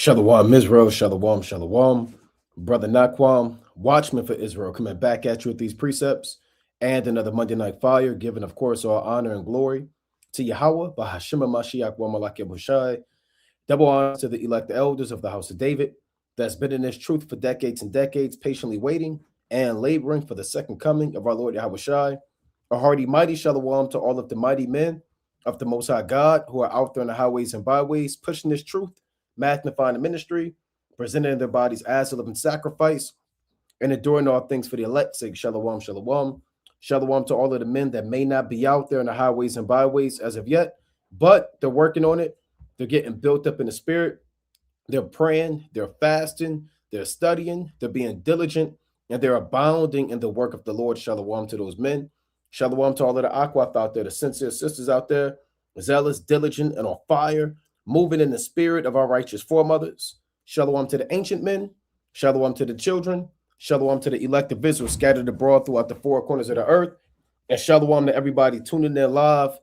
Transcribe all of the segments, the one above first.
Shalom, Israel, Shalom, Shalom. Brother Naquam, watchman for Israel, coming back at you with these precepts and another Monday night fire, giving, of course, all honor and glory to Yahweh, Bahashima Mashiach, Wamalak Yabushai. Double honor to the elect elders of the house of David that's been in this truth for decades and decades, patiently waiting and laboring for the second coming of our Lord Yahweh Shai. A hearty, mighty shalom to all of the mighty men of the Most High God who are out there in the highways and byways, pushing this truth, magnifying the ministry, presenting their bodies as a living sacrifice, and enduring all things for the elect's sake. Shalom, shalom. Shalom to all of the men that may not be out there in the highways and byways as of yet, but they're working on it. They're getting built up in the spirit. They're praying, they're fasting, they're studying, they're being diligent, and they're abounding in the work of the Lord. Shalom to those men. Shalom to all of the Akwaf out there, the sincere sisters out there, zealous, diligent, and on fire, moving in the spirit of our righteous foremothers. Shalom to the ancient men. Shalom to the children. Shalom to the elect of Israel scattered abroad throughout the four corners of the earth. And shalom to everybody tuning in live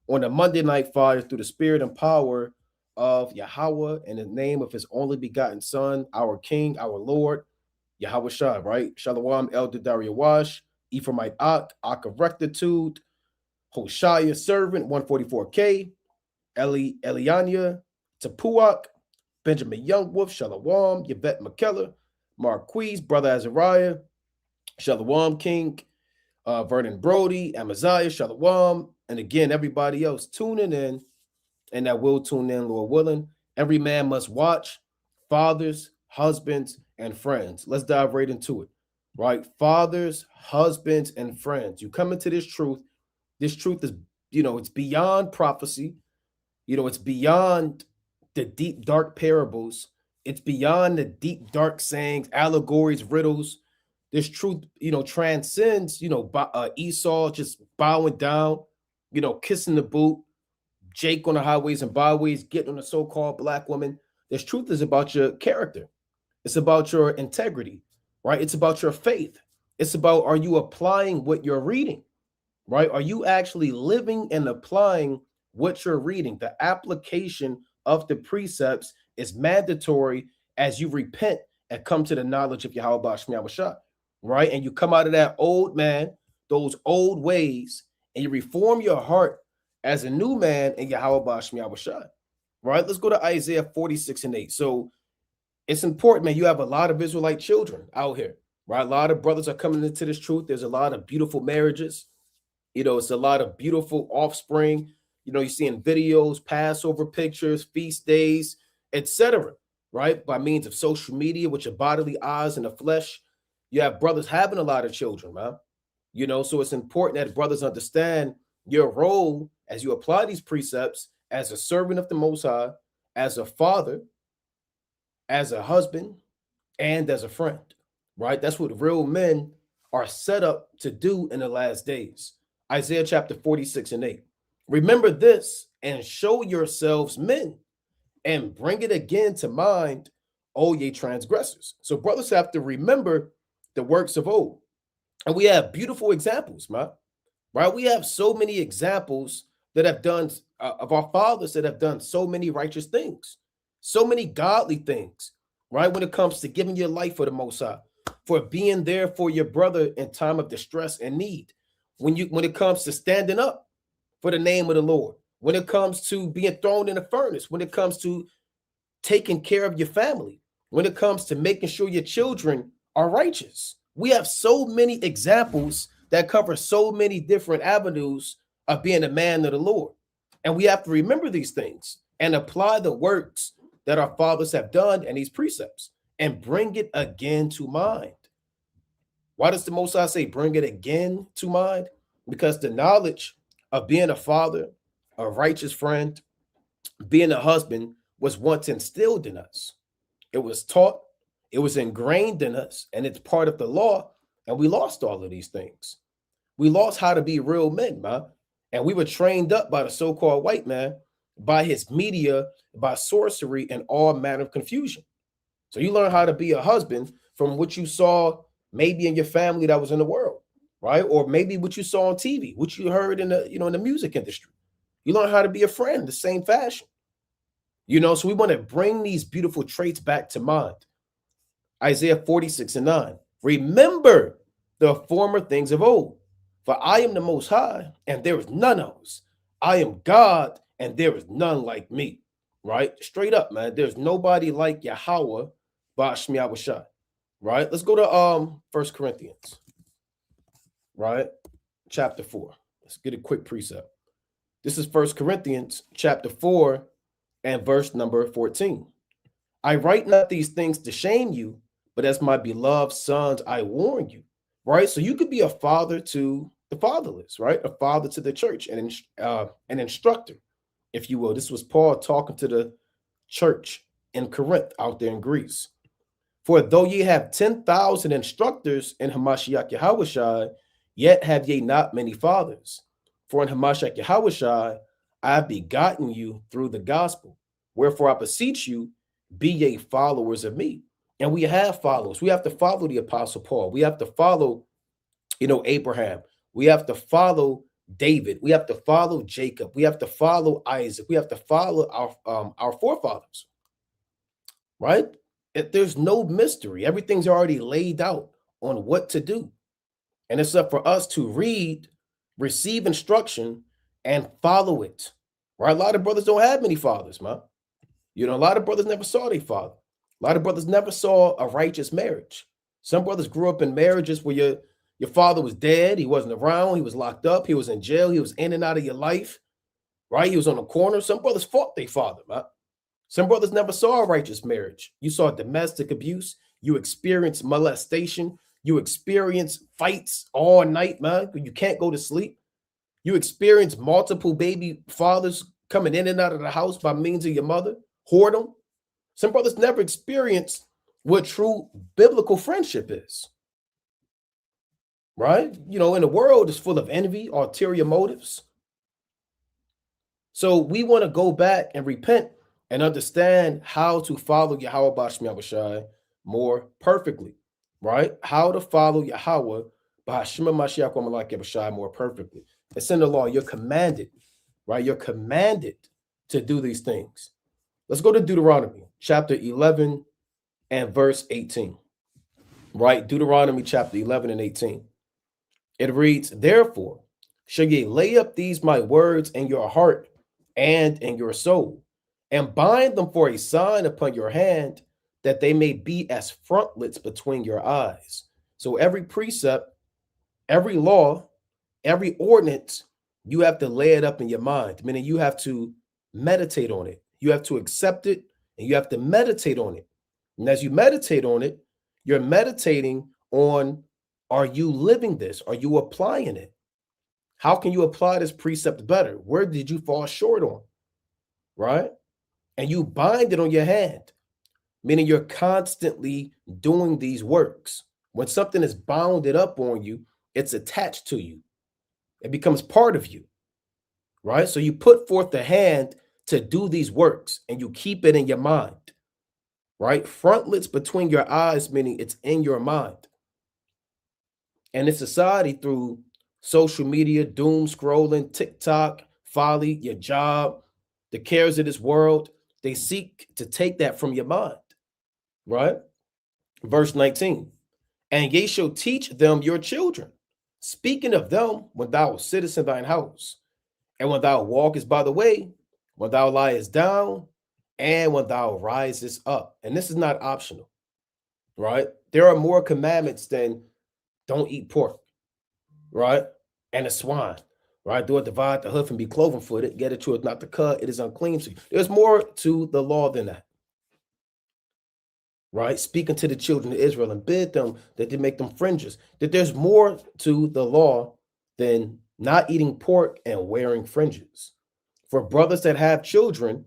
on the Monday night fire through the spirit and power of Yahweh in the name of his only begotten son, our King, our Lord, Yahweh Shai, right? Shalom, Elder Dariawash, Ephraimite Ak of Rectitude, Hoshea, servant, 144K, Eliania, Tapuak, Benjamin Youngwolf, Shalom, Yvette McKellar, Marquise, Brother Azariah, Shalom King, Vernon Brody, Amaziah, Shalom, and again, everybody else tuning in and that will tune in, Lord willing. Every man must watch, fathers, husbands, and friends. Let's dive right into it, right? Fathers, husbands, and friends. You come into this truth. This truth is, it's beyond prophecy. It's beyond the deep, dark parables. It's beyond the deep, dark sayings, allegories, riddles. This truth, transcends, Esau just bowing down, kissing the boot, Jake on the highways and byways, getting on a so-called black woman. This truth is about your character. It's about your integrity, right? It's about your faith. It's about, are you applying what you're reading, right? Are you actually living and applying what you're reading? The application of the precepts is mandatory as you repent and come to the knowledge of Yahweh Bashmi Awashah, right? And you come out of that old man, those old ways, and you reform your heart as a new man in Yahweh Bashmi Awashah, right? Let's go to Isaiah 46:8. So it's important, man. You have a lot of Israelite children out here, right? A lot of brothers are coming into this truth. There's a lot of beautiful marriages. It's a lot of beautiful offspring. You're seeing videos, Passover pictures, feast days, etc., right? By means of social media, with your bodily eyes and the flesh, you have brothers having a lot of children, man. So it's important that brothers understand your role as you apply these precepts as a servant of the Most High, as a father, as a husband, and as a friend, right? That's what real men are set up to do in the last days. Isaiah chapter 46:8. Remember this and show yourselves men and bring it again to mind, O ye transgressors. So brothers have to remember the works of old. And we have beautiful examples, man, right? We have so many examples that have done, of our fathers that have done so many righteous things, so many godly things, right? When it comes to giving your life for the Most High, for being there for your brother in time of distress and need. When it comes to standing up for the name of the Lord, when it comes to being thrown in the furnace, when it comes to taking care of your family, when it comes to making sure your children are righteous. We have so many examples that cover so many different avenues of being a man of the Lord. And we have to remember these things and apply the works that our fathers have done and these precepts and bring it again to mind. Why does the Most High say bring it again to mind? Because the knowledge of being a father, a righteous friend, being a husband was once instilled in us. It was taught, it was ingrained in us, and it's part of the law, and we lost all of these things. We lost how to be real men, man. And we were trained up by the so-called white man, by his media, by sorcery, and all manner of confusion. So you learn how to be a husband from what you saw maybe in your family that was in the world, right? Or maybe what you saw on TV, what you heard in the, in the music industry. You learn how to be a friend in the same fashion. So we want to bring these beautiful traits back to mind. Isaiah 46:9. Remember the former things of old, for I am the Most High, and there is none else. I am God, and there is none like me. Right? Straight up, man. There's nobody like Yahweh, Bashmi Awashai. Right? Let's go to 1 Corinthians. Right? Chapter 4. Let's get a quick precept. This is 1 Corinthians chapter 4 and verse number 14. I write not these things to shame you, but as my beloved sons, I warn you. Right? So you could be a father to the fatherless, right? A father to the church, and an instructor, if you will. This was Paul talking to the church in Corinth out there in Greece. For though ye have 10,000 instructors in Hamashiach Yahushai, yet have ye not many fathers. For in Hamashiach Yahushai, I have begotten you through the gospel. Wherefore I beseech you, be ye followers of me. And we have followers. We have to follow the Apostle Paul. We have to follow, Abraham. We have to follow David. We have to follow Jacob. We have to follow Isaac. We have to follow our forefathers. Right? There's no mystery. Everything's already laid out on what to do. And it's up for us to read, receive instruction, and follow it. Right? A lot of brothers don't have many fathers, man. A lot of brothers never saw their father. A lot of brothers never saw a righteous marriage. Some brothers grew up in marriages where your father was dead. He wasn't around. He was locked up. He was in jail. He was in and out of your life. Right? He was on the corner. Some brothers fought their father, man. Some brothers never saw a righteous marriage. You saw domestic abuse. You experienced molestation. You experienced fights all night, man. You can't go to sleep. You experienced multiple baby fathers coming in and out of the house by means of your mother. Whoredom. Some brothers never experienced what true biblical friendship is. Right? In the world is full of envy, ulterior motives. So we want to go back and repent and understand how to follow Yahweh Bashmi Abashai more perfectly, right? How to follow Yahweh Bashima Mashiach Malak Abashai more perfectly. It's in the law. You're commanded, right? You're commanded to do these things. Let's go to Deuteronomy chapter 11 and verse 18, right? Deuteronomy chapter 11 and 18. It reads, therefore, shall ye lay up these my words in your heart and in your soul, and bind them for a sign upon your hand, that they may be as frontlets between your eyes. So every precept, every law, every ordinance, you have to lay it up in your mind, meaning you have to meditate on it. You have to accept it, and you have to meditate on it. And as you meditate on it, you're meditating on, are you living this? Are you applying it? How can you apply this precept better? Where did you fall short on? Right? And you bind it on your hand, meaning you're constantly doing these works. When something is bounded up on you, it's attached to you. It becomes part of you, right? So you put forth the hand to do these works, and you keep it in your mind, right? Frontlets between your eyes, meaning it's in your mind. And in society, through social media, doom scrolling, TikTok, folly, your job, the cares of this world, they seek to take that from your mind, right? Verse 19, and ye shall teach them your children, speaking of them when thou sittest in thine house, and when thou walkest by the way, when thou liest down, and when thou risest up. And this is not optional, right? There are more commandments than don't eat pork, right? And a swine, right? Do it, divide the hoof and be cloven footed. Get it to it, not the cut. It is unclean to you. There's more to the law than that, right? Speaking to the children of Israel and bid them that they make them fringes. That there's more to the law than not eating pork and wearing fringes. For brothers that have children,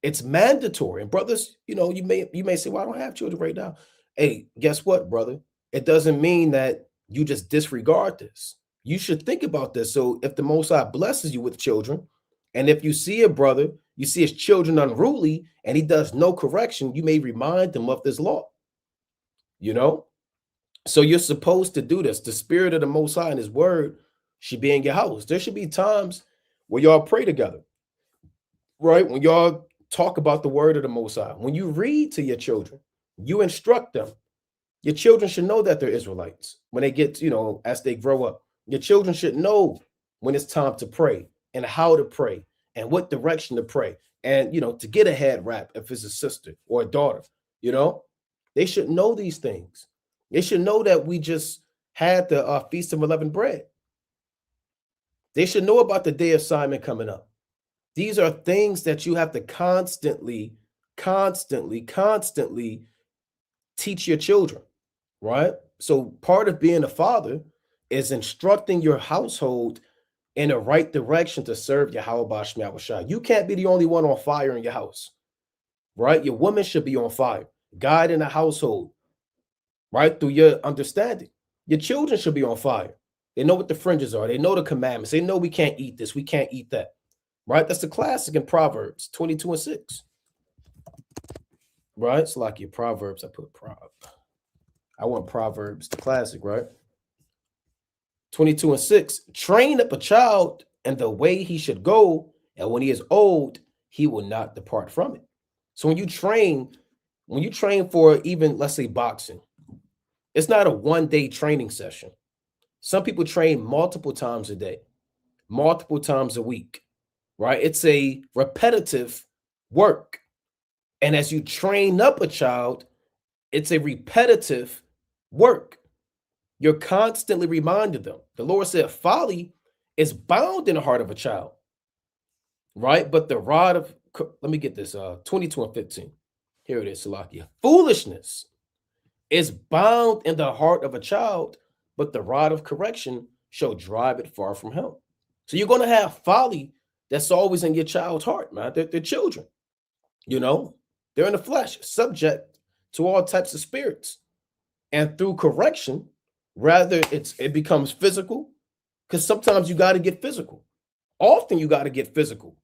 it's mandatory. And brothers, you may say, well, I don't have children right now. Hey, guess what, brother? It doesn't mean that you just disregard this. You should think about this. So if the Most High blesses you with children, and if you see a brother, you see his children unruly, and he does no correction, you may remind him of this law. So you're supposed to do this. The spirit of the Most High and his word should be in your house. There should be times where y'all pray together, right? When y'all talk about the word of the Most High. When you read to your children, you instruct them. Your children should know that they're Israelites when they get, as they grow up. Your children should know when it's time to pray and how to pray and what direction to pray and, to get a head wrap if it's a sister or a daughter, they should know these things. They should know that we just had the Feast of Unleavened Bread. They should know about the Day of Simon coming up. These are things that you have to constantly teach your children, right? So part of being a father is instructing your household in the right direction to serve Yahweh Shema Shai. You can't be the only one on fire in your house, right? Your woman should be on fire, guiding the household, right? Through your understanding. Your children should be on fire. They know what the fringes are. They know the commandments. They know we can't eat this. We can't eat that, right? That's the classic in Proverbs 22:6. Right? It's like your Proverbs. I put I want Proverbs, the classic, right? 22:6. Train up a child in the way he should go, and when he is old, he will not depart from it. So when you train for even, let's say, boxing, it's not a one-day training session. Some people train multiple times a day, multiple times a week, right? It's a repetitive work. And as you train up a child, it's a repetitive work. You're constantly reminding them. The Lord said folly is bound in the heart of a child, right? But the rod of, let me get this, 22:15. Here it is, Salakia. Foolishness is bound in the heart of a child, but the rod of correction shall drive it far from him. So you're going to have folly that's always in your child's heart, man. They're children, they're in the flesh, subject to all types of spirits. And through correction, rather it becomes physical, because sometimes you got to get physical. Often you got to get physical.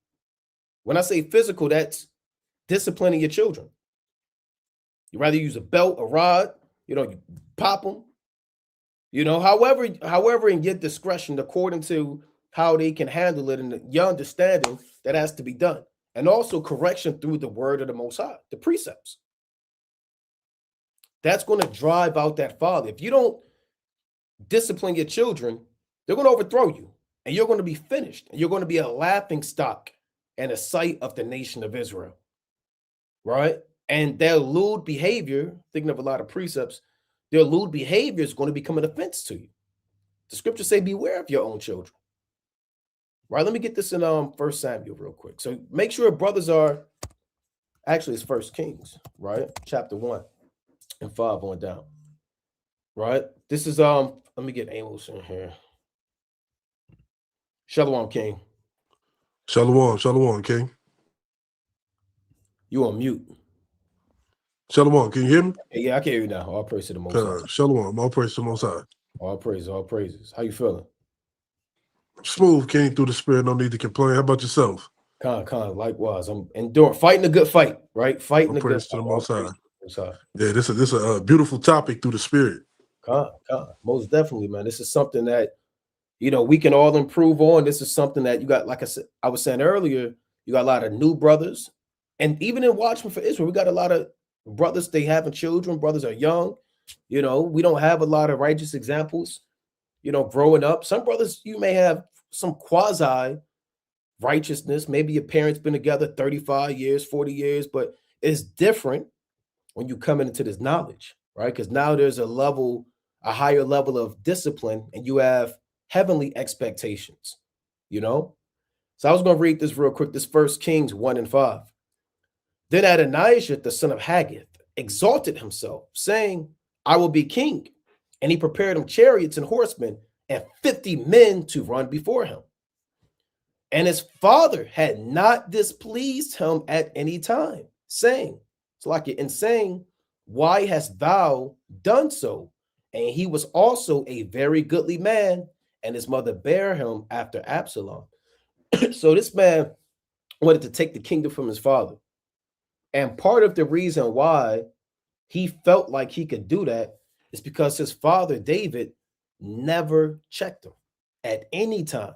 When I say physical, that's disciplining your children. You rather use a belt, a rod, you pop them, however in your discretion, according to how they can handle it and your understanding, that has to be done. And also correction through the word of the Most High, the precepts. That's going to drive out that folly. If you don't discipline your children, they're going to overthrow you, and you're going to be finished. And you're going to be a laughing stock and a sight of the nation of Israel, right? And their lewd behavior, thinking of a lot of precepts, their lewd behavior is going to become an offense to you. The scriptures say, beware of your own children. Right, let me get this in 1 Samuel real quick. So make sure brothers are, actually it's 1 Kings, right? Chapter 1 and 5 on down. Right? This is let me get Amos in here. Shalom, King. Shalom, King. You on mute. Shalom, can you hear me? Yeah, I can hear you now. All praise to the Most High. Shalom, all praise to the Most High. All praises. How you feeling? Smooth, King, through the spirit, no need to complain. How about yourself? Kind, likewise. I'm fighting a good fight, right? Fighting a good fight. To the Most High. Yeah, this is a beautiful topic through the spirit. Most definitely, man. This is something that we can all improve on. This is something that you got, like I was saying earlier, you got a lot of new brothers, and even in Watchmen for Israel, we got a lot of brothers. They having children. Brothers are young. We don't have a lot of righteous examples. Growing up, some brothers you may have some quasi righteousness. Maybe your parents been together 35 years, 40 years, but it's different when you come into this knowledge, right? Because now there's a higher level of discipline, and you have heavenly expectations, So I was going to read this real quick. This 1 Kings 1 and 5. Then Adonijah, the son of Haggith, exalted himself, saying, I will be king. And he prepared him chariots and horsemen and 50 men to run before him. And his father had not displeased him at any time, saying, why hast thou done so? And he was also a very goodly man, and his mother bare him after Absalom. So this man wanted to take the kingdom from his father. And part of the reason why he felt like he could do that is because his father, David, never checked him at any time.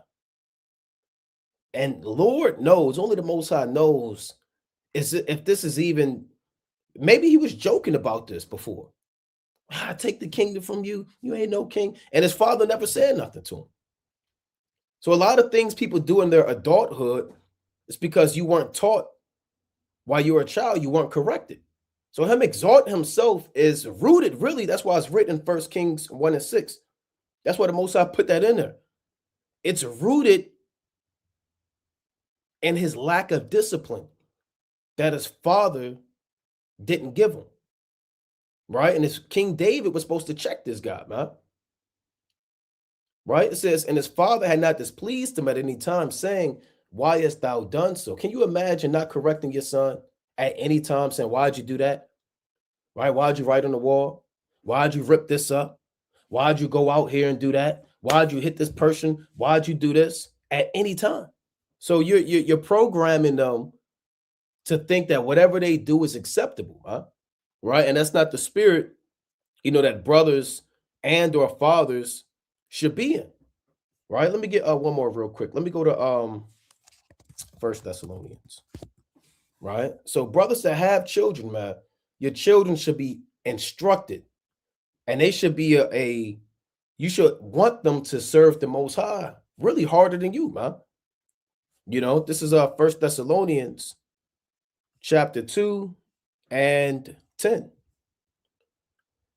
And Lord knows, only the Most High knows if this is even, maybe he was joking about this before. I take the kingdom from you. You ain't no king. And his father never said nothing to him. So a lot of things people do in their adulthood is because you weren't taught while you were a child, you weren't corrected. So him exalt himself is rooted, really. That's why it's written in 1 Kings 1:6. That's why the Most High put that in there. It's rooted in his lack of discipline that his father didn't give him. Right? And it's King David was supposed to check this guy, man. Right? It says, and his father had not displeased him at any time, saying, why hast thou done so? Can you imagine not correcting your son at any time, saying, why'd you do that? Right? Why'd you write on the wall? Why'd you rip this up? Why'd you go out here and do that? Why'd you hit this person? Why'd you do this? At any time. So you're programming them to think that whatever they do is acceptable, huh? Right? And that's not the spirit, that brothers and or fathers should be in. Right? Let me get one more real quick. Let me go to 1 Thessalonians. Right? So brothers that have children, man, your children should be instructed, and they should be you should want them to serve the Most High really harder than you, man. This is 1 Thessalonians chapter 2 and 10.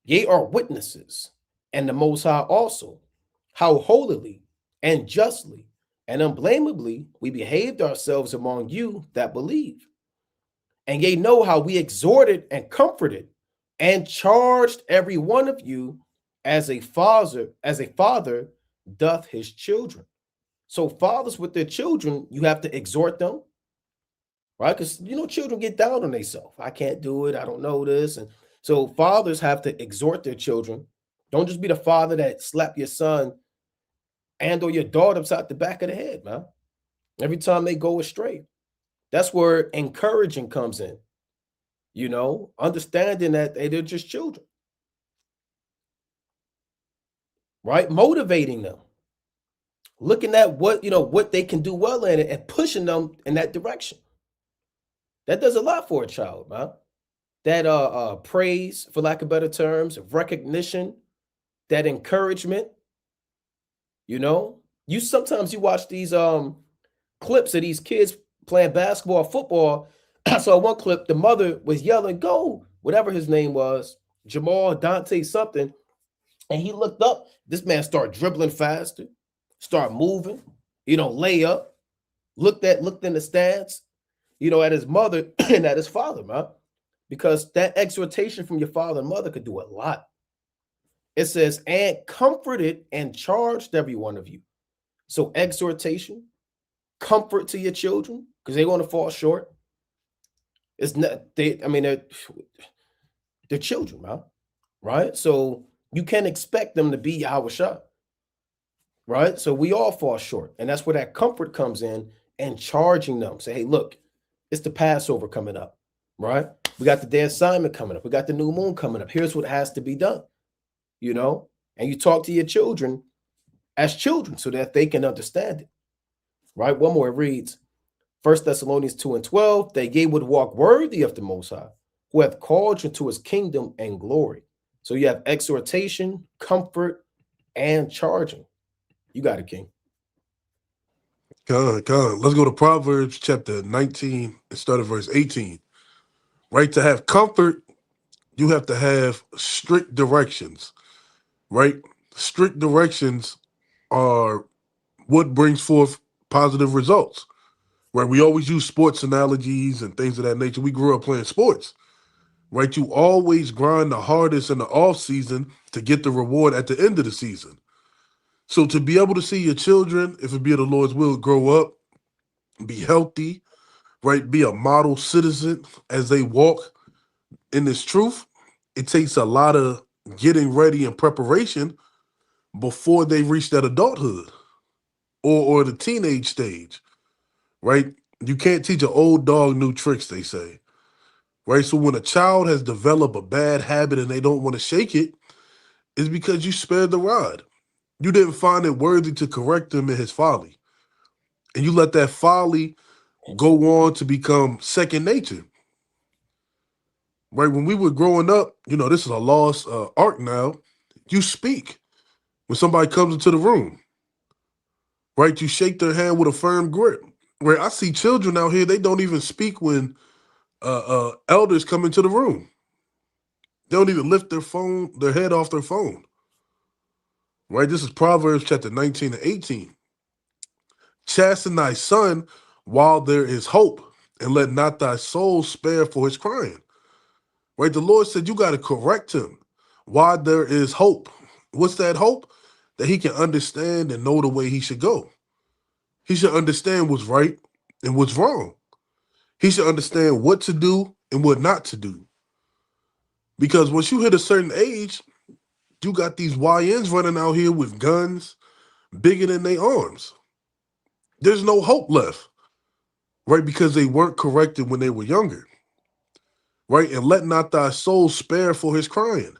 Ye are witnesses, and the Most High also, how holily and justly and unblameably we behaved ourselves among you that believe. And ye know how we exhorted and comforted and charged every one of you as a father doth his children. So fathers with their children, you have to exhort them, right? Because children get down on themselves. I can't do it. I don't know this. And so fathers have to exhort their children. Don't just be the father that slap your son and or your daughter upside the back of the head, man. Every time they go astray. That's where encouraging comes in. Understanding that they're just children. Right? Motivating them. Looking at what they can do well in it and pushing them in that direction. That does a lot for a child, man. That praise, for lack of better terms, recognition, that encouragement. You sometimes you watch these clips of these kids playing basketball or football. I saw one clip, the mother was yelling, go, whatever his name was, Jamal, Dante, something. And he looked up, this man started dribbling faster, start moving, lay up, looked in the stands, at his mother and at his father, man. Because that exhortation from your father and mother could do a lot. It says, and comforted and charged every one of you. So exhortation, comfort to your children, because they're going to fall short. It's not, they're children, man. Right? So you can't expect them to be Yahushua. Right? So we all fall short. And that's where that comfort comes in, and charging them. Say, hey, look, it's the Passover coming up. Right? We got the Day of Simon coming up. We got the new moon coming up. Here's what has to be done. And you talk to your children as children so that they can understand it. Right? One more, it reads, 1 Thessalonians 2 and 12, that ye would walk worthy of the Most High, who hath called you to his kingdom and glory. So you have exhortation, comfort, and charging. You got it, King. God. Let's go to Proverbs chapter 19 and start at verse 18. Right? To have comfort, you have to have strict directions. Right? Strict directions are what brings forth positive results. Right? We always use sports analogies and things of that nature. We grew up playing sports. Right? You always grind the hardest in the off season to get the reward at the end of the season. So to be able to see your children, if it be the Lord's will, grow up, be healthy, right? Be a model citizen as they walk in this truth, it takes a lot of getting ready and preparation before they reach that adulthood or the teenage stage, right? You can't teach an old dog new tricks, they say, right? So when a child has developed a bad habit and they don't want to shake it, it's because you spared the rod. You didn't find it worthy to correct him in his folly. And you let that folly go on to become second nature. Right? When we were growing up, this is a lost art now. You speak when somebody comes into the room, right? You shake their hand with a firm grip. Where I see children out here, they don't even speak when elders come into the room. They don't even lift their head off their phone. Right? This is Proverbs chapter 19 and 18. Chasten thy son while there is hope, and let not thy soul spare for his crying. Right? The Lord said you got to correct him while there is hope. What's that hope? That he can understand and know the way he should go. He should understand what's right and what's wrong. He should understand what to do and what not to do. Because once you hit a certain age, you got these YNs running out here with guns bigger than their arms. There's no hope left, right? Because they weren't corrected when they were younger, right? And let not thy soul spare for his crying,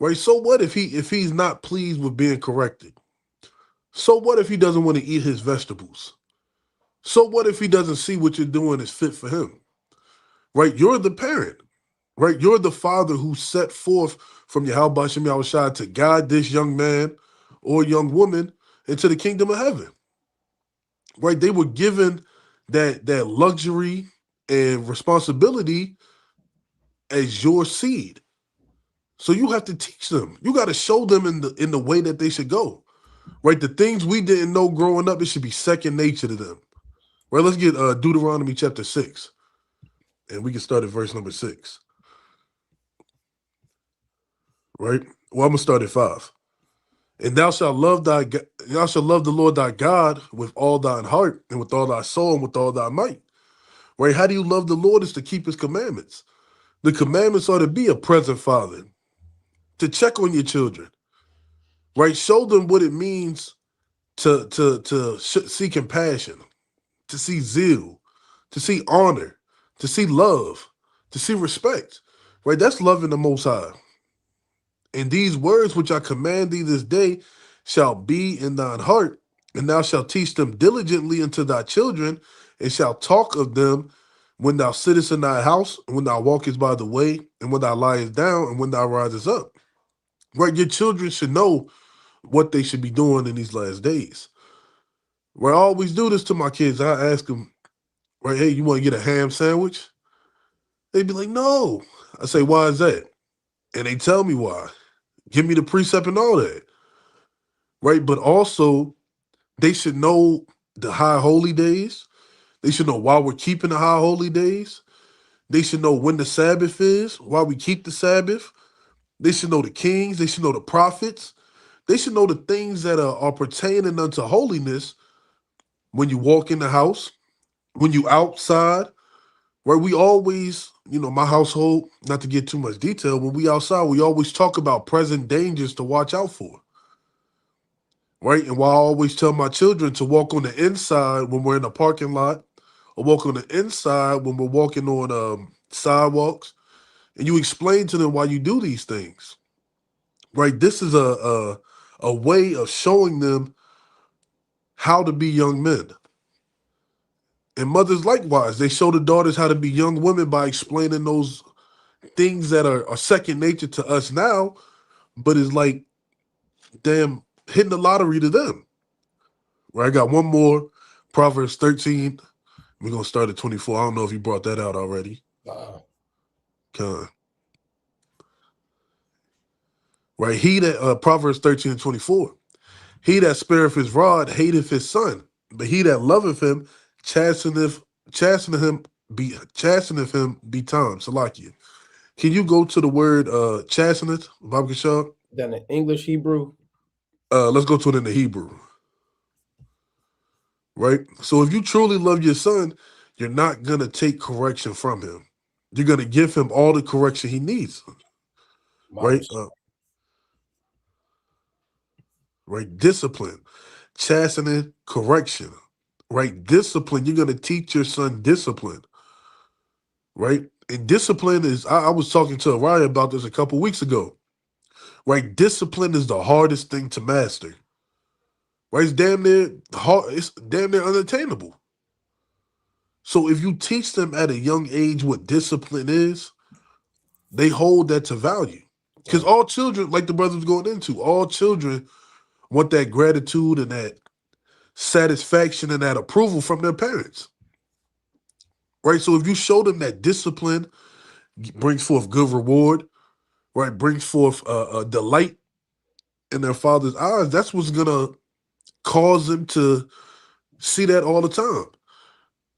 right? So what if he's not pleased with being corrected? So what if he doesn't want to eat his vegetables? So what if he doesn't see what you're doing is fit for him, right? You're the parent, right? You're the father who set forth from Yahweh Shem Yahushua to guide this young man or young woman into the kingdom of heaven, right? They were given that luxury and responsibility as your seed. So you have to teach them. You got to show them in the way that they should go, right? The things we didn't know growing up, it should be second nature to them, right? Let's get Deuteronomy chapter 6, and we can start at verse number 6, right? Well, I'm gonna start at 5. And thou shalt love the Lord thy God with all thine heart and with all thy soul and with all thy might. Right? How do you love the Lord? Is to keep his commandments. The commandments are to be a present father, to check on your children, right? Show them what it means to see compassion, to see zeal, to see honor, to see love, to see respect, right? That's loving the Most High. And these words which I command thee this day shall be in thine heart, and thou shalt teach them diligently unto thy children, and shalt talk of them when thou sittest in thy house, and when thou walkest by the way, and when thou liest down, and when thou risest up. Right? Your children should know what they should be doing in these last days. Where I always do this to my kids, I ask them, right, hey, you want to get a ham sandwich? They'd be like, no. I say, why is that? And they tell me why. Give me the precept and all that. Right? But also, they should know the high holy days. They should know why we're keeping the high holy days. They should know when the Sabbath is, why we keep the Sabbath. They should know the kings. They should know the prophets. They should know the things that are pertaining unto holiness when you walk in the house, when you outside. Right? We always, my household, not to get too much detail, when we outside, we always talk about present dangers to watch out for. Right? And while I always tell my children to walk on the inside when we're in a parking lot, or walk on the inside when we're walking on sidewalks, and you explain to them why you do these things. Right? This is a way of showing them how to be young men. And mothers likewise, they show the daughters how to be young women by explaining those things that are second nature to us now, but is like damn hitting the lottery to them. Right? I got one more, Proverbs 13. We're gonna start at 24. I don't know if you brought that out already. Con. Right? He that Proverbs 13 and 24. He that spareth his rod hateth his son, but he that loveth him chasteneth him betimes. Salakia. Can you go to the word chasteneth, Bob Kishar? Then in English, Hebrew. Let's go to it in the Hebrew. Right? So if you truly love your son, you're not gonna take correction from him. You're gonna give him all the correction he needs. Right? Right? Discipline, chastening, correction. Right? Discipline. You're gonna teach your son discipline. Right? And discipline is, I was talking to Araya about this a couple weeks ago. Right? Discipline is the hardest thing to master. Right? It's damn near hard, it's damn near unattainable. So if you teach them at a young age what discipline is, they hold that to value. Because Right. all children, like the brother was going into, all children want that gratitude and that satisfaction and that approval from their parents. Right. So if you show them that discipline brings forth good reward, right, brings forth a delight in their father's eyes, that's what's gonna cause them to see that all the time.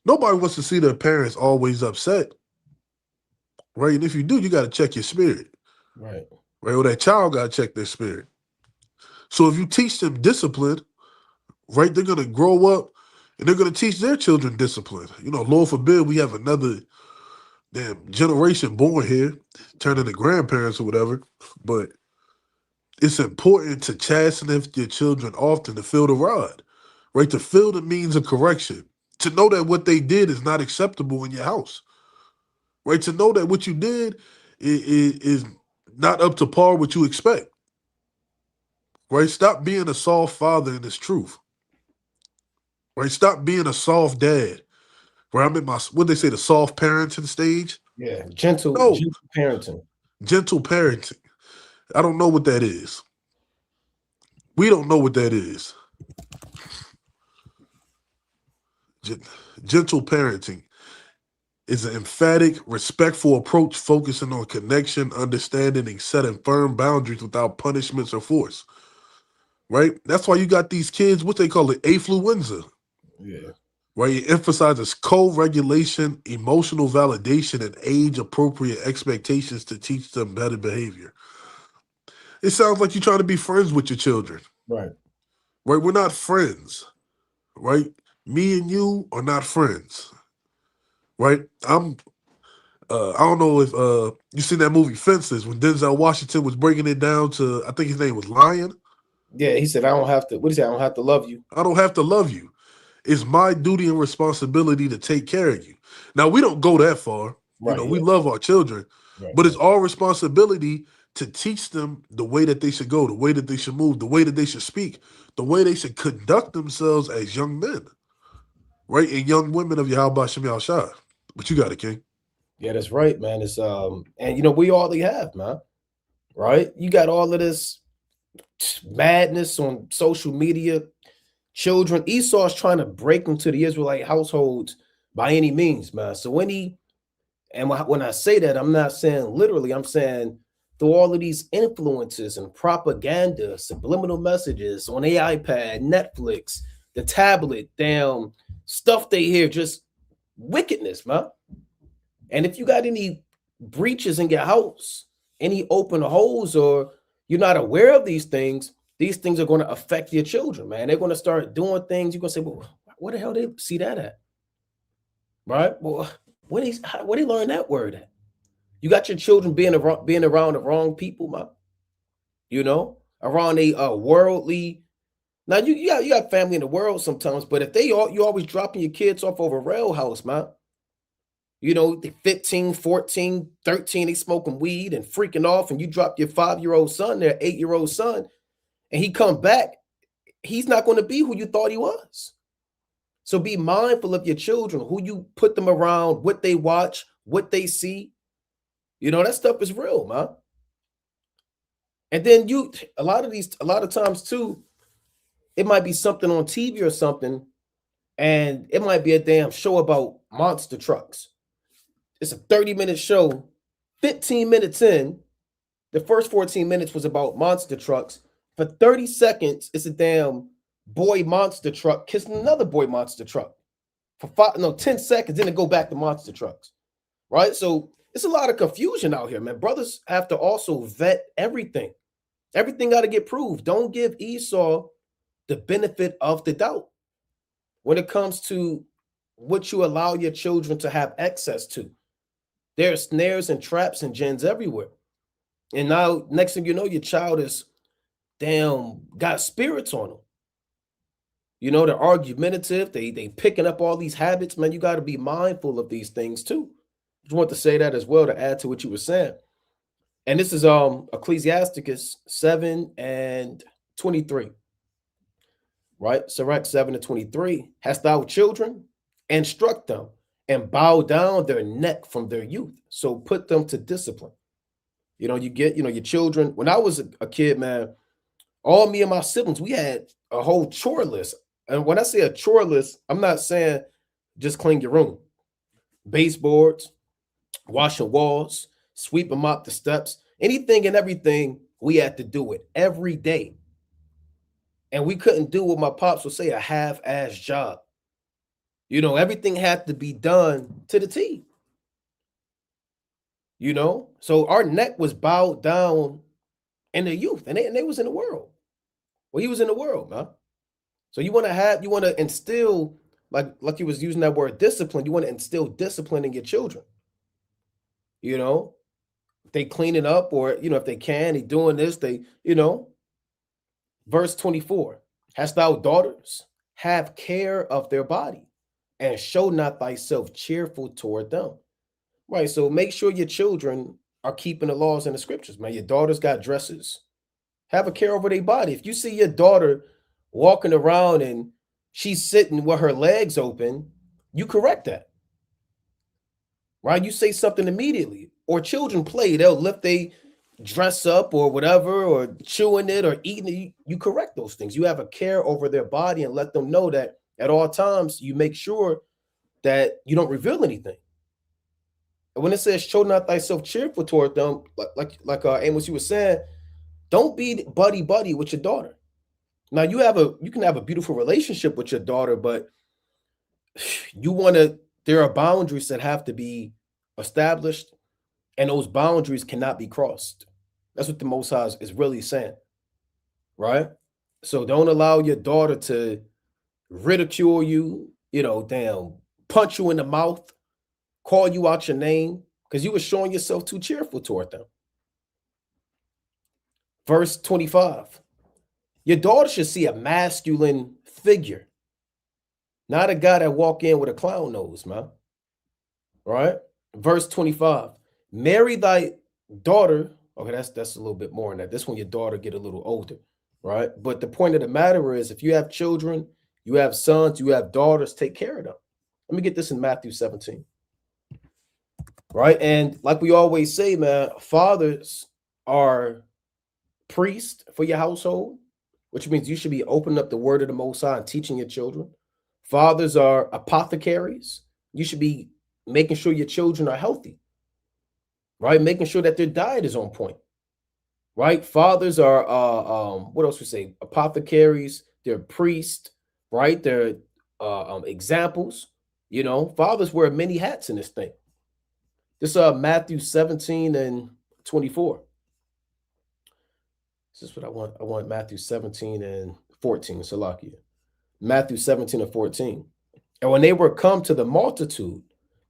Nobody wants to see their parents always upset, right? And if you do, you got to check your spirit, Right. right? Or that child got to check their spirit. So if you teach them discipline, right, they're gonna grow up and they're gonna teach their children discipline. You know, Lord forbid we have another damn generation born here, turning to grandparents or whatever. But it's important to chasten your children often to feel the rod, right? To feel the means of correction, to know that what they did is not acceptable in your house, right? To know that what you did is not up to par what you expect, right? Stop being a soft father in this truth, right? Stop being a soft dad, where I'm in my, what they say, the soft parenting stage. Yeah. Gentle, No, gentle parenting. gentle parenting. I don't know what that is. We don't know what that is. Gen- Gentle parenting is an emphatic, respectful approach focusing on connection, understanding, and setting firm boundaries without punishments or force. Right? That's why you got these kids, what they call it, affluenza, Yeah. right? It emphasizes co-regulation, emotional validation, and age-appropriate expectations to teach them better behavior. It sounds like you're trying to be friends with your children, Right. right? We're not friends, right? Me and you are not friends, right? I don't know if you seen that movie Fences when Denzel Washington was breaking it down to, I think his name was Lion. Yeah. He said, I don't have to, what did he say? I don't have to love you. I don't have to love you. It's my duty and responsibility to take care of you. Now we don't go that far. You Right. know, we Yeah. love our children, Right. but it's Right. our responsibility to teach them the way that they should go, the way that they should move, the way that they should speak, the way they should conduct themselves as young men, right? And young women of Yahweh Shem Shah. But you got it, King. Yeah, that's right, man. It's and we all they have, man. Right? You got all of this madness on social media. Children, Esau's trying to break into the Israelite households by any means, man. So when I say that, I'm not saying literally, I'm saying through all of these influences and propaganda, subliminal messages on the iPad, Netflix, the tablet, damn stuff they hear, just wickedness, man. And if you got any breaches in your house, any open holes, or you're not aware of these things are going to affect your children, man. They're going to start doing things. You're going to say, well, where the hell did they see that at? Right? Well, where they learn that word at? You got your children being around the wrong people, man. Around a worldly. Now you got family in the world sometimes, but if you always dropping your kids off over rail house, man. The 15, 14, 13, they smoking weed and freaking off, and you drop your 5-year-old son, their 8-year-old son, and he come back, he's not going to be who you thought he was. So be mindful of your children, who you put them around, what they watch, what they see. That stuff is real, man. And then a lot of times too, it might be something on TV or something, and it might be a damn show about monster trucks. It's a 30-minute show. 15 minutes in, the first 14 minutes was about monster trucks. For 30 seconds, it's a damn boy monster truck kissing another boy monster truck. For 10 seconds, then it go back to monster trucks. Right? So it's a lot of confusion out here, man. Brothers have to also vet everything. Everything got to get proved. Don't give Esau the benefit of the doubt when it comes to what you allow your children to have access to. There are snares and traps and gins everywhere. And now, next thing you know, your child is got spirits on them. They're argumentative. They picking up all these habits, man. You got to be mindful of these things too. Just want to say that as well to add to what you were saying. And this is Ecclesiasticus 7 and 23. Right? Sirach 7 and 23. Hast thou children? Instruct them, and bow down their neck from their youth. So put them to discipline. You get, your children. When I was a kid, man, all me and my siblings, we had a whole chore list. And when I say a chore list, I'm not saying just clean your room, baseboards, washing walls, sweep and mop the steps, anything and everything. We had to do it every day. And we couldn't do what my pops would say, a half-ass job. Everything had to be done to the T. So our neck was bowed down in the youth, and they was in the world. Well, he was in the world, man. So you want to instill, like you was using that word discipline. You want to instill discipline in your children. They cleaning up, or if they can, they doing this. Verse 24: Hast thou daughters? Have care of their body, and show not thyself cheerful toward them. Right. So make sure your children are keeping the laws and the scriptures, man. Your daughters got dresses. Have a care over their body. If you see your daughter walking around and she's sitting with her legs open, you correct that. Right? You say something immediately. Or children play, they'll lift they dress up or whatever, or chewing it or eating it. You correct those things. You have a care over their body and let them know that at all times you make sure that you don't reveal anything. And when it says show not thyself cheerful toward them, like Amos, you were saying, don't be buddy with your daughter. Now you can have a beautiful relationship with your daughter, but there are boundaries that have to be established, and those boundaries cannot be crossed. That's what the Most High is really saying, right? So don't allow your daughter to ridicule you, punch you in the mouth, call you out your name, because you were showing yourself too cheerful toward them. Verse 25: Your daughter should see a masculine figure, not a guy that walk in with a clown nose, man. Right? Verse 25: Marry thy daughter. Okay, that's a little bit more than that. This one, your daughter get a little older, right? But the point of the matter is, if you have children, you have sons, you have daughters, take care of them. Let me get this in Matthew 17. Right? And like we always say, man, fathers are priests for your household, which means you should be opening up the word of the Most High and teaching your children. Fathers are apothecaries. You should be making sure your children are healthy, right? Making sure that their diet is on point, right? Fathers are, what else we say? Apothecaries, they're priests, right? They're examples. Fathers wear many hats in this thing. This Matthew 17 and 24. This is what I want. I want Matthew 17 and 14. Salakia. Matthew 17 and 14. And when they were come to the multitude,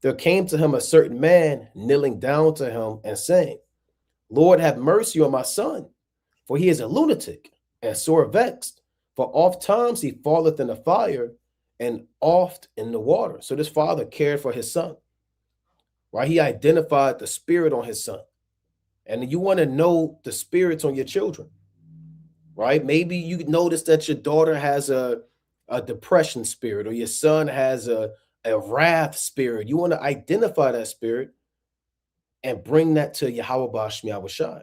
there came to him a certain man, kneeling down to him and saying, Lord, have mercy on my son, for he is a lunatic and sore vexed. For oft times he falleth in the fire and oft in the water. So this father cared for his son, right? He identified the spirit on his son. And you want to know the spirits on your children, right? Maybe you notice that your daughter has a depression spirit, or your son has a wrath spirit. You want to identify that spirit and bring that to Yahweh Bashmi Shai,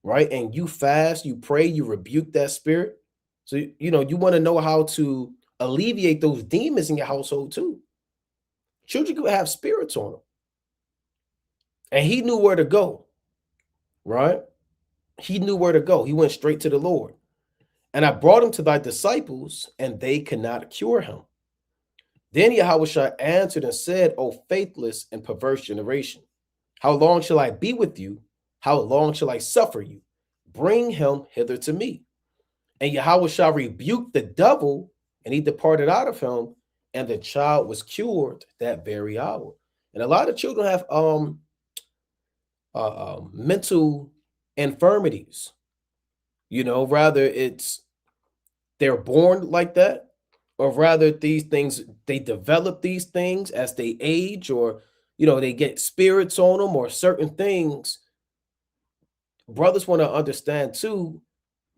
right? And you fast, you pray, you rebuke that spirit. So, you want to know how to alleviate those demons in your household too. Children could have spirits on them. And he knew where to go, right? He knew where to go. He went straight to the Lord. And I brought him to thy disciples, and they could not cure him. Then Yahushua answered and said, O faithless and perverse generation, how long shall I be with you? How long shall I suffer you? Bring him hither to me. And Yahushua rebuked the devil, and he departed out of him, and the child was cured that very hour. And a lot of children have mental infirmities. Rather they're born like that, or rather these things, they develop these things as they age, or they get spirits on them or certain things. Brothers want to understand too,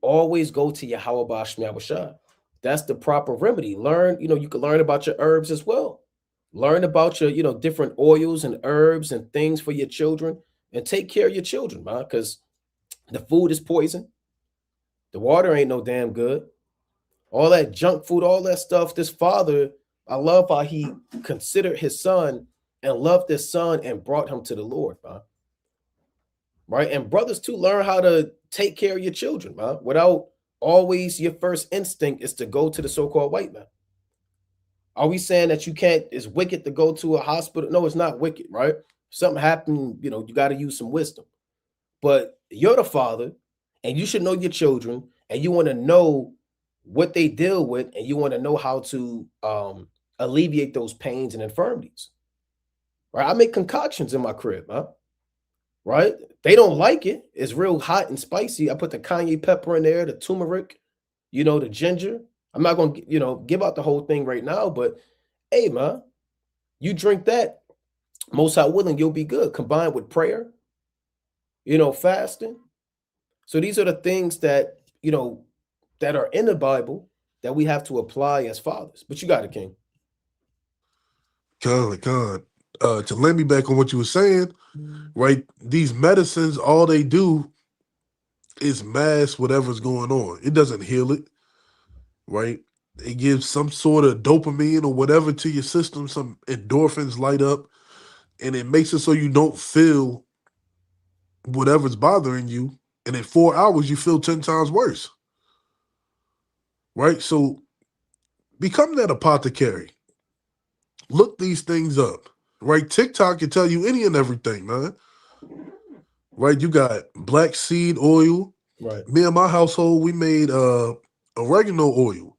always go to Yahweh Bashmi Abashah. That's the proper remedy. Learn, you can learn about your herbs as well. Learn about your, different oils and herbs and things for your children, and take care of your children, man, because the food is poison. The water ain't no damn good. All that junk food, all that stuff. This father, I love how he considered his son and loved his son and brought him to the Lord, man. Right? And brothers too, learn how to take care of your children, man, without always your first instinct is to go to the so-called white man. Are we saying that you can't, it's wicked to go to a hospital? No, it's not wicked, right? Something happened, you got to use some wisdom. But you're the father, and you should know your children, and you want to know what they deal with, and you want to know how to alleviate those pains and infirmities. Right? I make concoctions in my crib, huh? Right? They don't like it. It's real hot and spicy. I put the cayenne pepper in there, the turmeric, the ginger. I'm not gonna, give out the whole thing right now, but hey, man, you drink that, most high willing, you'll be good. Combined with prayer, fasting. So these are the things that that are in the Bible that we have to apply as fathers. But you got it, King. Con. To let me back on what you were saying, right? These medicines, all they do is mask whatever's going on. It doesn't heal it, right? It gives some sort of dopamine or whatever to your system, some endorphins light up, and it makes it so you don't feel whatever's bothering you. And in 4 hours, you feel 10 times worse, right? So become that apothecary. Look these things up, right? TikTok can tell you any and everything, man. Right? You got black seed oil. Right. Me and my household, we made oregano oil.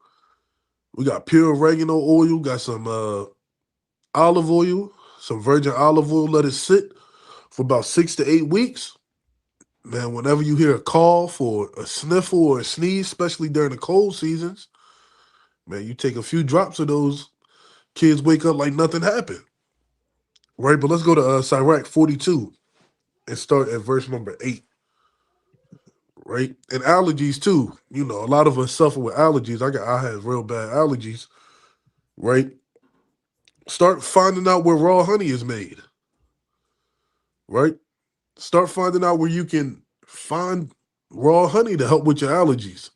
We got pure oregano oil, got some olive oil, some virgin olive oil, let it sit for about 6 to 8 weeks. Man, whenever you hear a cough or a sniffle or a sneeze, especially during the cold seasons, man, you take a few drops of those, kids wake up like nothing happened. Right? But let's go to Sirach 42 and start at verse number 8. Right? And allergies too. A lot of us suffer with allergies. I have real bad allergies. Right? Start finding out where raw honey is made. Right? Start finding out where you can find raw honey to help with your allergies.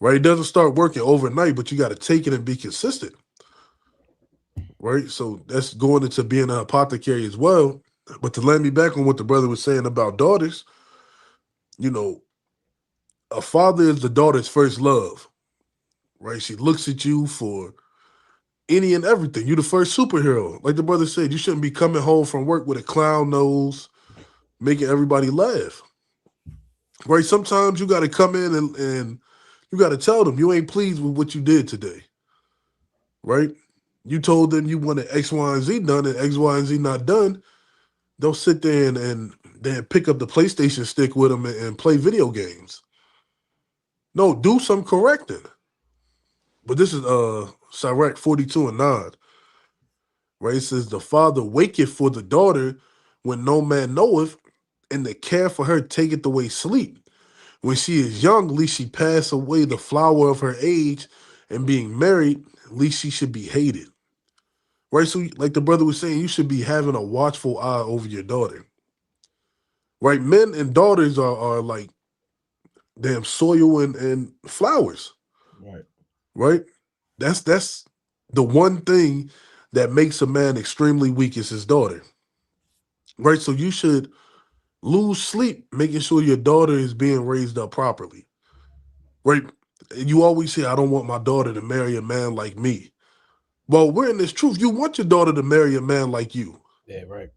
Right? It doesn't start working overnight, but you got to take it and be consistent. Right? So that's going into being an apothecary as well. But to land me back on what the brother was saying about daughters, you know, a father is the daughter's first love. Right? She looks at you for any and everything. You're the first superhero. Like the brother said, you shouldn't be coming home from work with a clown nose, making everybody laugh. Right? Sometimes you got to come in and you got to tell them you ain't pleased with what you did today. Right? You told them you wanted X, Y, and Z done, and X, Y, and Z not done. Don't sit there and then pick up the PlayStation stick with them and play video games. No, do some correcting. But this is Sirach 42 and 9. Right? It says, the father waketh for the daughter when no man knoweth, and the care for her taketh away sleep. When she is young, least she pass away the flower of her age, and being married, least she should be hated. Right? So, like the brother was saying, you should be having a watchful eye over your daughter. Right? Men and daughters are like damn soil and flowers. Right. Right? That's the one thing that makes a man extremely weak is his daughter. Right? So you should lose sleep making sure your daughter is being raised up properly. Right? You always say, I don't want my daughter to marry a man like me. Well, we're in this truth. You want your daughter to marry a man like you. Yeah, right.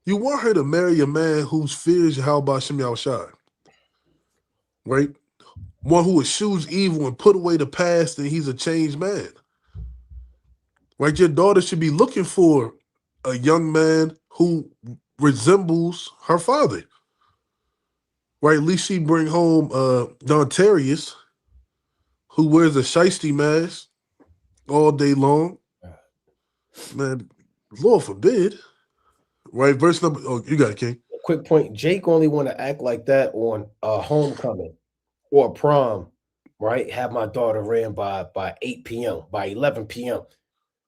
You want her to marry a man whose fears Yahweh Shem Yahushai. Right? One who eschews evil and put away the past, and he's a changed man. Right? Your daughter should be looking for a young man who resembles her father. Right? At least she bring home Dontarius, who wears a shiesty mask all day long. Man, Lord forbid. Right? Verse number, oh, you got it, King. A quick point. Jake only want to act like that on a homecoming or a prom, right? Have my daughter ran by 8 p.m., by 11 p.m.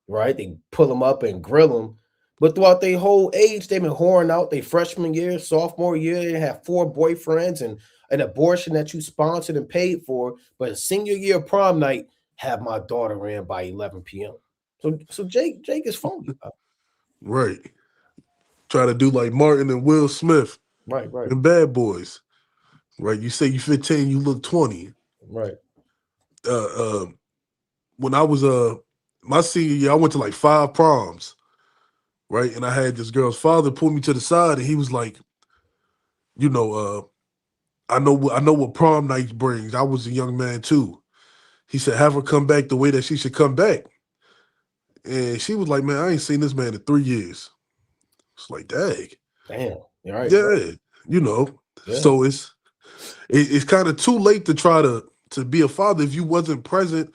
right? They pull them up and grill them. But throughout their whole age, they've been whoring out their freshman year, sophomore year. They have 4 boyfriends and an abortion that you sponsored and paid for. But senior year prom night, have my daughter in by 11 p.m. So Jake is phony. Right. Try to do like Martin and Will Smith Right, right, and Bad Boys. Right. You say you 15, you look 20. right, Uh, uh, when I was my senior year, I went to like 5 proms. Right. And I had this girl's father pull me to the side and he was like, you know, I know what prom night brings. I was a young man too. He said, have her come back the way that she should come back. And she was like, man, I ain't seen this man in 3 years. It's like, dang. damn. You're right, right, Yeah. You know. yeah, So it's kind of too late to try to be a father if you wasn't present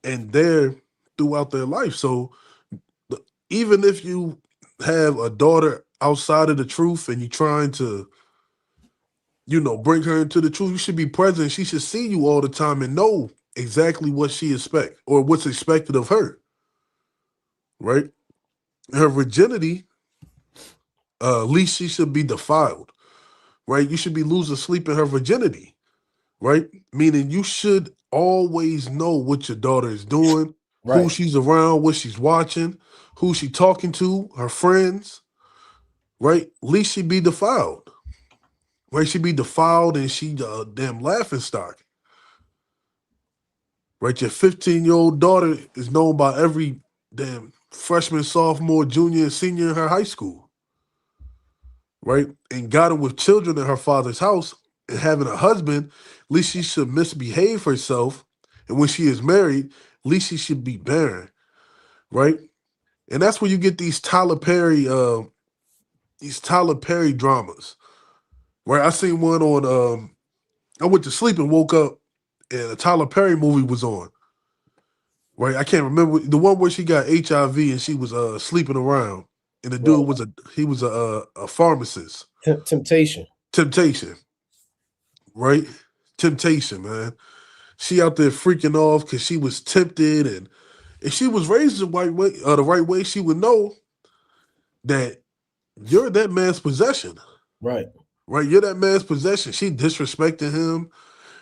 and there throughout their life. So even if you have a daughter outside of the truth and you're trying to, bring her into the truth, you should be present. She should see you all the time and know exactly what she expect or what's expected of her, right? Her virginity, at least she should be defiled, right? You should be losing sleep in her virginity, right? Meaning you should always know what your daughter is doing, who right, she's around, what she's watching, who she talking to, her friends, right? At least she be defiled, right? She be defiled and she damn laughing stock, right? Your 15-year-old daughter is known by every damn freshman, sophomore, junior, and senior in her high school, right? And got her with children in her father's house and having a husband, at least she should misbehave herself. And when she is married, at least she should be barren, right? And that's where you get these Tyler Perry dramas. Right? I seen one on I went to sleep and woke up and a Tyler Perry movie was on. Right? I can't remember the one where she got HIV and she was sleeping around. And the dude right. was a pharmacist. Temptation. Temptation, right? Temptation, man. She out there freaking off because she was tempted, and if she was raised the right way, she would know that you're that man's possession, Right, right? You're that man's possession. She disrespecting him,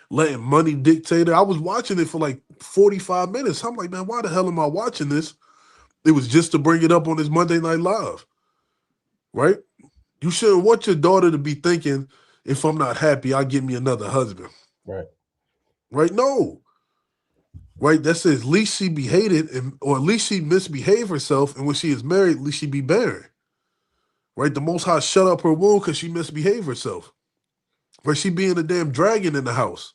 letting money dictate her. I was watching it for like 45 minutes. I'm like, man, why the hell am I watching this? It was just to bring it up on this Monday Night Live, right? You shouldn't want your daughter to be thinking, if I'm not happy, I'll get me another husband, right, right? No, right? That says at least she be hated, or at least she misbehave herself, and when she is married, at least she be barren, right? The Most High shut up her womb because she misbehaved herself, right? She being a damn dragon in the house.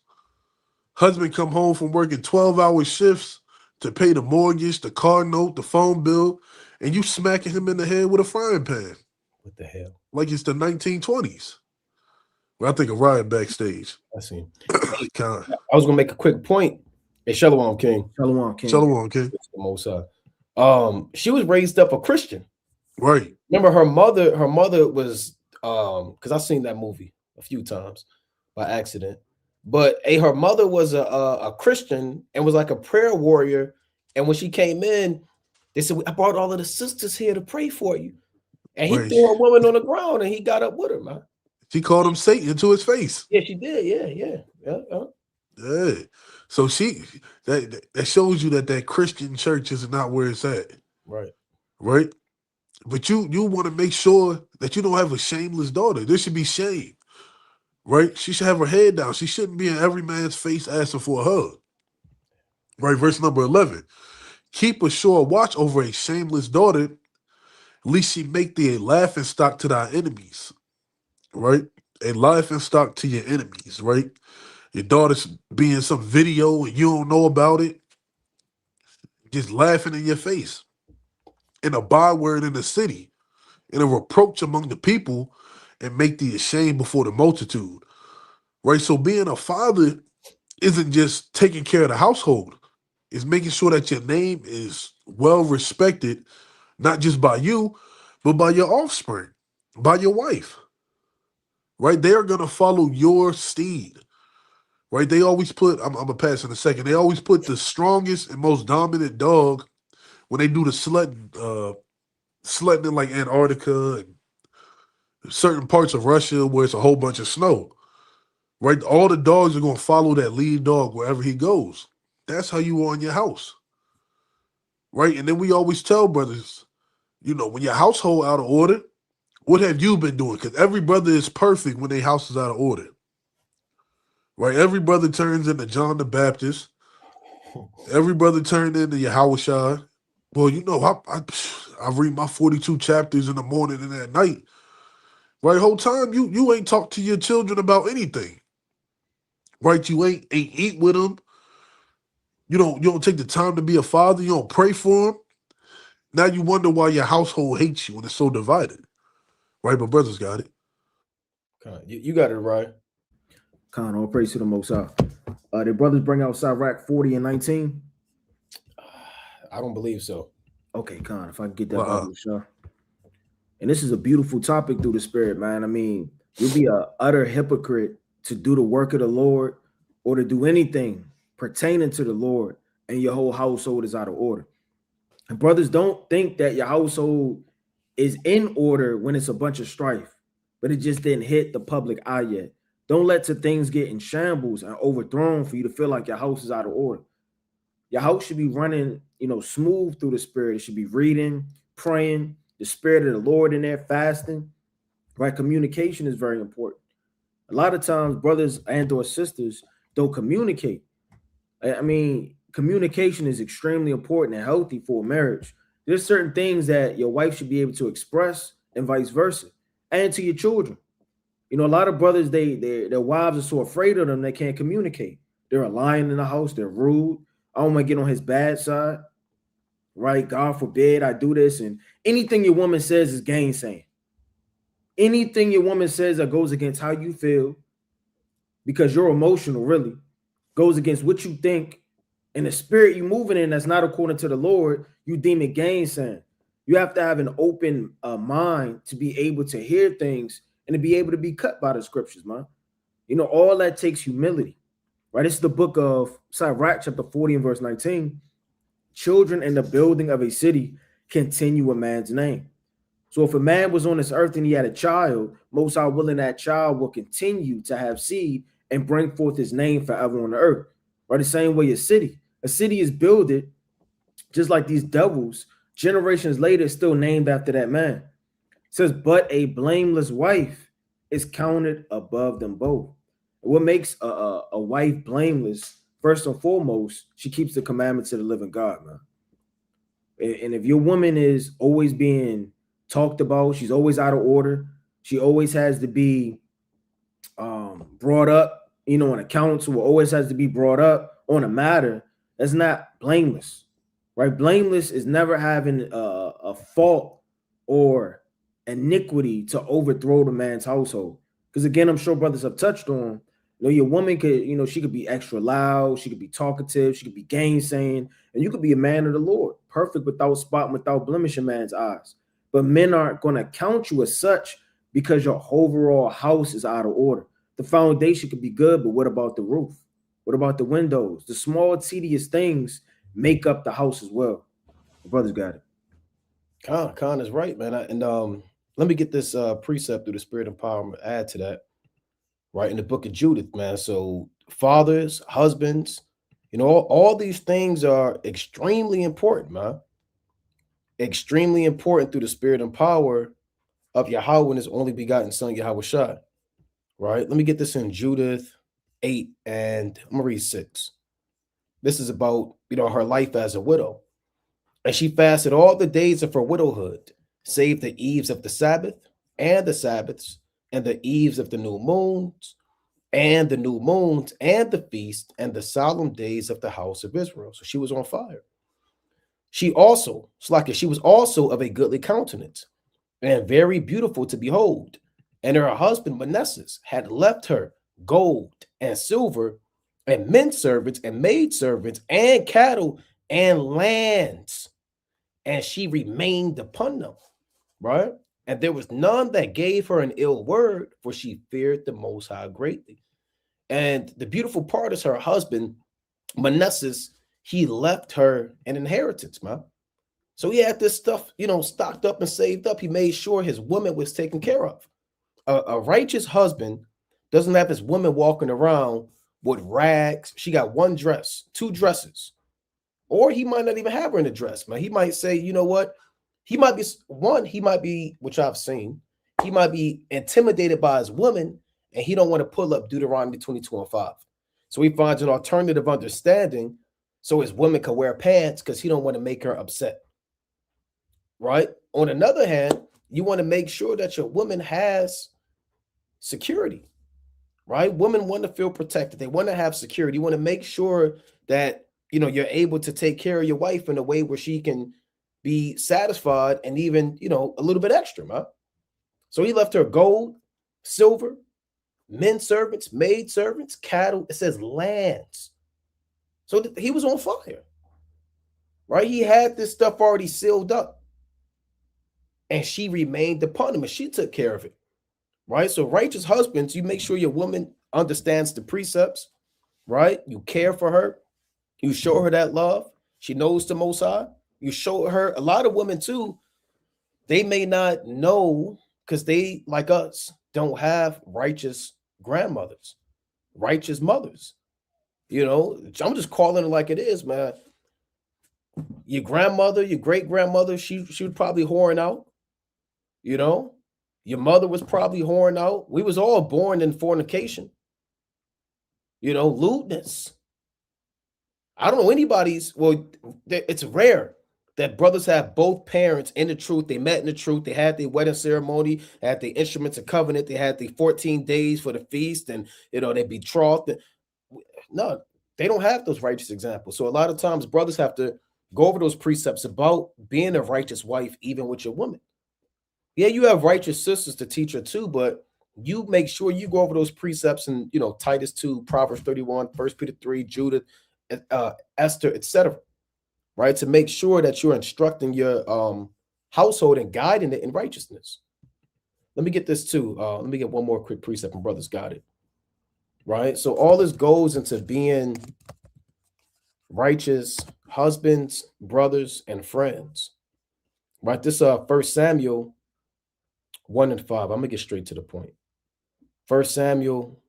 Husband come home from working 12-hour shifts to pay the mortgage, the car note, the phone bill, and you smacking him in the head with a frying pan what the hell? like it's the 1920s. Well, I think a riot backstage. I see. Hey, Kind of. I was gonna make a quick point. Hey, Shalom King. Shalom, King. Shalom, okay? It's the Most High. She was raised up a Christian. Right. Remember her mother was because I've seen that movie a few times by accident. But her mother was a Christian and was like a prayer warrior. And when she came in, they said, I brought all of the sisters here to pray for you. And he Right. threw a woman on the ground and he got up with her, man. She called him Satan to his face. Yeah, she did. Yeah. Yeah. So that shows you that Christian church is not where it's at. Right. Right. But you want to make sure that you don't have a shameless daughter. There should be shame. Right? She should have her head down. She shouldn't be in every man's face asking for a hug. Right? Verse number 11. Keep a sure watch over a shameless daughter, lest she make thee a laughing stock to thy enemies. Right? A laughing stock to your enemies. Right? Your daughter's being some video and you don't know about it, just laughing in your face. And a byword in the city, and a reproach among the people, and make thee ashamed before the multitude. Right? So being a father isn't just taking care of the household. It's making sure that your name is well respected, not just by you, but by your offspring, by your wife. Right? They are gonna follow your steed. Right? They always put, I'm gonna pass in a second. They always put the strongest and most dominant dog when they do the sledding in like Antarctica and certain parts of Russia where it's a whole bunch of snow, right? All the dogs are gonna follow that lead dog wherever he goes. That's how you are in your house, right? And then we always tell brothers, when your household out of order, what have you been doing? Because every brother is perfect when their house is out of order, right? Every brother turns into John the Baptist. Every brother turned into Yahweh. Well, I read my 42 chapters in the morning and at night. Right, whole time you ain't talk to your children about anything. Right, you ain't eat with them. You don't take the time to be a father. You don't pray for them. Now you wonder why your household hates you when it's so divided. Right, but brothers got it. You got it right. Con, all praise to the Most High. Did brothers bring out Sirach 40 and 19? I don't believe so. Okay, Con, if I can get that Bible, sure. And this is a beautiful topic through the Spirit, man. I mean, you'll be an utter hypocrite to do the work of the Lord or to do anything pertaining to the Lord, and your whole household is out of order. And brothers, don't think that your household is in order when it's a bunch of strife, but it just didn't hit the public eye yet. Don't let things get in shambles and overthrown for you to feel like your house is out of order. Your house should be running, smooth through the Spirit. It should be reading, praying, the Spirit of the Lord in there, fasting, right? Communication is very important. A lot of times, brothers and or sisters don't communicate. I mean, communication is extremely important and healthy for a marriage. There's certain things that your wife should be able to express and vice versa, and to your children. A lot of brothers, their wives are so afraid of them, they can't communicate. They're a lion in the house. They're rude. I don't want to get on his bad side, right? God forbid I do this. And anything your woman says is gainsaying. Anything your woman says that goes against how you feel, because you're emotional, really, goes against what you think, and the spirit you're moving in that's not according to the Lord, you deem it gainsaying. You have to have an open mind to be able to hear things and to be able to be cut by the scriptures, man. All that takes humility, right? This is the book of Sirach, chapter 40 and verse 19. Children in the building of a city continue a man's name. So if a man was on this earth and he had a child, Most High willing, that child will continue to have seed and bring forth his name forever on the earth. Right? The same way a city is builded just like these devils. Generations later, still named after that man. It says, but a blameless wife is counted above them both. What makes a wife blameless? First and foremost, she keeps the commandments of the living God, man. And if your woman is always being talked about, she's always out of order, she always has to be brought up, on a council, or always has to be brought up on a matter, that's not blameless, right? Blameless is never having a fault or iniquity to overthrow the man's household. Because again, I'm sure brothers have touched on, your woman could, she could be extra loud, she could be talkative, she could be gainsaying, and you could be a man of the Lord, perfect, without spot, without blemish in man's eyes. But men aren't going to count you as such because your overall house is out of order. The foundation could be good, but what about the roof? What about the windows? The small, tedious things make up the house as well. The brothers got it. Khan is right, man. Let me get this precept through the spirit of empowerment, add to that, right? In the book of Judith, man. So fathers, husbands, all these things are extremely important, man. Extremely important through the spirit and power of Yahweh and his only begotten son, Yahweh Shai. Right? Let me get this in Judith 8, and I'm going to read 6. This is about, her life as a widow. And she fasted all the days of her widowhood, save the eves of the Sabbath, and the Sabbaths, and the eves of the new moons, and the new moons, and the feast, and the solemn days of the house of Israel. So she was on fire. She was also of a goodly countenance, and very beautiful to behold. And her husband Manasseh had left her gold and silver, and men servants and maid servants, and cattle and lands, and she remained upon them, right? And there was none that gave her an ill word, for she feared the Most High greatly. And the beautiful part is her husband Manasseh, he left her an inheritance, man. So he had this stuff, stocked up and saved up. He made sure his woman was taken care of. A righteous husband doesn't have his woman walking around with rags. She got one dress, two dresses. Or he might not even have her in a dress, man. He might say, you know what? He might be, which I've seen, he might be intimidated by his woman, and he don't want to pull up Deuteronomy 22:5. So he finds an alternative understanding so his woman can wear pants because he don't want to make her upset. Right? On another hand, you want to make sure that your woman has security. Right? Women want to feel protected. They want to have security. You want to make sure that you're able to take care of your wife in a way where she can be satisfied and even, a little bit extra, man. So he left her gold, silver, men servants, maid servants, cattle. It says lands. So he was on fire, right? He had this stuff already sealed up, and she remained upon him, and she took care of it, right? So righteous husbands, you make sure your woman understands the precepts, right? You care for her. You show her that love. She knows the Most High. You show her. A lot of women too, they may not know because they, like us, don't have righteous grandmothers, righteous mothers. I'm just calling it like it is, man. Your grandmother, your great grandmother, she was probably whoring out. Your mother was probably whoring out. We was all born in fornication. Lewdness. I don't know anybody's. Well, it's rare that brothers have both parents in the truth. They met in the truth. They had their wedding ceremony, had the instruments of covenant. They had the 14 days for the feast, and they betrothed. No, they don't have those righteous examples. So a lot of times brothers have to go over those precepts about being a righteous wife, even with your woman. Yeah, you have righteous sisters to teach her too, but you make sure you go over those precepts and Titus 2, Proverbs 31, 1 Peter 3, Judah, Esther, etc. Right? To make sure that you're instructing your household and guiding it in righteousness. Let me get this too. Let me get one more quick precept and brothers got it. Right? So all this goes into being righteous husbands, brothers, and friends. Right? This 1 Samuel 1 and 5. I'm gonna get straight to the point. 1 Samuel,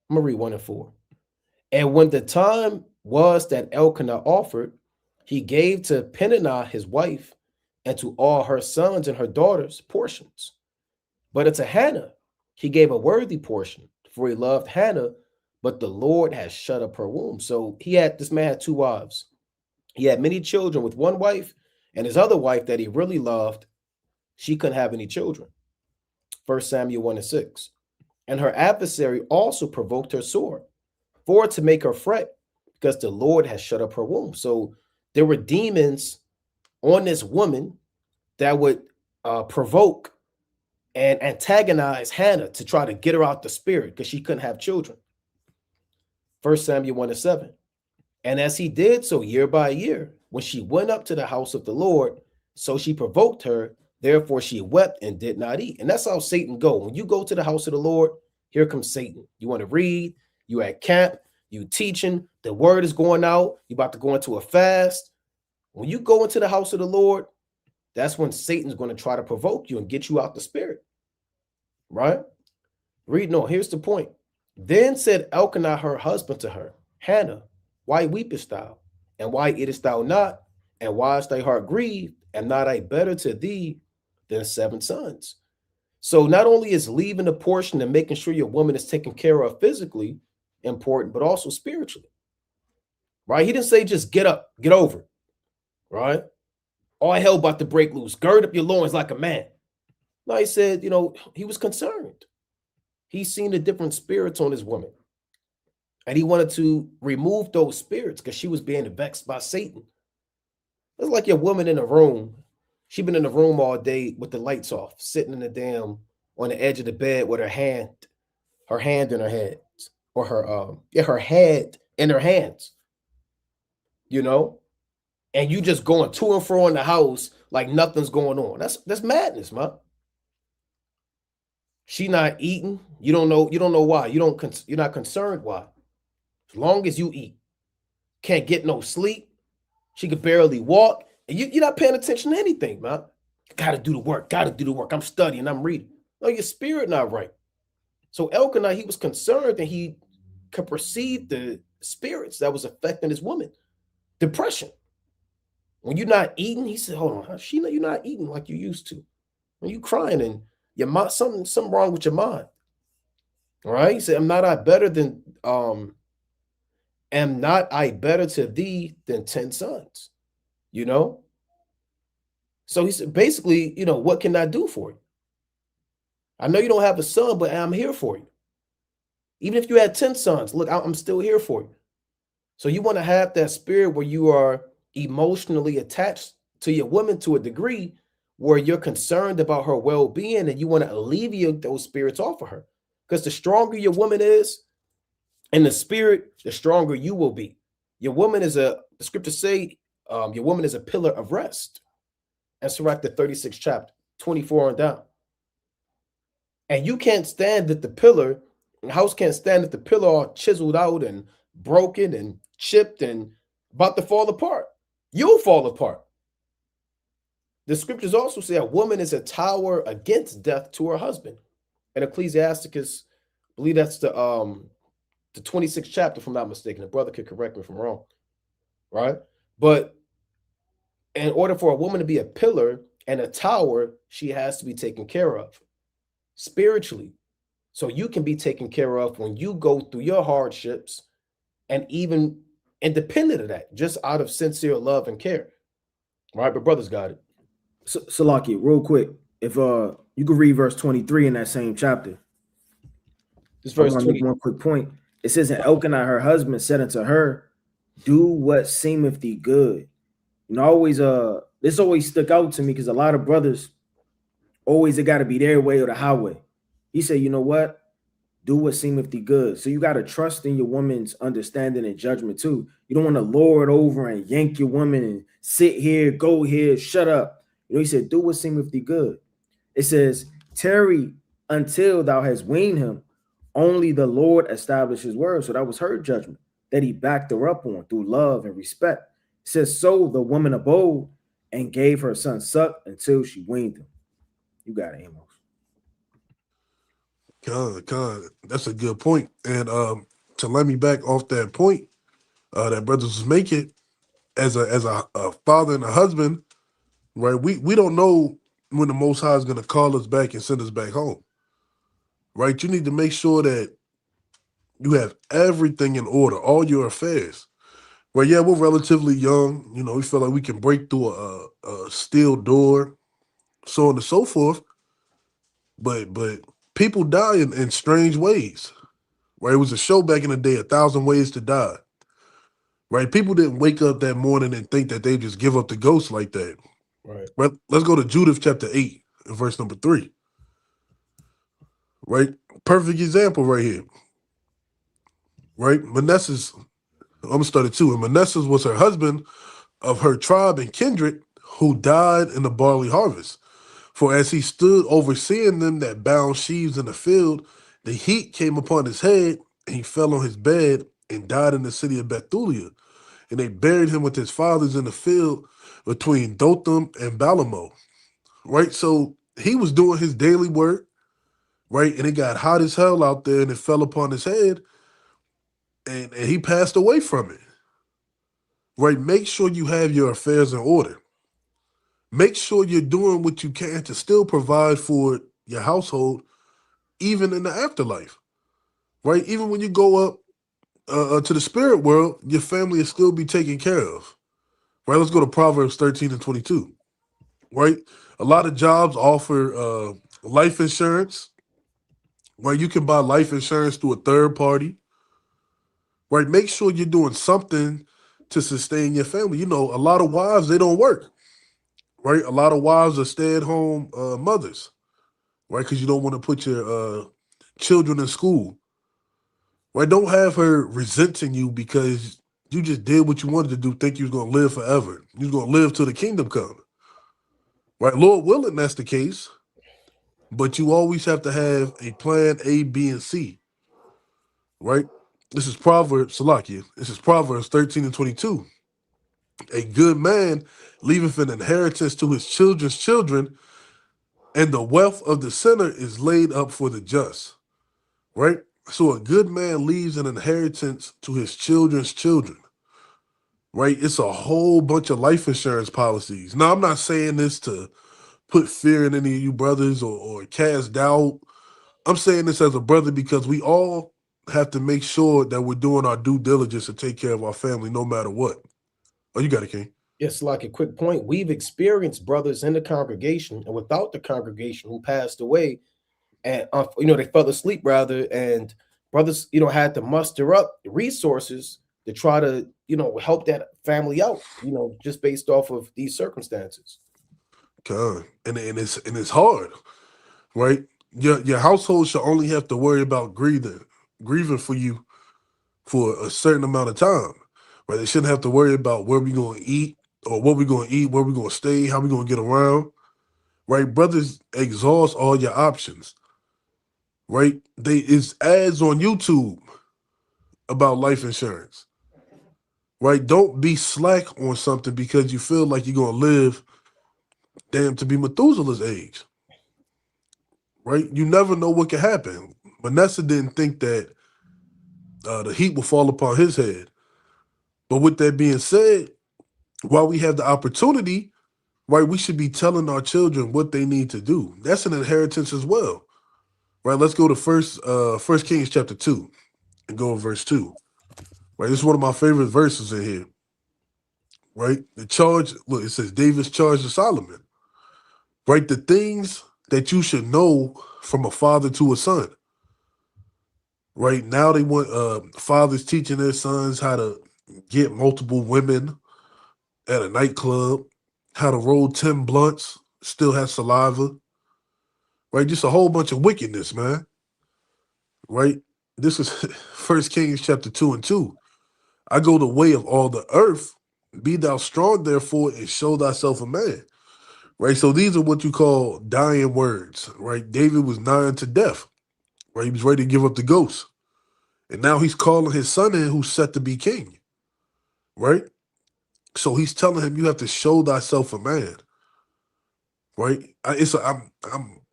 I'm gonna read 1 and 4. And when the time was that Elkanah offered, he gave to Peninnah his wife and to all her sons and her daughters portions. But unto Hannah he gave a worthy portion, for he loved Hannah, but the Lord has shut up her womb. So this man had two wives. He had many children with one wife, and his other wife that he really loved, she couldn't have any children. 1 Samuel 1 and 6. And her adversary also provoked her sore, for to make her fret, because the Lord has shut up her womb. So there were demons on this woman that would provoke and antagonize Hannah to try to get her out the spirit because she couldn't have children. 1 Samuel 1 and 7. And as he did so year by year, when she went up to the house of the Lord, so she provoked her, therefore she wept and did not eat. And that's how Satan go. When you go to the house of the Lord, here comes Satan. You want to read, you at camp, you teaching, the word is going out, you about to go into a fast. When you go into the house of the Lord, that's when Satan's going to try to provoke you and get you out the spirit. Right? Read, no, here's the point. Then said Elkanah her husband to her, Hannah, why weepest thou? And why eatest thou not? And why is thy heart grieved? Am not I better to thee than 7 sons? So not only is leaving a portion and making sure your woman is taken care of physically important, but also spiritually. Right? He didn't say just get up, get over it. Right? All hell about to break loose. Gird up your loins like a man. No, he said, he was concerned. He's seen the different spirits on his woman. And he wanted to remove those spirits because she was being vexed by Satan. It's like your woman in a room. She been in the room all day with the lights off, sitting in the on the edge of the bed with her hand in her head, or her head in her hands, and you just going to and fro in the house like nothing's going on. That's madness, man. She not eating. You don't know why. You're not concerned why. As long as you eat, can't get no sleep. She could barely walk, You're not paying attention to anything, man. Gotta do the work, gotta do the work. I'm studying, I'm reading. No, your spirit not right. So Elkanah, he was concerned and he could perceive the spirits that was affecting this woman. Depression. When you're not eating, he said, hold on, Sheena, you're not eating like you used to. When you crying and your mind, something wrong with your mind. All right. He said, am not I better to thee than 10 sons? You know? So he said, basically, what can I do for you? I know you don't have a son, but I'm here for you. Even if you had 10 sons, look, I'm still here for you. So you want to have that spirit where you are emotionally attached to your woman to a degree where you're concerned about her well-being and you want to alleviate those spirits off of her. Because the stronger your woman is in the spirit, the stronger you will be. Your woman the scriptures say, your woman is a pillar of rest. That's right, the 36th chapter, 24 on down. And you can't stand at the pillar, the house can't stand at the pillar all chiseled out and broken and chipped and about to fall apart. You'll fall apart. The scriptures also say a woman is a tower against death to her husband. And Ecclesiasticus, I believe that's the 26th chapter, if I'm not mistaken. The brother could correct me if I'm wrong. Right? But in order for a woman to be a pillar and a tower, she has to be taken care of spiritually. So you can be taken care of when you go through your hardships and even independent of that, just out of sincere love and care. Right? But brothers got it. Salaki, real quick, if you could read verse 23 in that same chapter. This verse 20. Make one quick point. It says, and Elkanah, her husband, said unto her, do what seemeth thee good. Always this always stuck out to me because a lot of brothers always it got to be their way or the highway. He said, you know what? Do what seemeth thee good. So you got to trust in your woman's understanding and judgment too. You don't want to lord over and yank your woman and sit here, go here, shut up. He said, do what seemeth thee good. It says, tarry until thou hast weaned him. Only the Lord established his word. So that was her judgment that he backed her up on through love and respect. It says, so the woman abode and gave her son suck until she weaned him. You got it, Amos. God, that's a good point. And to let me back off that point that brothers was making, as a father and a husband, right? We don't know when the Most High is going to call us back and send us back home, right? You need to make sure that you have everything in order, all your affairs. Right? Yeah, we're relatively young. We feel like we can break through a steel door, so on and so forth. But people die in strange ways. Right? It was a show back in the day, 1,000 Ways to Die. Right? People didn't wake up that morning and think that they just give up the ghost like that. Right? Let's go to Judith chapter 8 and verse number 3. Right? Perfect example right here. Right? Manasseh's, I'm going to start at 2. And Manasseh was her husband of her tribe and kindred, who died in the barley harvest. For as he stood overseeing them that bound sheaves in the field, the heat came upon his head, and he fell on his bed and died in the city of Bethulia. And they buried him with his fathers in the field between Dotham and Balamo. Right? So he was doing his daily work, right? And it got hot as hell out there, and it fell upon his head, and he passed away from it. Right? Make sure you have your affairs in order. Make sure you're doing what you can to still provide for your household, even in the afterlife. Right? Even when you go up to the spirit world, your family will still be taken care of. Right? Let's go to Proverbs 13 and 22. Right? A lot of jobs offer life insurance. Right? You can buy life insurance through a third party. Right? Make sure you're doing something to sustain your family. A lot of wives, they don't work. Right? A lot of wives are stay-at-home mothers. Right? Because you don't want to put your children in school. Right? Don't have her resenting you because you just did what you wanted to do, think you was going to live forever. You was going to live till the kingdom come. Right? Lord willing, that's the case. But you always have to have a plan A, B, and C. Right? This is Proverbs 13 and 22. A good man leaveth an inheritance to his children's children, and the wealth of the sinner is laid up for the just. Right? So a good man leaves an inheritance to his children's children. Right? It's a whole bunch of life insurance policies. Now, I'm not saying this to put fear in any of you brothers or cast doubt. I'm saying this as a brother because we all have to make sure that we're doing our due diligence to take care of our family no matter what. Oh, you got it, King. It's like a quick point. We've experienced brothers in the congregation and without the congregation who passed away, and they fell asleep rather, and brothers, had to muster up resources to try to, help that family out, just based off of these circumstances. God. And it's hard, right? Your household should only have to worry about grieving for you for a certain amount of time. Right? They shouldn't have to worry about where we gonna eat or what we gonna eat, where we gonna stay, how we gonna get around. Right? Brothers exhaust all your options. Right? It's ads on YouTube about life insurance. Right? Don't be slack on something because you feel like you're gonna live to be Methuselah's age. Right? You never know what could happen. Manasseh didn't think that the heat will fall upon his head. But with that being said, while we have the opportunity, right, we should be telling our children what they need to do. That's an inheritance as well. Right? Let's go to First Kings chapter 2 and go to verse 2. Right? This is one of my favorite verses in here. Right? It says David's charge to Solomon. Right? The things that you should know from a father to a son. Right now, they want fathers teaching their sons how to get multiple women at a nightclub, how to roll 10 blunts, still have saliva. Right, just a whole bunch of wickedness, man. Right, this is First Kings chapter 2:2. I go the way of all the earth. Be thou strong, therefore, and show thyself a man. Right, so these are what you call dying words. Right, David was nigh to death. Right, he was ready to give up the ghost. And now he's calling his son in who's set to be king. Right? So he's telling him you have to show thyself a man. Right? I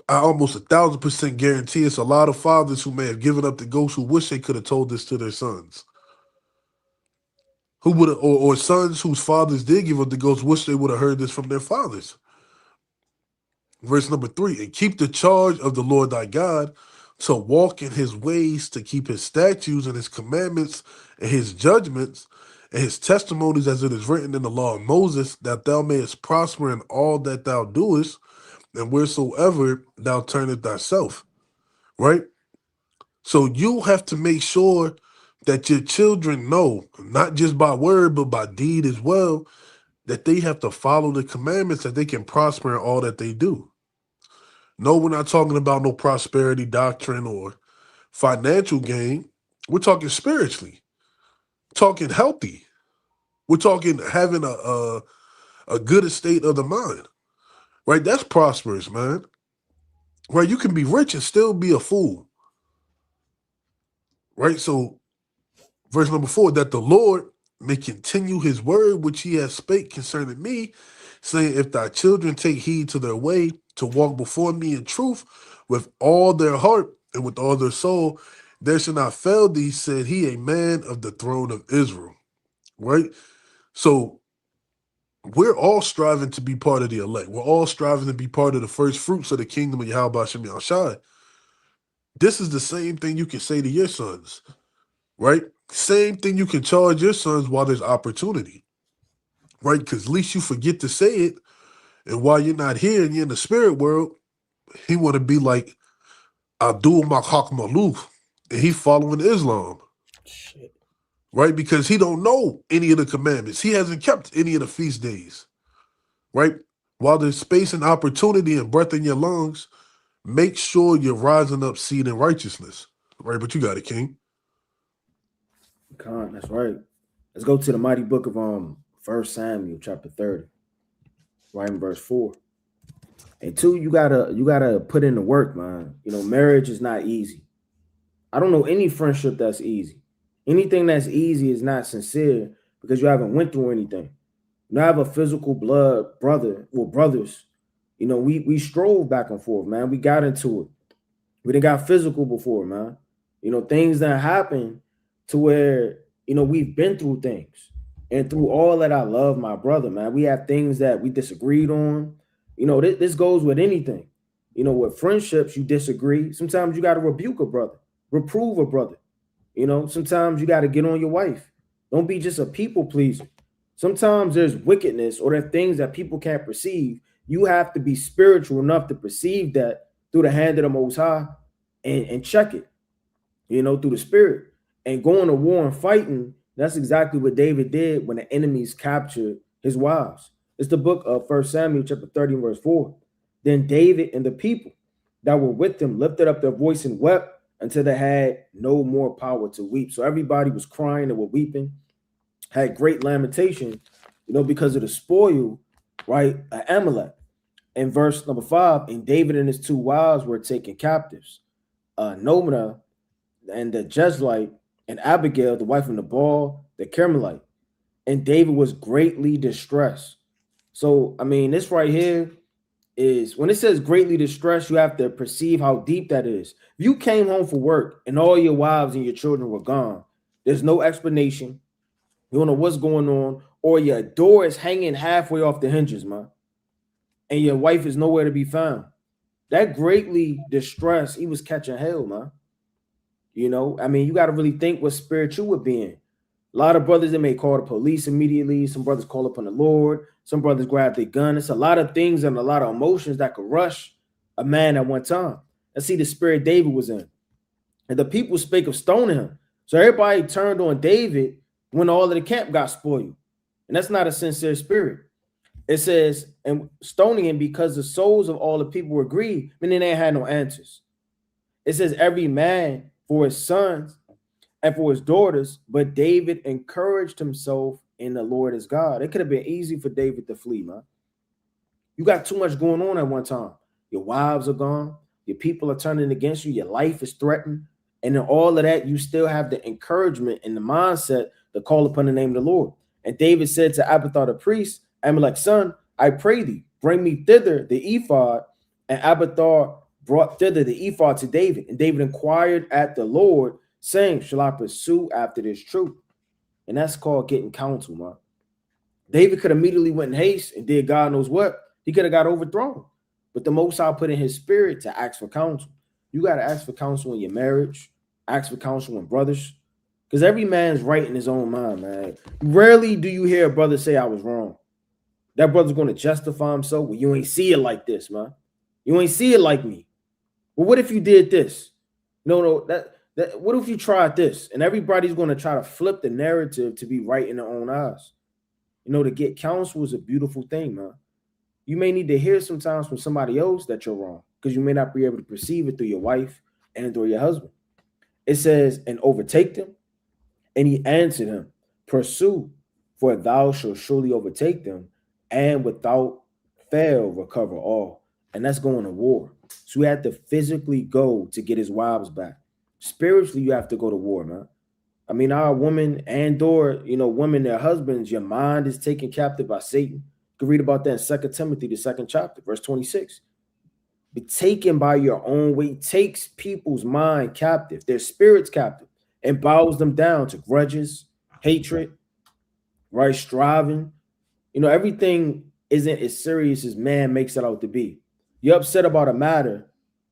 almost 1,000% guarantee it's a lot of fathers who may have given up the ghost who wish they could have told this to their sons. Who would have, or sons whose fathers did give up the ghost wish they would have heard this from their fathers. Verse number 3, and keep the charge of the Lord thy God, to walk in his ways, to keep his statutes and his commandments and his judgments and his testimonies as it is written in the law of Moses, that thou mayest prosper in all that thou doest, and wheresoever thou turnest thyself. Right? So you have to make sure that your children know, not just by word, but by deed as well, that they have to follow the commandments that they can prosper in all that they do. No, we're not talking about no prosperity doctrine or financial gain. We're talking spiritually, talking healthy. We're talking having a good estate of the mind, right? That's prosperous, man. Right? You can be rich and still be a fool, right? So, verse number 4, that the Lord may continue his word which he has spake concerning me, saying, if thy children take heed to their way, to walk before me in truth with all their heart and with all their soul, there shall not fail thee, said he, a man of the throne of Israel. Right? So we're all striving to be part of the elect. We're all striving to be part of the first fruits of the kingdom of Yahweh Shem Yahushai. This is the same thing you can say to your sons, right? Same thing you can charge your sons while there's opportunity, right? Because at least you forget to say it. And while you're not here and you're in the spirit world, he want to be like Abdul Makhak Maluf, and he following Islam. Shit. Right? Because he don't know any of the commandments. He hasn't kept any of the feast days. Right? While there's space and opportunity and breath in your lungs, make sure you're rising up seed in righteousness. Right? But you got it, King. That's right. Let's go to the mighty book of 1 Samuel chapter 30, right in verse 4. And 2, you gotta put in the work, man. Marriage is not easy. I don't know any friendship that's easy. Anything that's easy is not sincere because you haven't went through anything. You know, I have a physical blood brother or brothers. You know, we strove back and forth, man. We got into it. We done got physical before, man. You know, things that happen to where, you know, we've been through things. And through all that, I love my brother, man. We have things that we disagreed on. You know, this goes with anything. You know, with friendships, you disagree. Sometimes you got to rebuke a brother, reprove a brother. You know, sometimes you got to get on your wife. Don't be just a people pleaser. Sometimes there's wickedness or there are things that people can't perceive. You have to be spiritual enough to perceive that through the hand of the Most High and check it, you know, through the spirit. And going to war and fighting, that's exactly what David did when the enemies captured his wives. It's the book of 1 Samuel chapter 30 verse 4. Then David and the people that were with him lifted up their voice and wept until they had no more power to weep. So everybody was crying and were weeping, had great lamentation, you know, because of the spoil, right? Amalek. In verse number 5, and David and his two wives were taken captives. Nomah and the Jezreelite, and Abigail, the wife of Nabal, the Carmelite. And David was greatly distressed. So, I mean, this right here is when it says greatly distressed, you have to perceive how deep that is. If you came home from work and all your wives and your children were gone, there's no explanation. You don't know what's going on, or your door is hanging halfway off the hinges, man, and your wife is nowhere to be found. That greatly distressed, he was catching hell, man. You know, I mean, you got to really think what spirit you would be in. A lot of brothers, they may call the police immediately. Some brothers call upon the Lord. Some brothers grab their gun. It's a lot of things and a lot of emotions that could rush a man at one time. Let's see the spirit David was in. And the people spake of stoning him. So everybody turned on David when all of the camp got spoiled. And that's not a sincere spirit. It says, and stoning him because the souls of all the people were grieved, meaning they had no answers. It says, every man for his sons and for his daughters, but David encouraged himself in the Lord his God. It could have been easy for David to flee, man. You got too much going on at one time. Your wives are gone. Your people are turning against you. Your life is threatened. And in all of that, you still have the encouragement and the mindset to call upon the name of the Lord. And David said to Abiathar the priest, Amalek's son, I pray thee, bring me thither the ephod. And Abiathar brought thither the ephod to David. And David inquired at the Lord, saying, shall I pursue after this truth? And that's called getting counsel, man. David could immediately went in haste and did God knows what. He could have got overthrown. But the Most High put in his spirit to ask for counsel. You got to ask for counsel in your marriage. Ask for counsel in brothers. Because every man's right in his own mind, man. Rarely do you hear a brother say, I was wrong. That brother's going to justify himself. Well, you ain't see it like this, man. You ain't see it like me. Well, what if you did this? No, what if you tried this? And everybody's going to try to flip the narrative to be right in their own eyes. You know, to get counsel is a beautiful thing, man. You may need to hear sometimes from somebody else that you're wrong because you may not be able to perceive it through your wife and through your husband. It says, and overtake them. And he answered him, pursue, for thou shalt surely overtake them, and without fail recover all. And that's going to war. So he had to physically go to get his wives back. Spiritually, you have to go to war, man. I mean, our women and or, you know, women, their husbands, your mind is taken captive by Satan. You can read about that in 2 Timothy, the 2nd chapter, verse 26. Be taken by your own way, takes people's mind captive, their spirits captive, and bows them down to grudges, hatred, right? Striving. You know, everything isn't as serious as man makes it out to be. You're upset about a matter,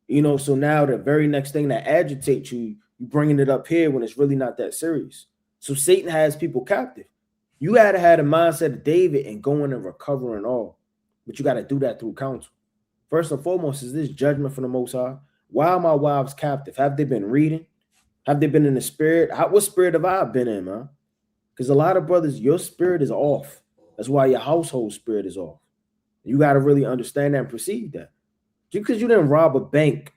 you know, so now the very next thing that agitates you, you bringing it up here when it's really not that serious. So Satan has people captive. You got to have the mindset of David and going and recovering all. But you got to do that through counsel. First and foremost, is this judgment from the Most High? Why are my wives captive? Have they been reading? Have they been in the spirit? What spirit have I been in, man? Because a lot of brothers, your spirit is off. That's why your household spirit is off. You got to really understand that and perceive that. Just because you didn't rob a bank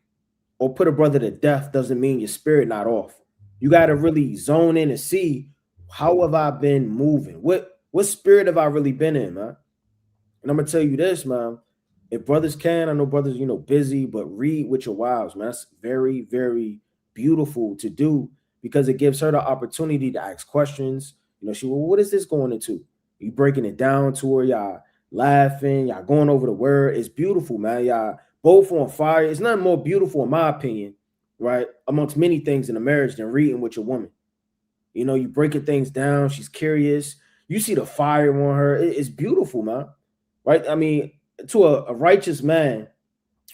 or put a brother to death doesn't mean your spirit not off. You got to really zone in and see, how have I been moving? What spirit have I really been in, man? And I'm going to tell you this, man. If brothers can, I know brothers, you know, busy, but read with your wives, man. That's very, very beautiful to do because it gives her the opportunity to ask questions. You know, well, what is this going into? You breaking it down to her, y'all laughing, y'all going over the word. It's beautiful, man. Y'all both on fire. It's nothing more beautiful, in my opinion, right? Amongst many things in a marriage than reading with your woman. You know, you breaking things down. She's curious. You see the fire on her. It's beautiful, man. Right? I mean, to a righteous man,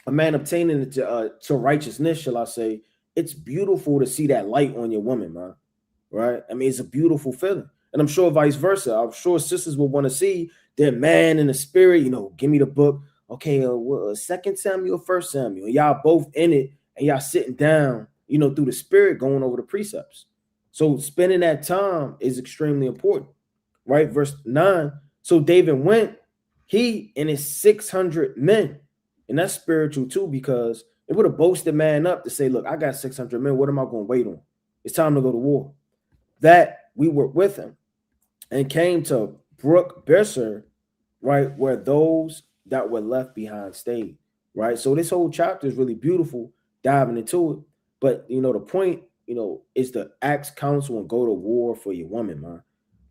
a man obtaining to righteousness, shall I say, it's beautiful to see that light on your woman, man. Right? I mean, it's a beautiful feeling. And I'm sure vice versa. I'm sure sisters will want to see their man in the spirit, you know, give me the book. Okay, Second Samuel, First Samuel. Y'all both in it and y'all sitting down, you know, through the spirit going over the precepts. So spending that time is extremely important, right? Verse 9. So David went, he and his 600 men. And that's spiritual too, because it would have boasted man up to say, look, I got 600 men. What am I going to wait on? It's time to go to war. That we were with him and came to Brook Besser, right, where those that were left behind stayed, right? So this whole chapter is really beautiful, diving into it. But, you know, the point, you know, is to ask counsel and go to war for your woman, man.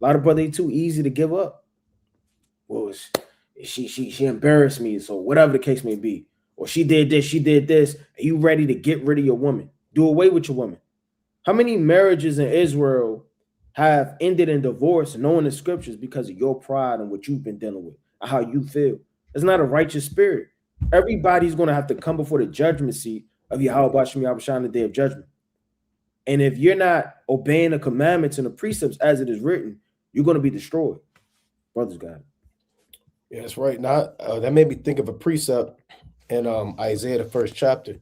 A lot of brothers too easy to give up. Well, she embarrassed me, so whatever the case may be. Or she did this. Are you ready to get rid of your woman? Do away with your woman. How many marriages in Israel have ended in divorce knowing the scriptures because of your pride and what you've been dealing with, and how you feel? It's not a righteous spirit. Everybody's going to have to come before the judgment seat of Yahweh Shem Yahweh on the day of judgment. And if you're not obeying the commandments and the precepts as it is written, you're going to be destroyed. Brothers, God. Yeah, that's right. Now that made me think of a precept in Isaiah, the first chapter.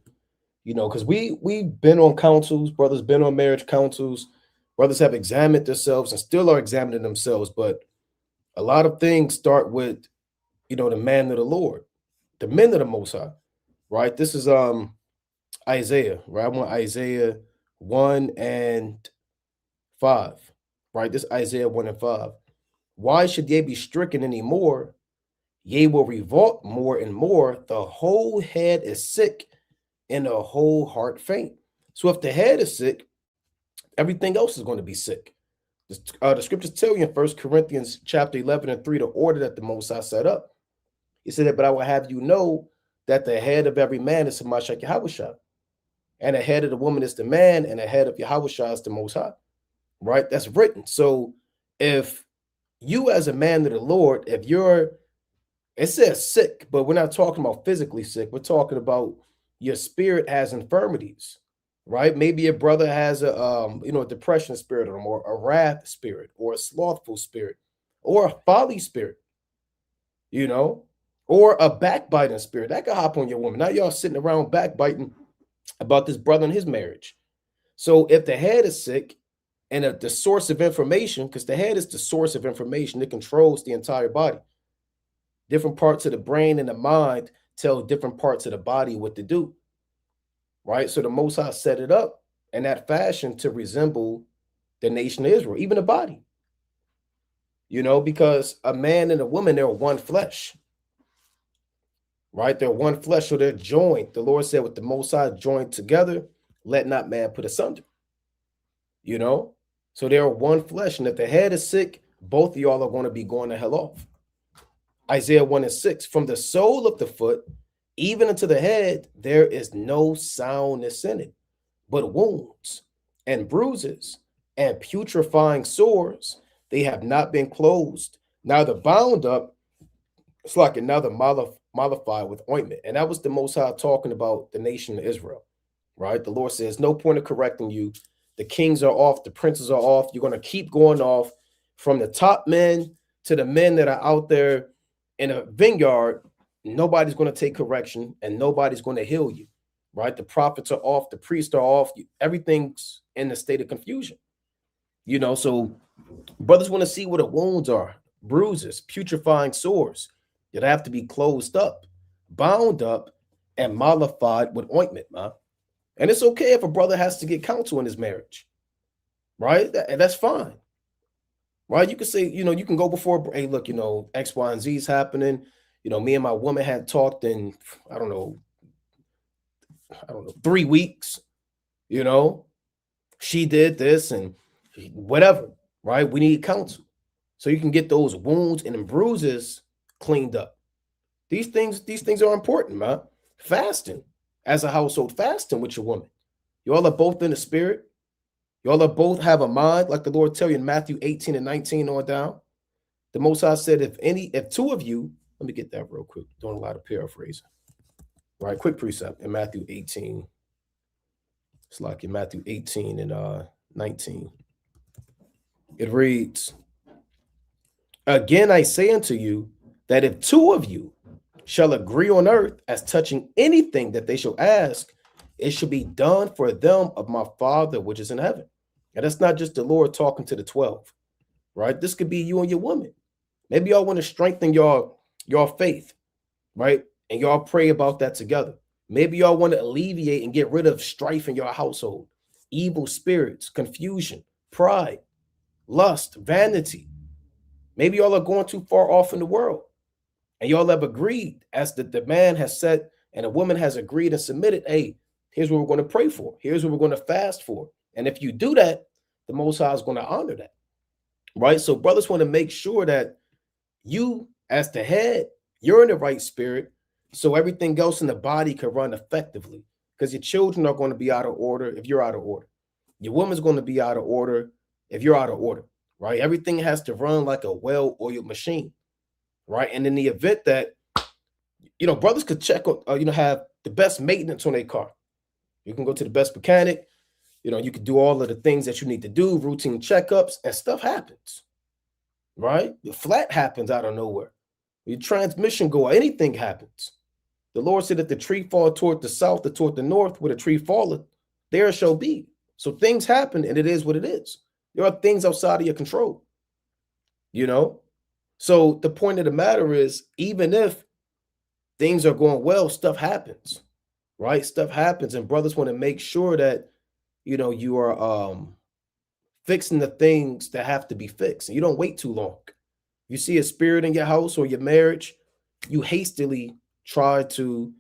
You know, because we've been on councils, brothers been on marriage councils, brothers have examined themselves and still are examining themselves. But a lot of things start with, you know, the man of the Lord, the men of the Most High, right? This is Isaiah, right? I want Isaiah 1 and 5, right? This Isaiah 1 and 5. Why should they be stricken anymore? Ye will revolt more and more. The whole head is sick and the whole heart faint. So if the head is sick, everything else is going to be sick. The scriptures tell you in 1 Corinthians chapter 11 and 3, the order that the Most High set up. He said that, but I will have you know that the head of every man is Hamashiach Yahushua, and the head of the woman is the man, and the head of Yahushua is the Most High. Right? That's written. So if you as a man of the Lord, if you're, it says sick, but we're not talking about physically sick. We're talking about your spirit has infirmities, right? Maybe your brother has a a depression spirit, or a wrath spirit, or a slothful spirit, or a folly spirit, you know, or a backbiting spirit. That could hop on your woman. Now y'all sitting around backbiting about this brother and his marriage. So if the head is sick, and the source of information, because the head is the source of information, it controls the entire body. Different parts of the brain and the mind tell different parts of the body what to do, right? So the Most High set it up in that fashion to resemble the nation of Israel, even the body, you know, because a man and a woman, they're one flesh, right? They're one flesh, so they're joined. The Lord said, with the Most High joined together, let not man put asunder, you know? So they're one flesh, and if the head is sick, both of y'all are going to be going to hell off. Isaiah 1 and 6, from the sole of the foot, even unto the head, there is no soundness in it, but wounds and bruises and putrefying sores. They have not been closed, neither bound up. It's like another mollified with ointment. And that was the Most High talking about the nation of Israel, right? The Lord says, no point of correcting you. The kings are off, the princes are off. You're going to keep going off from the top men to the men that are out there in a vineyard. Nobody's going to take correction and nobody's going to heal you, right? The prophets are off, the priests are off. Everything's in a state of confusion, you know. So brothers want to see what the wounds are, bruises, putrefying sores that have to be closed up, bound up, and mollified with ointment, man. And it's okay if a brother has to get counsel in his marriage, right? And that's fine, right? You can say, you know, you can go before, hey, look, you know, X, Y, and Z is happening. You know, me and my woman had talked in, I don't know, 3 weeks, you know, she did this and whatever, right? We need counsel. so you can get those wounds and bruises cleaned up. These things are important, man. Fasting as a household, fasting with your woman. Y'all are both in the spirit. Y'all are both have a mind, like the Lord tell you in Matthew 18 and 19 on down. The Most High said, if two of you, let me get that real quick. Doing a lot of paraphrasing. Right, quick precept in Matthew 18. It's like in Matthew 18 and 19. It reads, again I say unto you, that if two of you shall agree on earth as touching anything that they shall ask, it shall be done for them of my Father which is in heaven. And that's not just the Lord talking to the 12, right? This could be you and your woman. Maybe y'all want to strengthen your faith, right? And y'all pray about that together. Maybe y'all want to alleviate and get rid of strife in your household, evil spirits, confusion, pride, lust, vanity. Maybe y'all are going too far off in the world, and y'all have agreed, as the man has said and a woman has agreed and submitted, hey, here's what we're going to pray for. Here's what we're going to fast for. And if you do that, the Most High is going to honor that, right? So brothers want to make sure that you, as the head, you're in the right spirit, so everything else in the body can run effectively. Because your children are going to be out of order if you're out of order. Your woman's going to be out of order if you're out of order, right? Everything has to run like a well-oiled machine, right? And in the event that, brothers could check on, have the best maintenance on their car. You can go to the best mechanic. You can do all of the things that you need to do, routine checkups, and stuff happens, right? The flat happens out of nowhere. Your transmission go, anything happens. The Lord said, if the tree fall toward the south or toward the north, where the tree falleth, there it shall be. So things happen, and it is what it is. There are things outside of your control, So the point of the matter is, even if things are going well, stuff happens, right? Stuff happens, and brothers want to make sure that, you are fixing the things that have to be fixed. And you don't wait too long. You see a spirit in your house or your marriage, you hastily try to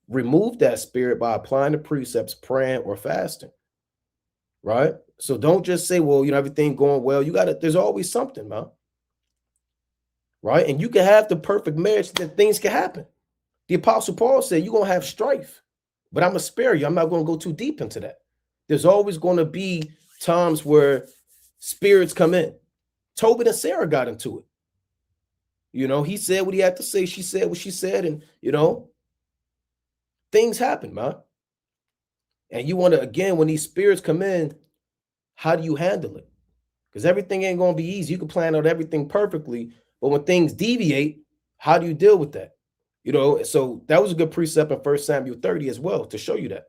remove that spirit by applying the precepts, praying, or fasting, right? So don't just say, well, everything going well. There's always something, man, right? And you can have the perfect marriage, that things can happen. The Apostle Paul said, you're going to have strife, but I'm going to spare you. I'm not going to go too deep into that. There's always going to be times where spirits come in. Tobit and Sarah got into it. He said what he had to say. She said what she said. And, things happen, man. And you want to, again, when these spirits come in, how do you handle it? Because everything ain't going to be easy. You can plan out everything perfectly. But when things deviate, how do you deal with that? So that was a good precept in 1 Samuel 30 as well, to show you that.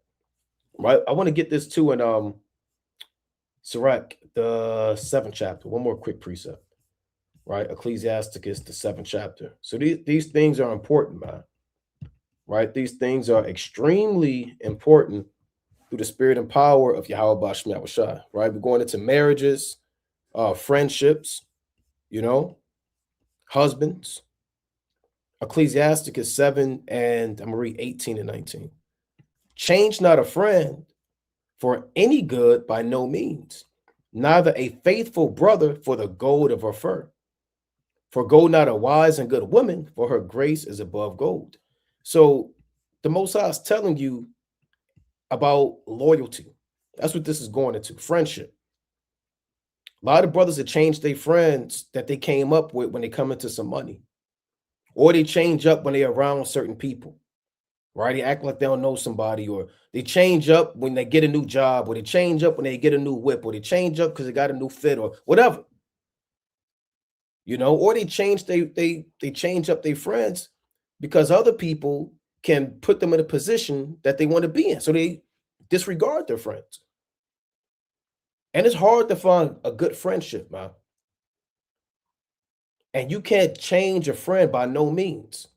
Right? I want to get this too in Sirach, the 7th chapter. One more quick precept. Right? Ecclesiasticus, the 7th chapter. So these things are important, man. Right? These things are extremely important through the spirit and power of Yahweh Basham Yahushua. Right? We're going into marriages, friendships, husbands. Ecclesiasticus 7, and I'm going to read 18 and 19. Change not a friend for any good by no means, neither a faithful brother for the gold of her fur. Forgo not a wise and good woman, for her grace is above gold. So the Most High is telling you about loyalty. That's what this is going into, friendship. A lot of brothers that change their friends that they came up with when they come into some money, or they change up when they're around certain people, right? They act like they don't know somebody, or they change up when they get a new job, or they change up when they get a new whip, or they change up because they got a new fit, or whatever. Or they change up their friends because other people can put them in a position that they want to be in. So they disregard their friends. And it's hard to find a good friendship, man. And you can't change a friend by no means.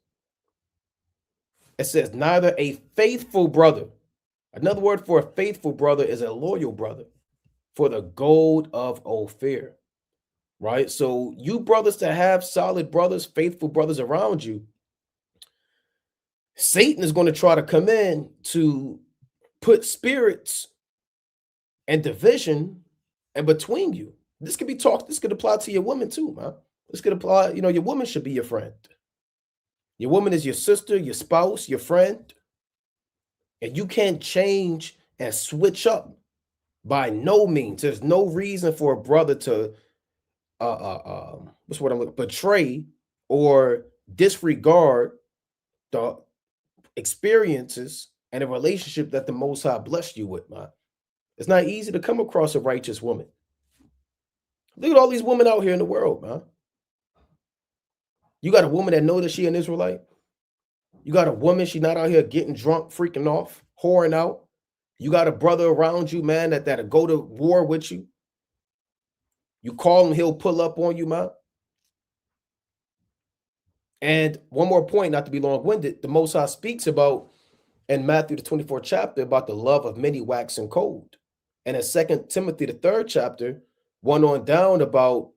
It says neither a faithful brother. Another word for a faithful brother is a loyal brother, for the gold of Ophir. Right? So you brothers that have solid brothers, faithful brothers around you, Satan is going to try to come in to put spirits and division in between you. This could be talked. This could apply to your woman too, man. This could apply. Your woman should be your friend. Your woman is your sister, your spouse, your friend, and you can't change and switch up by no means. There's no reason for a brother to what's what I'm looking betray or disregard the experiences and a relationship that the Most High blessed you with, man. It's not easy to come across a righteous woman. Look at all these women out here in the world, man. You got a woman that knows that she an Israelite. You got a woman, she not out here getting drunk, freaking off, whoring out. You got a brother around you, man, that'll go to war with you. You call him, he'll pull up on you, man. And one more point, not to be long-winded, the Most High speaks about in Matthew the 24th chapter about the love of many waxing cold. And in 2 Timothy the 3rd chapter, 1 on down about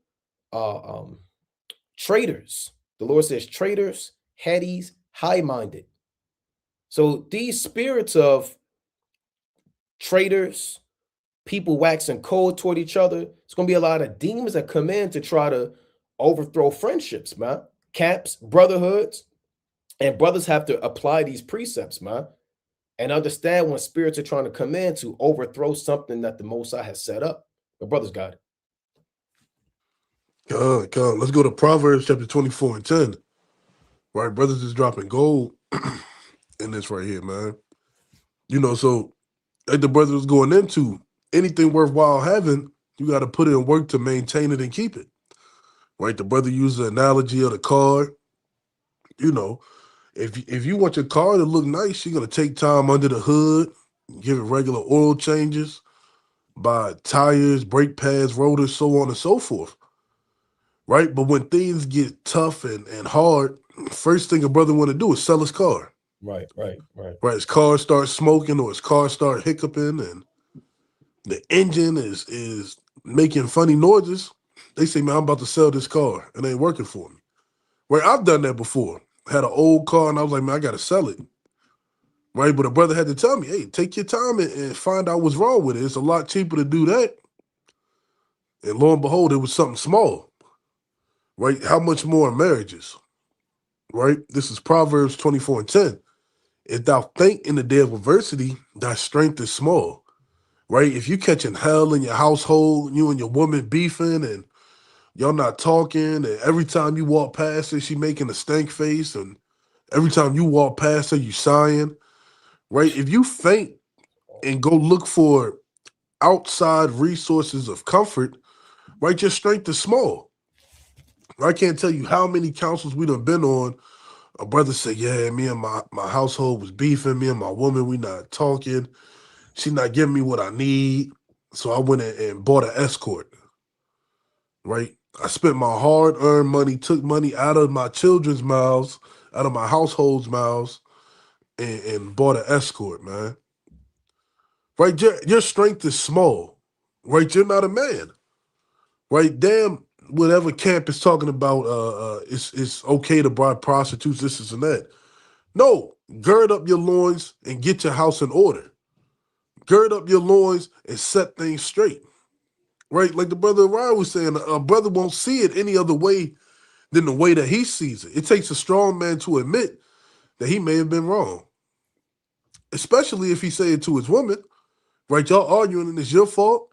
traitors. The Lord says traitors, headies, high-minded. So these spirits of traitors, people waxing cold toward each other, it's going to be a lot of demons that come in to try to overthrow friendships, man. Camps, brotherhoods, and brothers have to apply these precepts, man, and understand when spirits are trying to come in to overthrow something that the Most High has set up. The brothers got it. Come. Let's go to Proverbs chapter 24 and 10. Right, brothers is dropping gold in this right here, man. So like the brother was going into, anything worthwhile having, you got to put in work to maintain it and keep it. Right, the brother used the analogy of the car. If you want your car to look nice, you're gonna take time under the hood, give it regular oil changes, buy tires, brake pads, rotors, so on and so forth. Right? But when things get tough and hard, first thing a brother want to do is sell his car. Right. Right? His car starts smoking or his car start hiccuping and the engine is making funny noises. They say, man, I'm about to sell this car. It ain't working for me. Right? I've done that before. Had an old car and I was like, man, I got to sell it. Right? But a brother had to tell me, hey, take your time and find out what's wrong with it. It's a lot cheaper to do that. And lo and behold, it was something small. Right? How much more in marriages? Right? This is Proverbs 24 and 10. If thou think in the day of adversity, thy strength is small. Right? If you catching hell in your household, you and your woman beefing and y'all not talking, and every time you walk past her, she making a stank face, and every time you walk past her, you sighing. Right? If you faint and go look for outside resources of comfort, right, your strength is small. I can't tell you how many councils we done been on. A brother said, yeah, me and my household was beefing. Me and my woman, we not talking. She not giving me what I need. So I went and bought an escort. Right? I spent my hard-earned money, took money out of my children's mouths, out of my household's mouths, and bought an escort, man. Right? Your strength is small. Right? You're not a man. Right? Damn, whatever camp is talking about, it's okay to buy prostitutes, this and that. No, gird up your loins and get your house in order. Gird up your loins and set things straight. Right? Like the brother Ryan was saying, a brother won't see it any other way than the way that he sees it. It takes a strong man to admit that he may have been wrong. Especially if he say it to his woman. Right? Y'all arguing and it's your fault.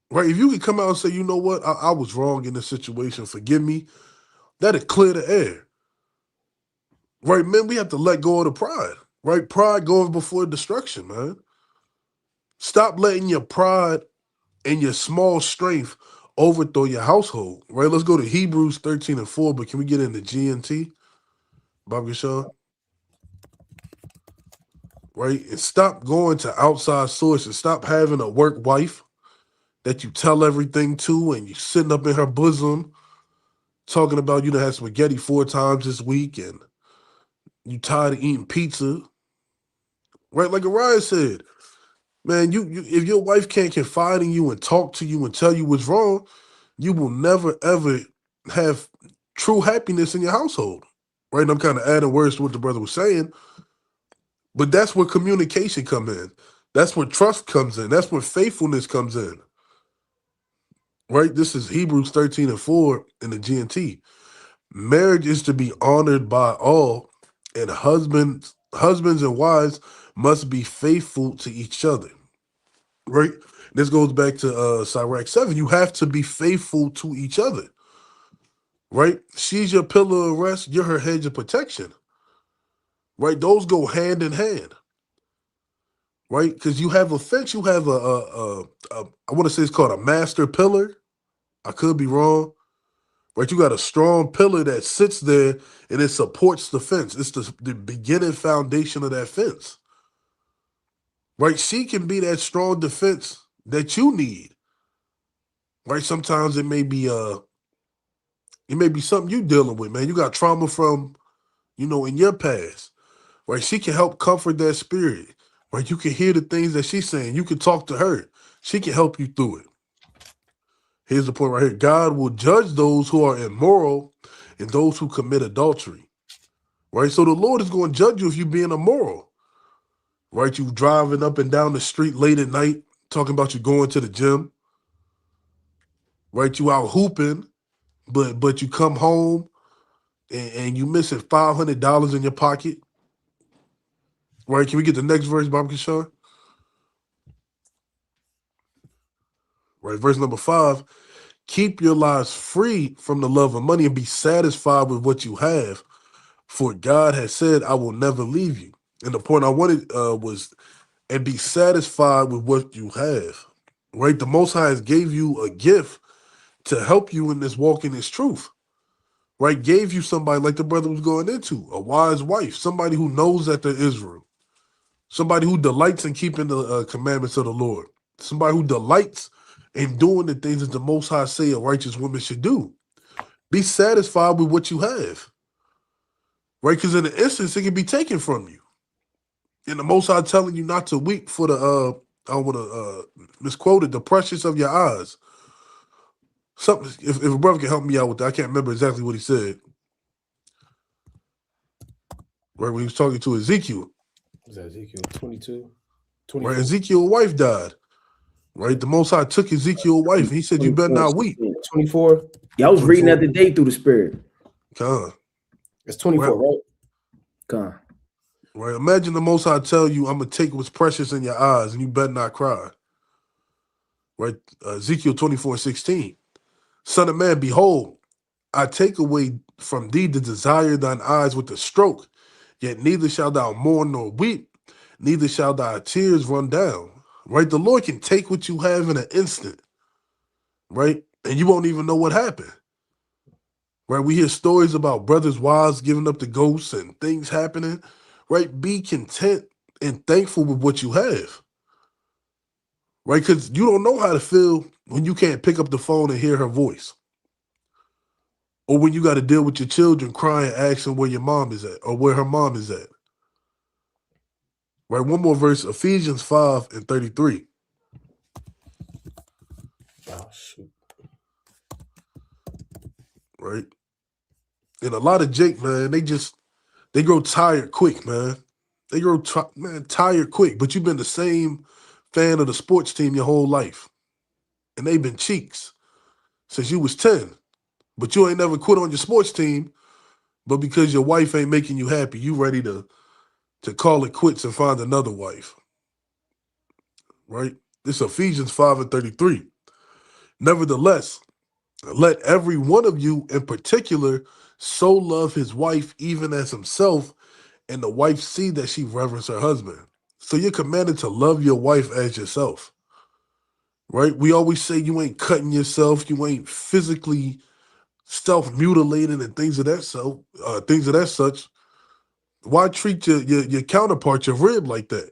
Right? If you can come out and say, you know what, I was wrong in this situation, forgive me, that'll clear the air. Right, men, we have to let go of the pride. Right? Pride going before destruction, man. Stop letting your pride and your small strength overthrow your household. Right? Let's go to Hebrews 13 and 4, but can we get into GNT? Bob Gashaw? Right? And stop going to outside sources. Stop having a work wife that you tell everything to and you sitting up in her bosom talking about you done had spaghetti 4 times this week and you tired of eating pizza. Right? Like Orion said, man, you if your wife can't confide in you and talk to you and tell you what's wrong, you will never, ever have true happiness in your household. Right? And I'm kind of adding words to what the brother was saying. But that's where communication comes in. That's where trust comes in. That's where faithfulness comes in. right? This is Hebrews 13:4 in the GNT. Marriage is to be honored by all, and husbands and wives must be faithful to each other. Right? This goes back to Sirach 7. You have to be faithful to each other. Right? She's your pillar of rest, you're her hedge of protection. Right? Those go hand in hand. Right? Because you have a fence, you have I want to say it's called a master pillar. I could be wrong. Right? You got a strong pillar that sits there and it supports the fence. It's the beginning foundation of that fence. Right? She can be that strong defense that you need. Right? Sometimes it may be something you dealing with, man. You got trauma from, in your past. Right? She can help comfort that spirit. Right? You can hear the things that she's saying. You can talk to her. She can help you through it. Here's the point right here. God will judge those who are immoral and those who commit adultery. Right? So the Lord is going to judge you if you're being immoral. Right? You driving up and down the street late at night, talking about you going to the gym. Right? You out hooping, but you come home and you missing $500 in your pocket. Right? Can we get the next verse, Barbara Sean? Right, verse number 5. Keep your lives free from the love of money and be satisfied with what you have. For God has said, I will never leave you. And the point I wanted was, and be satisfied with what you have. Right? The Most High has gave you a gift to help you in this walk in this truth. Right? Gave you somebody like the brother was going into, a wise wife, somebody who knows that they're Israel. Somebody who delights in keeping the commandments of the Lord. Somebody who delights in doing the things that the Most High say a righteous woman should do. Be satisfied with what you have. Right? Because in an instance, it can be taken from you. And the Most High telling you not to weep for the, I don't want to misquote it, the precious of your eyes. Something, if a brother can help me out with that, I can't remember exactly what he said. Right? When he was talking to Ezekiel. Is that Ezekiel 22? Right? Ezekiel's wife died. Right? The Most High took Ezekiel's wife and he said, you better not weep. 24. Yeah, I was 24. reading that today through the spirit. Con. It's 24, right? Con. Right? Imagine the Most High tell you, I'm going to take what's precious in your eyes and you better not cry. Right? Ezekiel 24:16. Son of man, behold, I take away from thee the desire of thine eyes with a stroke, yet neither shalt thou mourn nor weep, neither shall thy tears run down. Right? The Lord can take what you have in an instant. Right? And you won't even know what happened. Right? We hear stories about brothers' wives giving up the ghosts and things happening. Right? Be content and thankful with what you have. Right? Because you don't know how to feel when you can't pick up the phone and hear her voice. Or when you got to deal with your children crying, asking where your mom is at or where her mom is at. Right? One more verse, Ephesians 5:33. Oh, shoot. Right? And a lot of Jake, man, they grow tired quick, man. They grow tired quick, but you've been the same fan of the sports team your whole life. And they've been cheeks since you was 10. But you ain't never quit on your sports team. But because your wife ain't making you happy, you ready to call it quits and find another wife. Right? This is Ephesians 5:33. Nevertheless, let every one of you in particular so love his wife even as himself, and the wife see that she reverence her husband. So you're commanded to love your wife as yourself. Right? We always say you ain't cutting yourself, you ain't physically self-mutilating and things of that such. Why treat your counterpart, your rib, like that?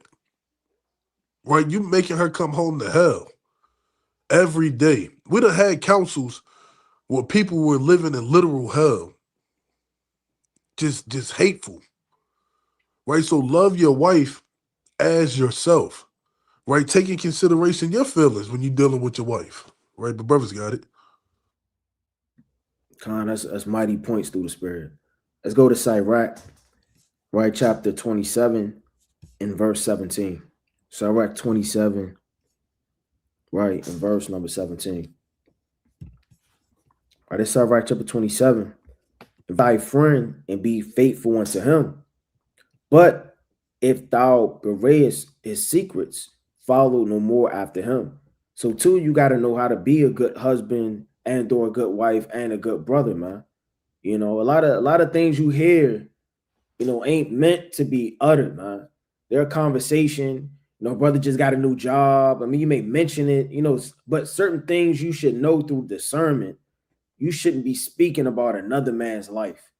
Right? You making her come home to hell every day. We done had councils where people were living in literal hell. Just hateful. Right? So love your wife as yourself. Right? Take in consideration your feelings when you're dealing with your wife. Right? But brothers got it. Con, that's mighty points through the spirit. Let's go to Sirach, right? Chapter 27 and verse 17. Sirach 27, right, and verse number 17. Right, it's right, chapter 27. Thy friend and be faithful unto him. But if thou bewrayest his secrets, follow no more after him. So too, you got to know how to be a good husband and or a good wife and a good brother, man. You know, a lot of things you hear, you know, ain't meant to be uttered, man. Their conversation, you know, brother just got a new job. I mean, you may mention it, you know, but certain things you should know through discernment. You shouldn't be speaking about another man's life.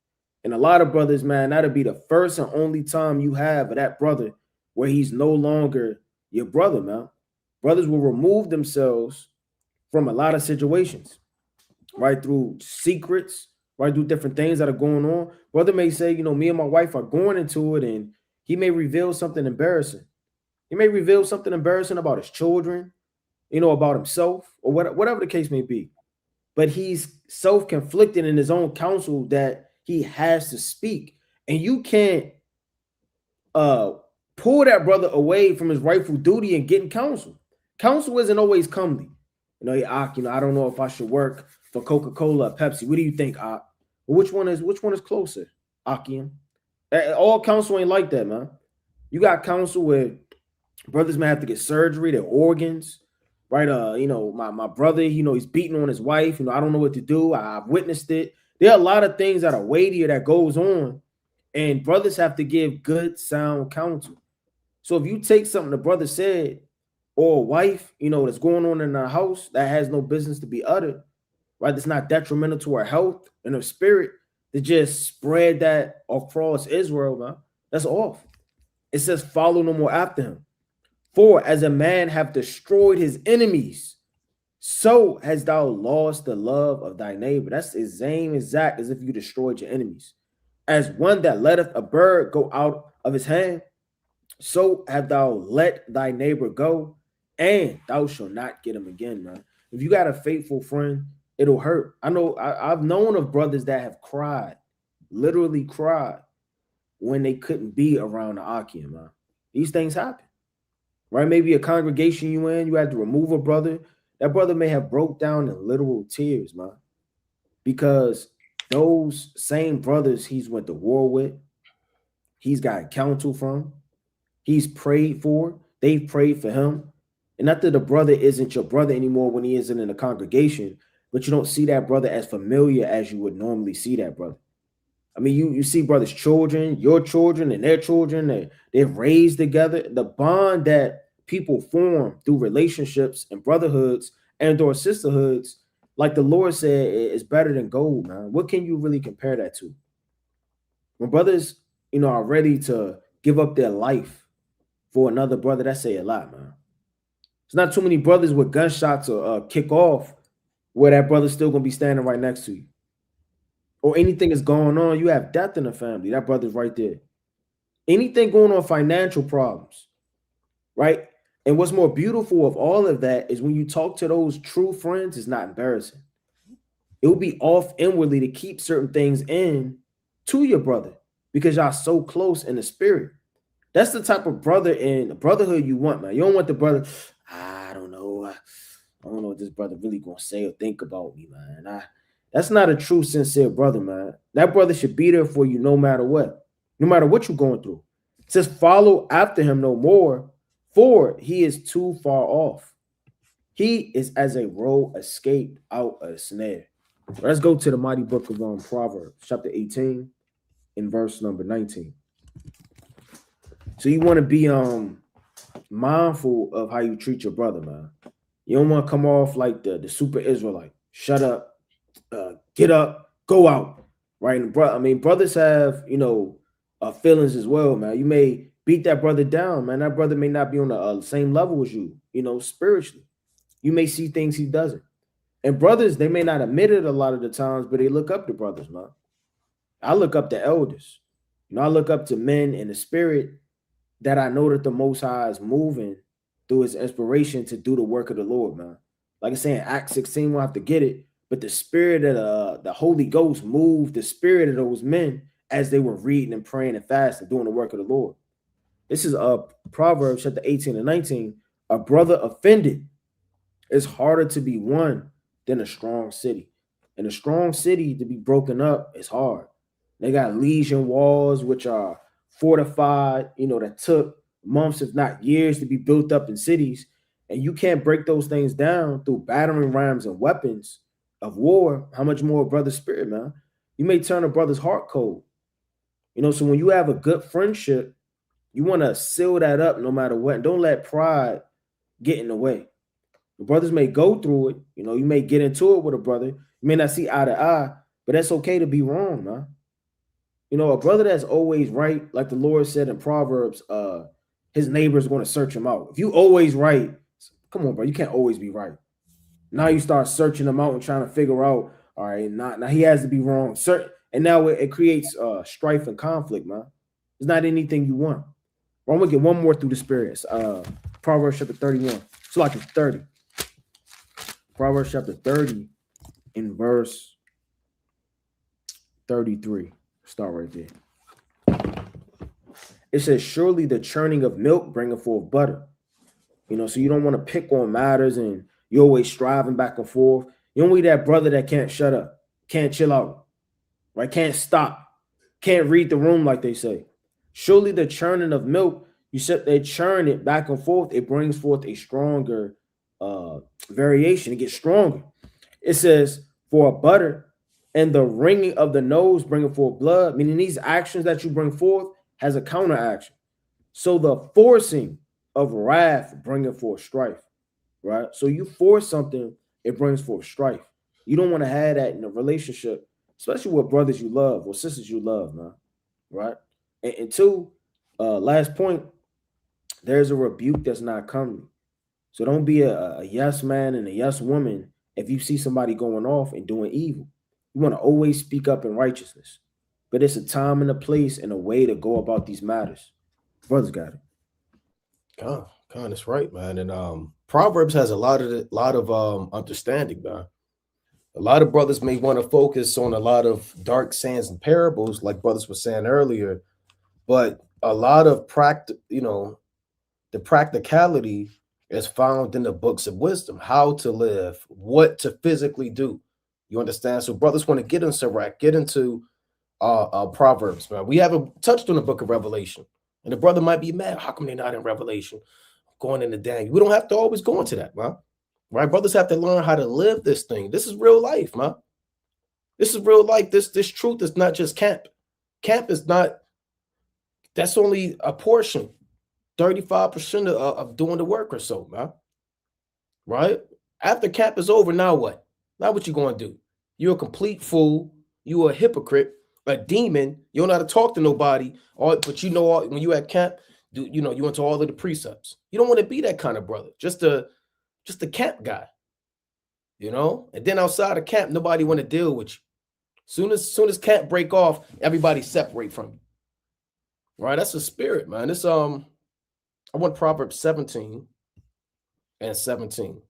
And a lot of brothers, man, that'll be the first and only time you have of that brother where he's no longer your brother, man. Brothers will remove themselves from a lot of situations, right? Through secrets, right? Through different things that are going on. Brother may say, you know, me and my wife are going into it, and he may reveal something embarrassing. He may reveal something embarrassing about his children, you know, about himself, or whatever the case may be. But he's self-conflicted in his own counsel that he has to speak. And you can't pull that brother away from his rightful duty and getting counsel. Counsel isn't always comely. You know, hey, Ak, you know, I don't know if I should work for Coca-Cola or Pepsi. What do you think, Ak? Well, which one is closer, Akian? All counsel ain't like that, man. You got counsel where brothers may have to get surgery, their organs, right? You know, my brother, you know, he's beating on his wife. You know, I don't know what to do. I've witnessed it. There are a lot of things that are weightier that goes on, and brothers have to give good, sound counsel. So if you take something the brother said, or a wife, you know, that's going on in our house that has no business to be uttered, right? That's not detrimental to her health and her spirit, to just spread that across Israel, man. That's off. It says, follow no more after him. For as a man have destroyed his enemies, so hast thou lost the love of thy neighbor. That's the same exact as if you destroyed your enemies. As one that letteth a bird go out of his hand, so have thou let thy neighbor go, and thou shalt not get him again, man. If you got a faithful friend, it'll hurt. I know I've known of brothers that have cried, literally cried, when they couldn't be around the Akim, man. These things happen. Right? Maybe a congregation you in, you had to remove a brother. That brother may have broke down in literal tears, man, because those same brothers he's went to war with, he's got counsel from, he's prayed for, they've prayed for him. And not that the brother isn't your brother anymore when he isn't in the congregation, but you don't see that brother as familiar as you would normally see that brother. I mean, you see brothers' children, your children, and their children, they're raised together. The bond that people form through relationships and brotherhoods and or sisterhoods, like the Lord said, is better than gold, man. What can you really compare that to? When brothers, you know, are ready to give up their life for another brother, that say a lot, man. There's not too many brothers with gunshots or kick off where that brother's still gonna be standing right next to you. Or anything is going on, you have death in the family, that brother's right there. Anything going on, financial problems, right? And what's more beautiful of all of that is when you talk to those true friends, it's not embarrassing. It will be off inwardly to keep certain things in to your brother because y'all so close in the spirit. That's the type of brother in brotherhood you want, man. You don't want the brother, I don't know. I don't know what this brother really gonna say or think about me, man. That's not a true, sincere brother, man. That brother should be there for you no matter what you're going through. It says, follow after him no more, for he is too far off. He is as a roe escaped out of a snare. Let's go to the mighty book of Proverbs, chapter 18, in verse number 19. So you want to be mindful of how you treat your brother, man. You don't want to come off like the super Israelite. Shut up, get up, go out, right? And I mean, brothers have, you know, feelings as well, man. You may beat that brother down, man. That brother may not be on the same level as you, you know, spiritually. You may see things he doesn't. And brothers, they may not admit it a lot of the times, but they look up to brothers, man. I look up to elders. You know, I look up to men in the spirit that I know that the Most High is moving through his inspiration to do the work of the Lord, man. Like I say in Acts 16, we'll have to get it. But the spirit of the Holy Ghost moved the spirit of those men as they were reading and praying and fasting, doing the work of the Lord. This is Proverbs chapter 18 and 19. A brother offended is harder to be won than a strong city. And a strong city to be broken up is hard. They got legion walls, which are fortified, that took months, if not years, to be built up in cities. And you can't break those things down through battering rams and weapons of war. How much more a brother's spirit, man? You may turn a brother's heart cold. So when you have a good friendship, you want to seal that up no matter what. And don't let pride get in the way. The brothers may go through it. You may get into it with a brother. You may not see eye to eye, but that's okay to be wrong, man. A brother that's always right, like the Lord said in Proverbs, his neighbor's going to search him out. If you always right, come on, bro, you can't always be right. Now you start searching him out and trying to figure out, all right, now he has to be wrong. And now it creates strife and conflict, man. It's not anything you want. I'm going to get one more through the spirits. Proverbs chapter 31. It's like it's 30. Proverbs chapter 30 in verse 33. Start right there. It says, surely the churning of milk bringeth forth butter. So you don't want to pick on matters and you're always striving back and forth. You don't need that brother that can't shut up, can't chill out, right? Can't stop, can't read the room, like they say. Surely the churning of milk, you said they churn it back and forth, it brings forth a stronger variation. It gets stronger. It says, for a butter and the wringing of the nose bringing forth blood, meaning these actions that you bring forth has a counteraction. So the forcing of wrath bringing forth strife, right? So you force something, it brings forth strife. You don't want to have that in a relationship, especially with brothers you love or sisters you love, man, right? And two, last point, there's a rebuke that's not coming. So don't be a yes man and a yes woman if you see somebody going off and doing evil. You want to always speak up in righteousness. But it's a time and a place and a way to go about these matters. Brothers got it. Con, that's right, man. And Proverbs has a lot of understanding, man. A lot of brothers may want to focus on a lot of dark sayings and parables, like brothers were saying earlier, but a lot of the practicality is found in the books of wisdom, how to live, what to physically do. You understand? So brothers want to get into Sirach, get into Proverbs, man. We haven't touched on the book of Revelation. And the brother might be mad. How come they're not in Revelation? Going into Daniel. We don't have to always go into that, man. Right? Brothers have to learn how to live this thing. This is real life, man. This is real life. This truth is not just camp. Camp is not, that's only a portion. 35% of doing the work or so, man. Right? After camp is over, now what? Now what you going to do? You're a complete fool. You're a hypocrite, a demon. You don't know how to talk to nobody. But when you at camp, you went to all of the precepts. You don't want to be that kind of brother. Just a camp guy. And then outside of camp, nobody want to deal with you. Soon as camp break off, everybody separate from you. Right? That's a spirit, man. It's I want Proverbs 17 and 17.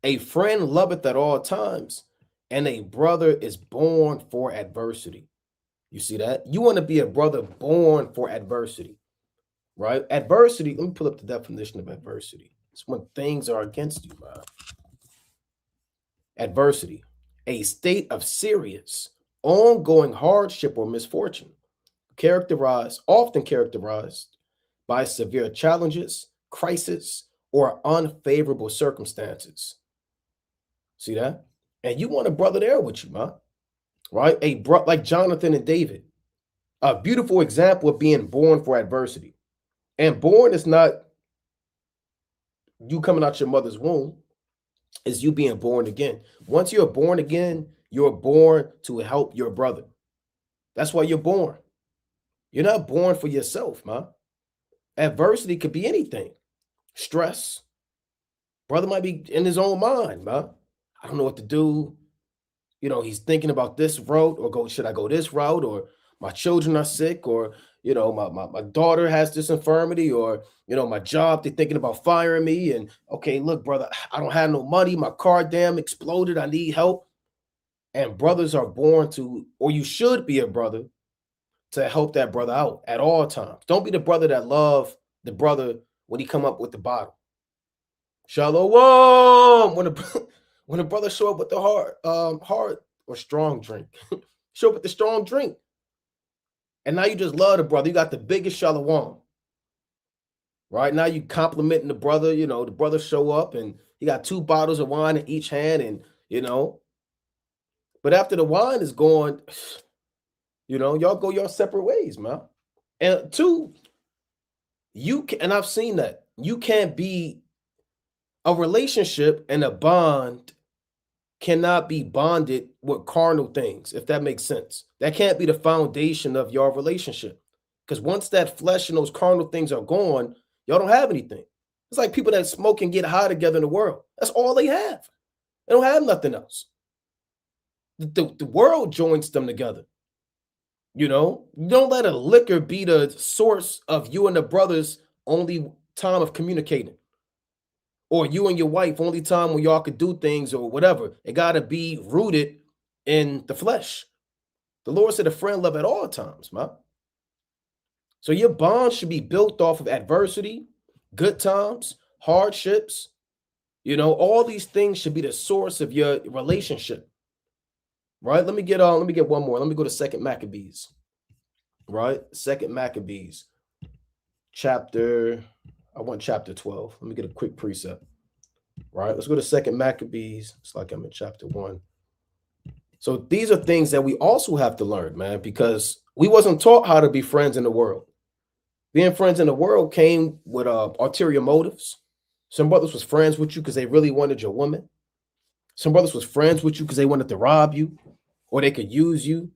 A friend loveth at all times, and a brother is born for adversity. You see that? You want to be a brother born for adversity, right? Adversity, let me pull up the definition of adversity. It's when things are against you, man. Adversity, a state of serious, ongoing hardship or misfortune, often characterized by severe challenges, crisis, or unfavorable circumstances. See that? And you want a brother there with you, man. Right? Like Jonathan and David. A beautiful example of being born for adversity. And born is not you coming out your mother's womb. It's you being born again. Once you're born again, you're born to help your brother. That's why you're born. You're not born for yourself, man. Adversity could be anything. Stress. Brother might be in his own mind, man. I don't know what to do. He's thinking about this route, or should I go this route? Or my children are sick, or my daughter has this infirmity, or my job, they're thinking about firing me. And okay, look, brother, I don't have no money. My car damn exploded. I need help. And brothers are born to, or you should be a brother to help that brother out at all times. Don't be the brother that love the brother when he come up with the bottle. Shalom. When a brother show up with the hard or strong drink, show up with the strong drink, and now you just love the brother. You got the biggest shalom. Right now you complimenting the brother. You know, the brother show up and he got 2 bottles of wine in each hand, and you know, but after the wine is gone, you know, y'all go your separate ways, man. And 2, you can, and I've seen that you can't be a relationship and a bond cannot be bonded with carnal things, if that makes sense. That can't be the foundation of your relationship. Because once that flesh and those carnal things are gone, y'all don't have anything. It's like people that smoke and get high together in the world. That's all they have. They don't have nothing else. The world joins them together. You know, you don't let a liquor be the source of you and the brother's only time of communicating. Or you and your wife, only time when y'all could do things or whatever. It got to be rooted in the flesh. The Lord said a friend love at all times, man. So your bond should be built off of adversity, good times, hardships. You know, all these things should be the source of your relationship. Right? Let me get one more. Let me go to 2 Maccabees. Right? 2 Maccabees. I want chapter 12. Let me get a quick precept. Right? Let's go to 2 Maccabees. It's like I'm in chapter 1. So these are things that we also have to learn, man, because we wasn't taught how to be friends in the world. Being friends in the world came with ulterior motives. Some brothers was friends with you because they really wanted your woman. Some brothers was friends with you because they wanted to rob you, or they could use you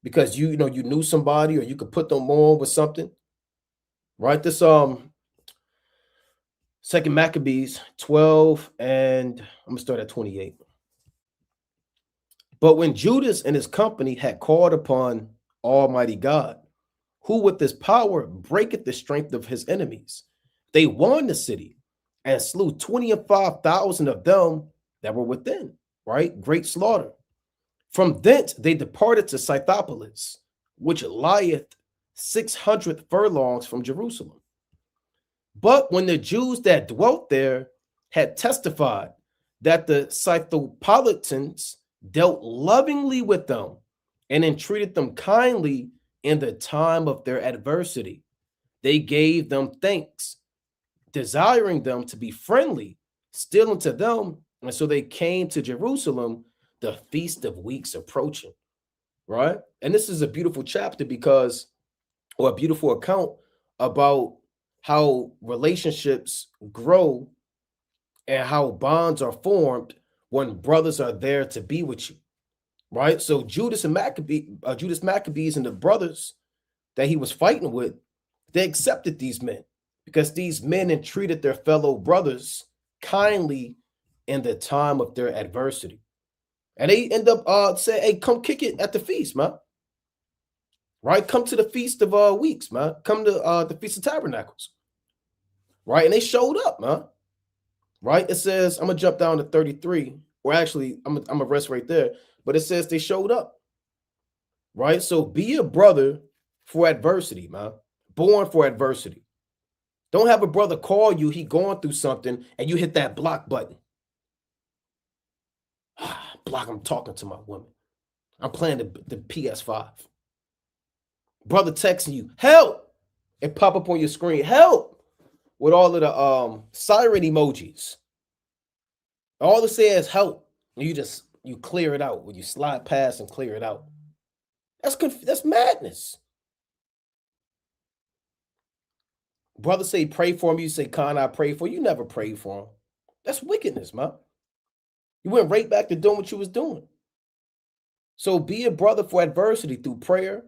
because you knew somebody, or you could put them on with something. Right? This 2 Maccabees 12, and I'm going to start at 28. But when Judas and his company had called upon Almighty God, who with his power breaketh the strength of his enemies, they won the city and slew 25,000 of them that were within, right? Great slaughter. From thence they departed to Scythopolis, which lieth 600 furlongs from Jerusalem. But when the Jews that dwelt there had testified that the Scythopolitans dealt lovingly with them and entreated them kindly in the time of their adversity, they gave them thanks, desiring them to be friendly still unto them. And so they came to Jerusalem, the Feast of Weeks approaching, right? And this is a beautiful chapter or a beautiful account about how relationships grow and how bonds are formed when brothers are there to be with you, right? So Judas Maccabees and the brothers that he was fighting with, they accepted these men because these men entreated their fellow brothers kindly in the time of their adversity. And they end up saying, hey, come kick it at the feast, man. Right? Come to the Feast of Weeks, man. Come to the Feast of Tabernacles. Right? And they showed up, man. Right? It says, I'm going to jump down to 33. Or actually, I'm going to rest right there. But it says they showed up. Right? So be a brother for adversity, man. Born for adversity. Don't have a brother call you, he going through something, and you hit that block button. Block, I'm talking to my woman. I'm playing the PS5. Brother texting you, help! It pop up on your screen, help! With all of the siren emojis. All it says help. You clear it out. When you slide past and clear it out. That's madness. Brother say pray for him. You say, Khan, I pray for you. You never prayed for him. That's wickedness, man. You went right back to doing what you was doing. So be a brother for adversity through prayer.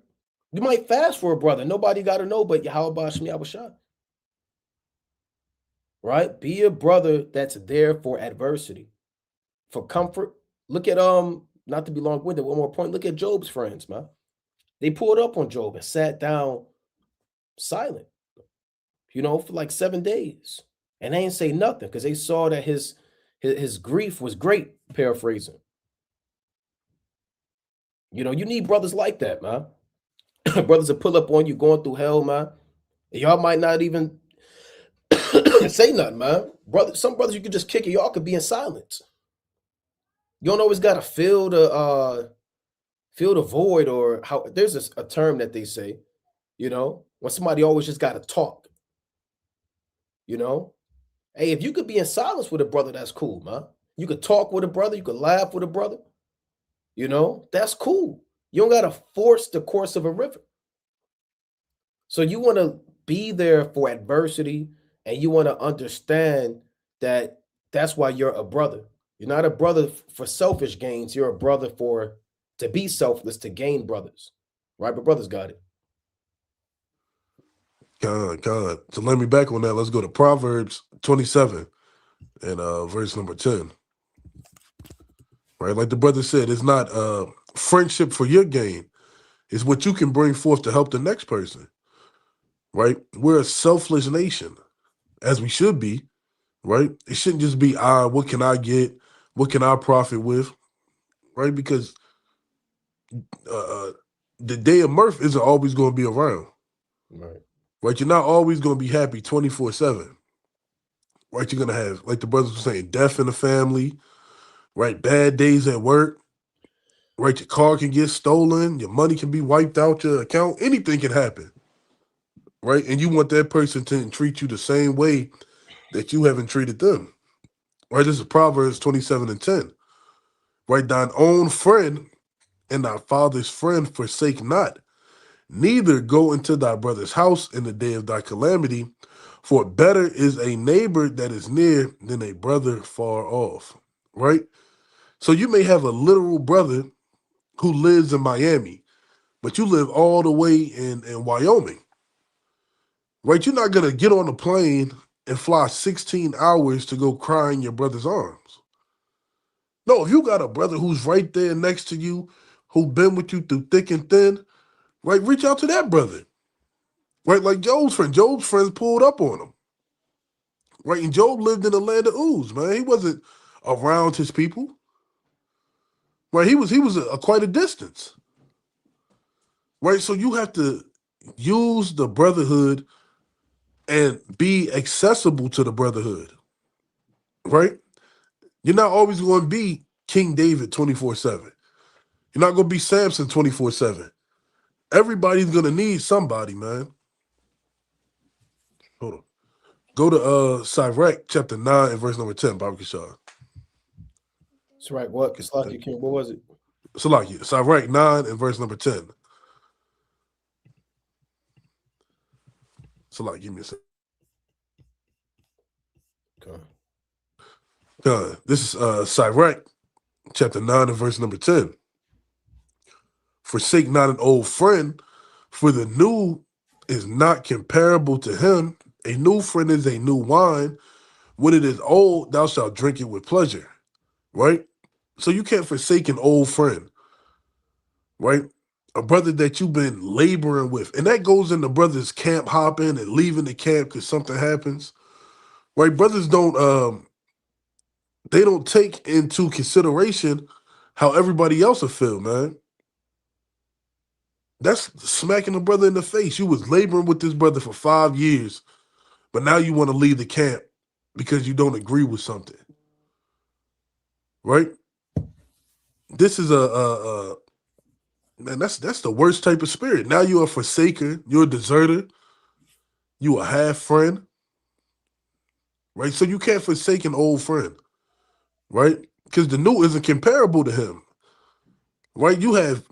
You might fast for a brother. Nobody got to know but Yahweh Shmi Abashah. Right? Be a brother that's there for adversity, for comfort. Look at, not to be long-winded, one more point. Look at Job's friends, man. They pulled up on Job and sat down silent, for like 7 days. And they ain't say nothing because they saw that his grief was great, paraphrasing. You need brothers like that, man. Brothers that pull up on you going through hell, man. Y'all might not even say nothing, man. Some brothers you could just kick it. Y'all could be in silence. You don't always got to fill the void, or how there's a term that they say, when somebody always just got to talk, you know. Hey, if you could be in silence with a brother, that's cool, man. You could talk with a brother, you could laugh with a brother, that's cool. You don't got to force the course of a river. So you want to be there for adversity, and you want to understand that that's why you're a brother. You're not a brother for selfish gains. You're a brother to be selfless, to gain brothers. Right? But brothers got it. God. To let me back on that, let's go to Proverbs 27 and verse number 10. Right? Like the brother said, it's not friendship for your gain. It's what you can bring forth to help the next person. Right? We're a selfless nation, as we should be. Right? It shouldn't just be, what can I get? What can I profit with? Right? Because the day of mirth isn't always going to be around. Right? You're not always going to be happy 24/7. Right? You're going to have, like the brothers were saying, death in the family, right? Bad days at work, right? Your car can get stolen, your money can be wiped out your account, anything can happen, right? And you want that person to treat you the same way that you haven't treated them, right? This is Proverbs 27 and 10, right? Thine own friend and thy father's friend forsake not, neither go into thy brother's house in the day of thy calamity, for better is a neighbor that is near than a brother far off, right? So you may have a literal brother who lives in Miami, but you live all the way in Wyoming, right? You're not going to get on a plane and fly 16 hours to go cry in your brother's arms. No, if you got a brother who's right there next to you, who been with you through thick and thin, right, reach out to that brother. Right, like Job's friend. Job's friends pulled up on him. Right, and Job lived in the land of Uz, man. He wasn't around his people. Right, he was quite a distance. Right, so you have to use the brotherhood and be accessible to the brotherhood. Right, you're not always going to be King David 24/7. You're not going to be Samson 24/7. Everybody's going to need somebody, man. Hold on. Go to Sirach chapter 9 and verse number 10, Bobby Kishar. That's right. What? What was it? Salaki, Sirach 9 and verse number 10. Salaki, give me a second. This is Sirach chapter 9 and verse number 10. Forsake not an old friend, for the new is not comparable to him. A new friend is a new wine. When it is old, thou shalt drink it with pleasure. Right? So you can't forsake an old friend. Right? A brother that you've been laboring with. And that goes into brothers camp hopping and leaving the camp because something happens. Right? Brothers don't they don't take into consideration how everybody else will feel, man. That's smacking a brother in the face. You was laboring with this brother for 5 years, but now you want to leave the camp because you don't agree with something. Right? This is man, that's the worst type of spirit. Now you're a forsaker, you're a deserter, you a half friend. Right? So you can't forsake an old friend. Right? Because the new isn't comparable to him. Right? You have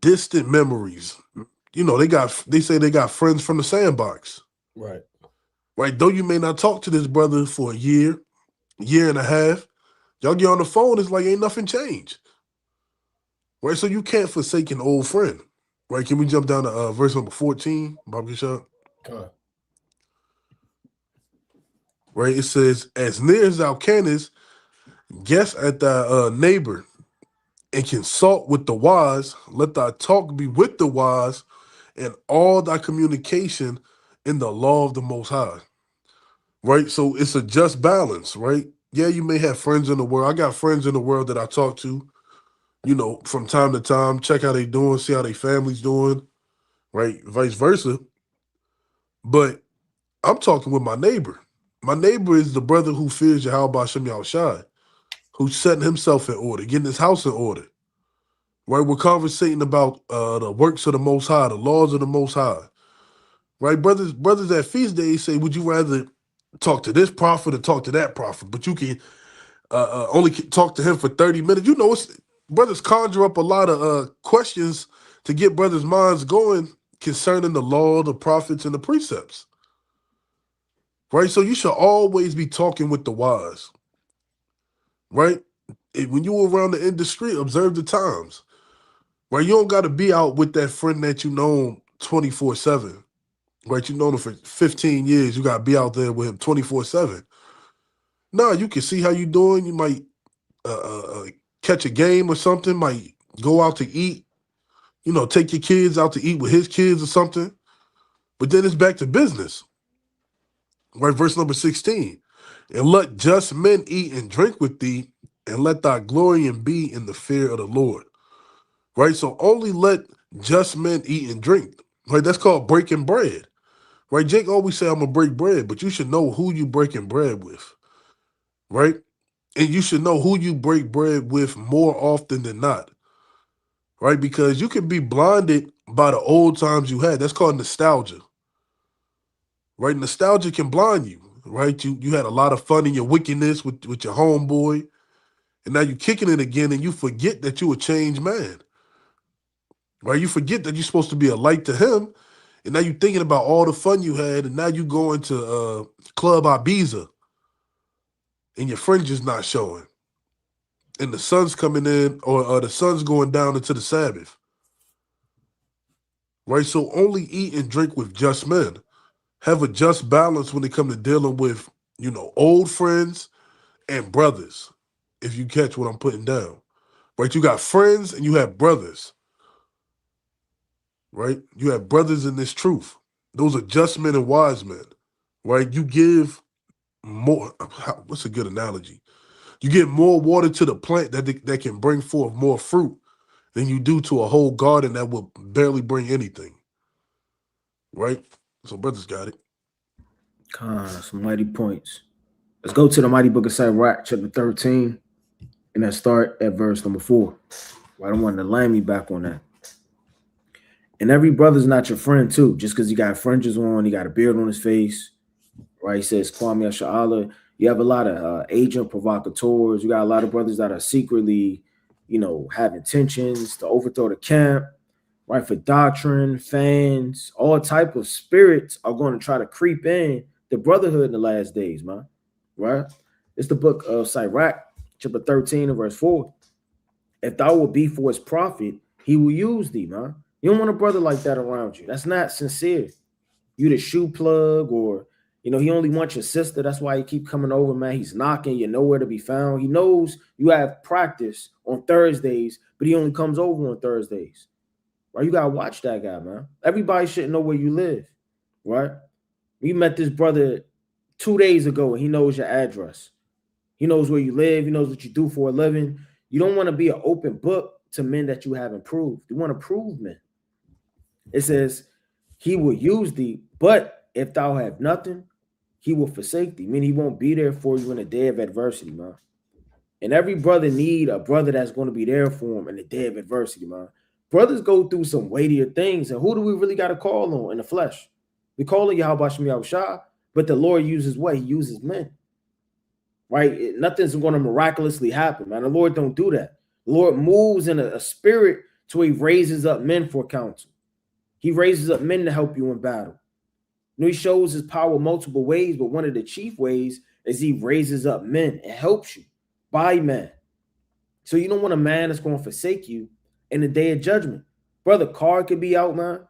distant memories. You know, they say they got friends from the sandbox. Right. Right? Though you may not talk to this brother for a year and a half, y'all get on the phone, it's like ain't nothing changed. Right? So you can't forsake an old friend. Right? Can we jump down to verse number 14, Bobby Shah? Right? It says, as near as thou canst, guess at thy neighbor, and consult with the wise, let thy talk be with the wise, and all thy communication in the law of the Most High. Right? So it's a just balance, right? Yeah, you may have friends in the world. I got friends in the world that I talk to, you know, from time to time, check how they doing, see how their family's doing, right? Vice versa. But I'm talking with my neighbor. My neighbor is the brother who fears Yahweh Shem Yahushai, who's setting himself in order, getting his house in order. Right? We're conversating about the works of the Most High, the laws of the Most High. Right? Brothers at feast days say, would you rather talk to this prophet or talk to that prophet? But you can only talk to him for 30 minutes. You know, brothers conjure up a lot of questions to get brothers' minds going concerning the law, the prophets, and the precepts. Right? So you should always be talking with the wise. Right? When you around the industry, observe the times. Right? You don't got to be out with that friend that you know 24/7. Right? You know him for 15 years. You got to be out there with him 24/7. No, you can see how you doing. You might catch a game or something, might go out to eat, you know, take your kids out to eat with his kids or something. But then it's back to business. Right, verse number 16. And let just men eat and drink with thee, and let thy glory and be in the fear of the Lord. Right, so only let just men eat and drink. Right, that's called breaking bread. Right, Jake always say, I'm going to break bread, but you should know who you breaking bread with. Right, and you should know who you break bread with more often than not. Right, because you can be blinded by the old times you had. That's called nostalgia. Right, nostalgia can blind you. Right, you had a lot of fun in your wickedness with your homeboy, and now you're kicking it again, and you forget that you a changed man. Right, you forget that you're supposed to be a light to him, and now you're thinking about all the fun you had, and now you going to Club Ibiza, and your friend just not showing, and the sun's coming in, or the sun's going down into the Sabbath. Right, so only eat and drink with just men. Have a just balance when it comes to dealing with, you know, old friends and brothers, if you catch what I'm putting down. Right? You got friends and you have brothers. Right? You have brothers in this truth. Those are just men and wise men. Right? You give more, what's a good analogy? You give more water to the plant that can bring forth more fruit than you do to a whole garden that will barely bring anything. Right? So brothers got it. Some mighty points. Let's go to the mighty book of Sirach, chapter 13, and let's start at verse number 4. I don't want to land me back on that. And every brother's not your friend, too. Just because he got fringes on, he got a beard on his face, right? He says, Kwame Asha'Allah. You have a lot of agent provocateurs. You got a lot of brothers that are secretly, you know, have intentions to overthrow the camp, right? For doctrine, fans, all type of spirits are going to try to creep in the brotherhood in the last days, man, right? It's the book of Sirach, chapter 13 and verse 4. If thou will be for his profit, he will use thee, man. You don't want a brother like that around you. That's not sincere. You the shoe plug, or, you know, he only wants your sister. That's why he keep coming over, man. He's knocking. You're nowhere to be found. He knows you have practice on Thursdays, but he only comes over on Thursdays. Right? You got to watch that guy, man. Everybody should know where you live, right? We met this brother 2 days ago, and he knows your address. He knows where you live. He knows what you do for a living. You don't want to be an open book to men that you haven't proved. You want to prove men. It says, he will use thee, but if thou have nothing, he will forsake thee. Meaning he won't be there for you in a day of adversity, man. And every brother need a brother that's going to be there for him in the day of adversity, man. Brothers go through some weightier things, and who do we really got to call on in the flesh? We call on Yahweh Shem Yahushua, but the Lord uses what? He uses men, right? Nothing's going to miraculously happen, man. The Lord don't do that. The Lord moves in a spirit to where he raises up men for counsel. He raises up men to help you in battle. You know, he shows his power multiple ways, but one of the chief ways is he raises up men and helps you by men. So you don't want a man that's going to forsake you in the day of judgment. Brother, car could be out, man.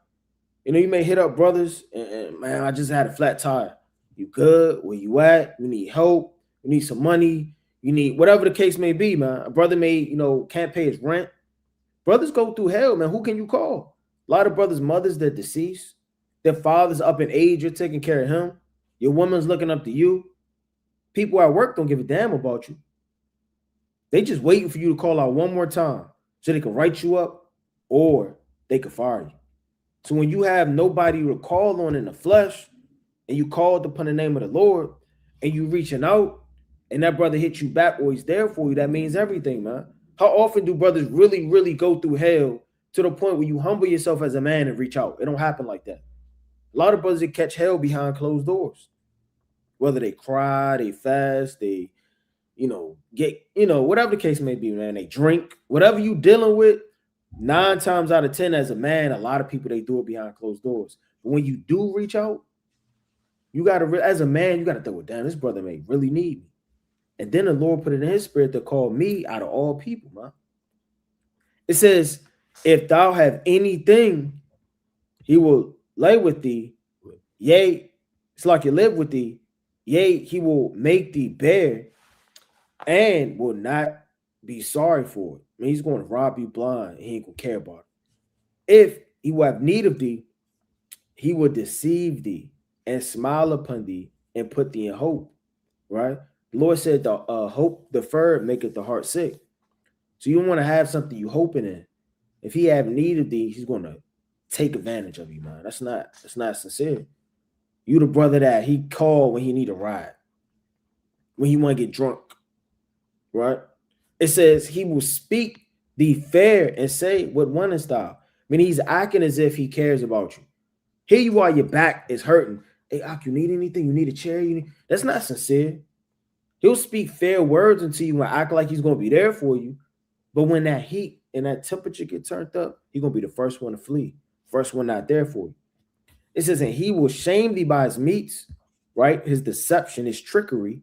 You know, you may hit up brothers, and man, I just had a flat tire. You good? Where you at? You need help. You need some money. You need whatever the case may be, man. A brother may, you know, can't pay his rent. Brothers go through hell, man. Who can you call? A lot of brothers' mothers, they're deceased. Their father's up in age. You're taking care of him. Your woman's looking up to you. People at work don't give a damn about you. They just waiting for you to call out one more time so they can write you up or they can fire you. So when you have nobody to call on in the flesh and you called upon the name of the Lord and you reaching out, and that brother hit you back or he's there for you, that means everything, man. How often do brothers really, really go through hell to the point where you humble yourself as a man and reach out? It don't happen like that. A lot of brothers that catch hell behind closed doors. Whether they cry, they fast, they, get, whatever the case may be, man. They drink, whatever you dealing with, 9 times out of 10 as a man, a lot of people, they do it behind closed doors. But when you do reach out, you got to, as a man, you got to throw it down. This brother may really need me. And then the Lord put it in his spirit to call me out of all people, man. It says, if thou have anything, he will lay with thee. Yea, it's like he live with thee. Yea, he will make thee bear and will not be sorry for it. I mean, he's going to rob you blind. He ain't going to care about it. If he will have need of thee, he will deceive thee and smile upon thee and put thee in hope, right? The Lord said, the hope deferred maketh the heart sick. So you don't want to have something you hoping in. If he have need of thee, he's going to take advantage of you, man. That's not sincere. You the brother that he called when he need a ride, when he want to get drunk, right? It says he will speak thee fair and say, what wondest thou? I mean, he's acting as if he cares about you. Here you are, your back is hurting. Hey, Ak, you need anything? You need a chair? That's not sincere. He'll speak fair words unto you and act like he's going to be there for you. But when that heat and that temperature get turned up, he's going to be the first one to flee. First one not there for you. It says, and he will shame thee by his meats, right? His deception, his trickery,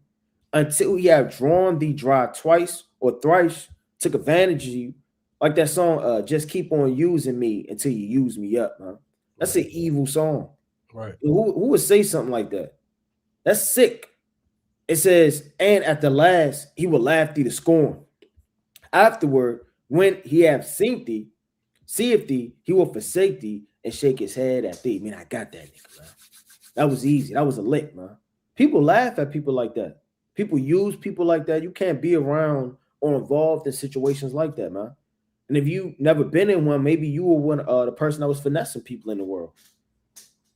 until he have drawn thee dry twice or thrice, took advantage of you. Like that song, just keep on using me until you use me up, man. That's an evil song. Right. Who would say something like that? That's sick. It says, and at the last, he will laugh thee to scorn. Afterward, when he have seen thee, seeth thee, he will forsake thee and shake his head at thee. Man, I got that nigga, man. That was easy. That was a lick, man. People laugh at people like that. People use people like that. You can't be around or involved in situations like that, man. And if you never been in one, maybe you were one the person that was finessing people in the world.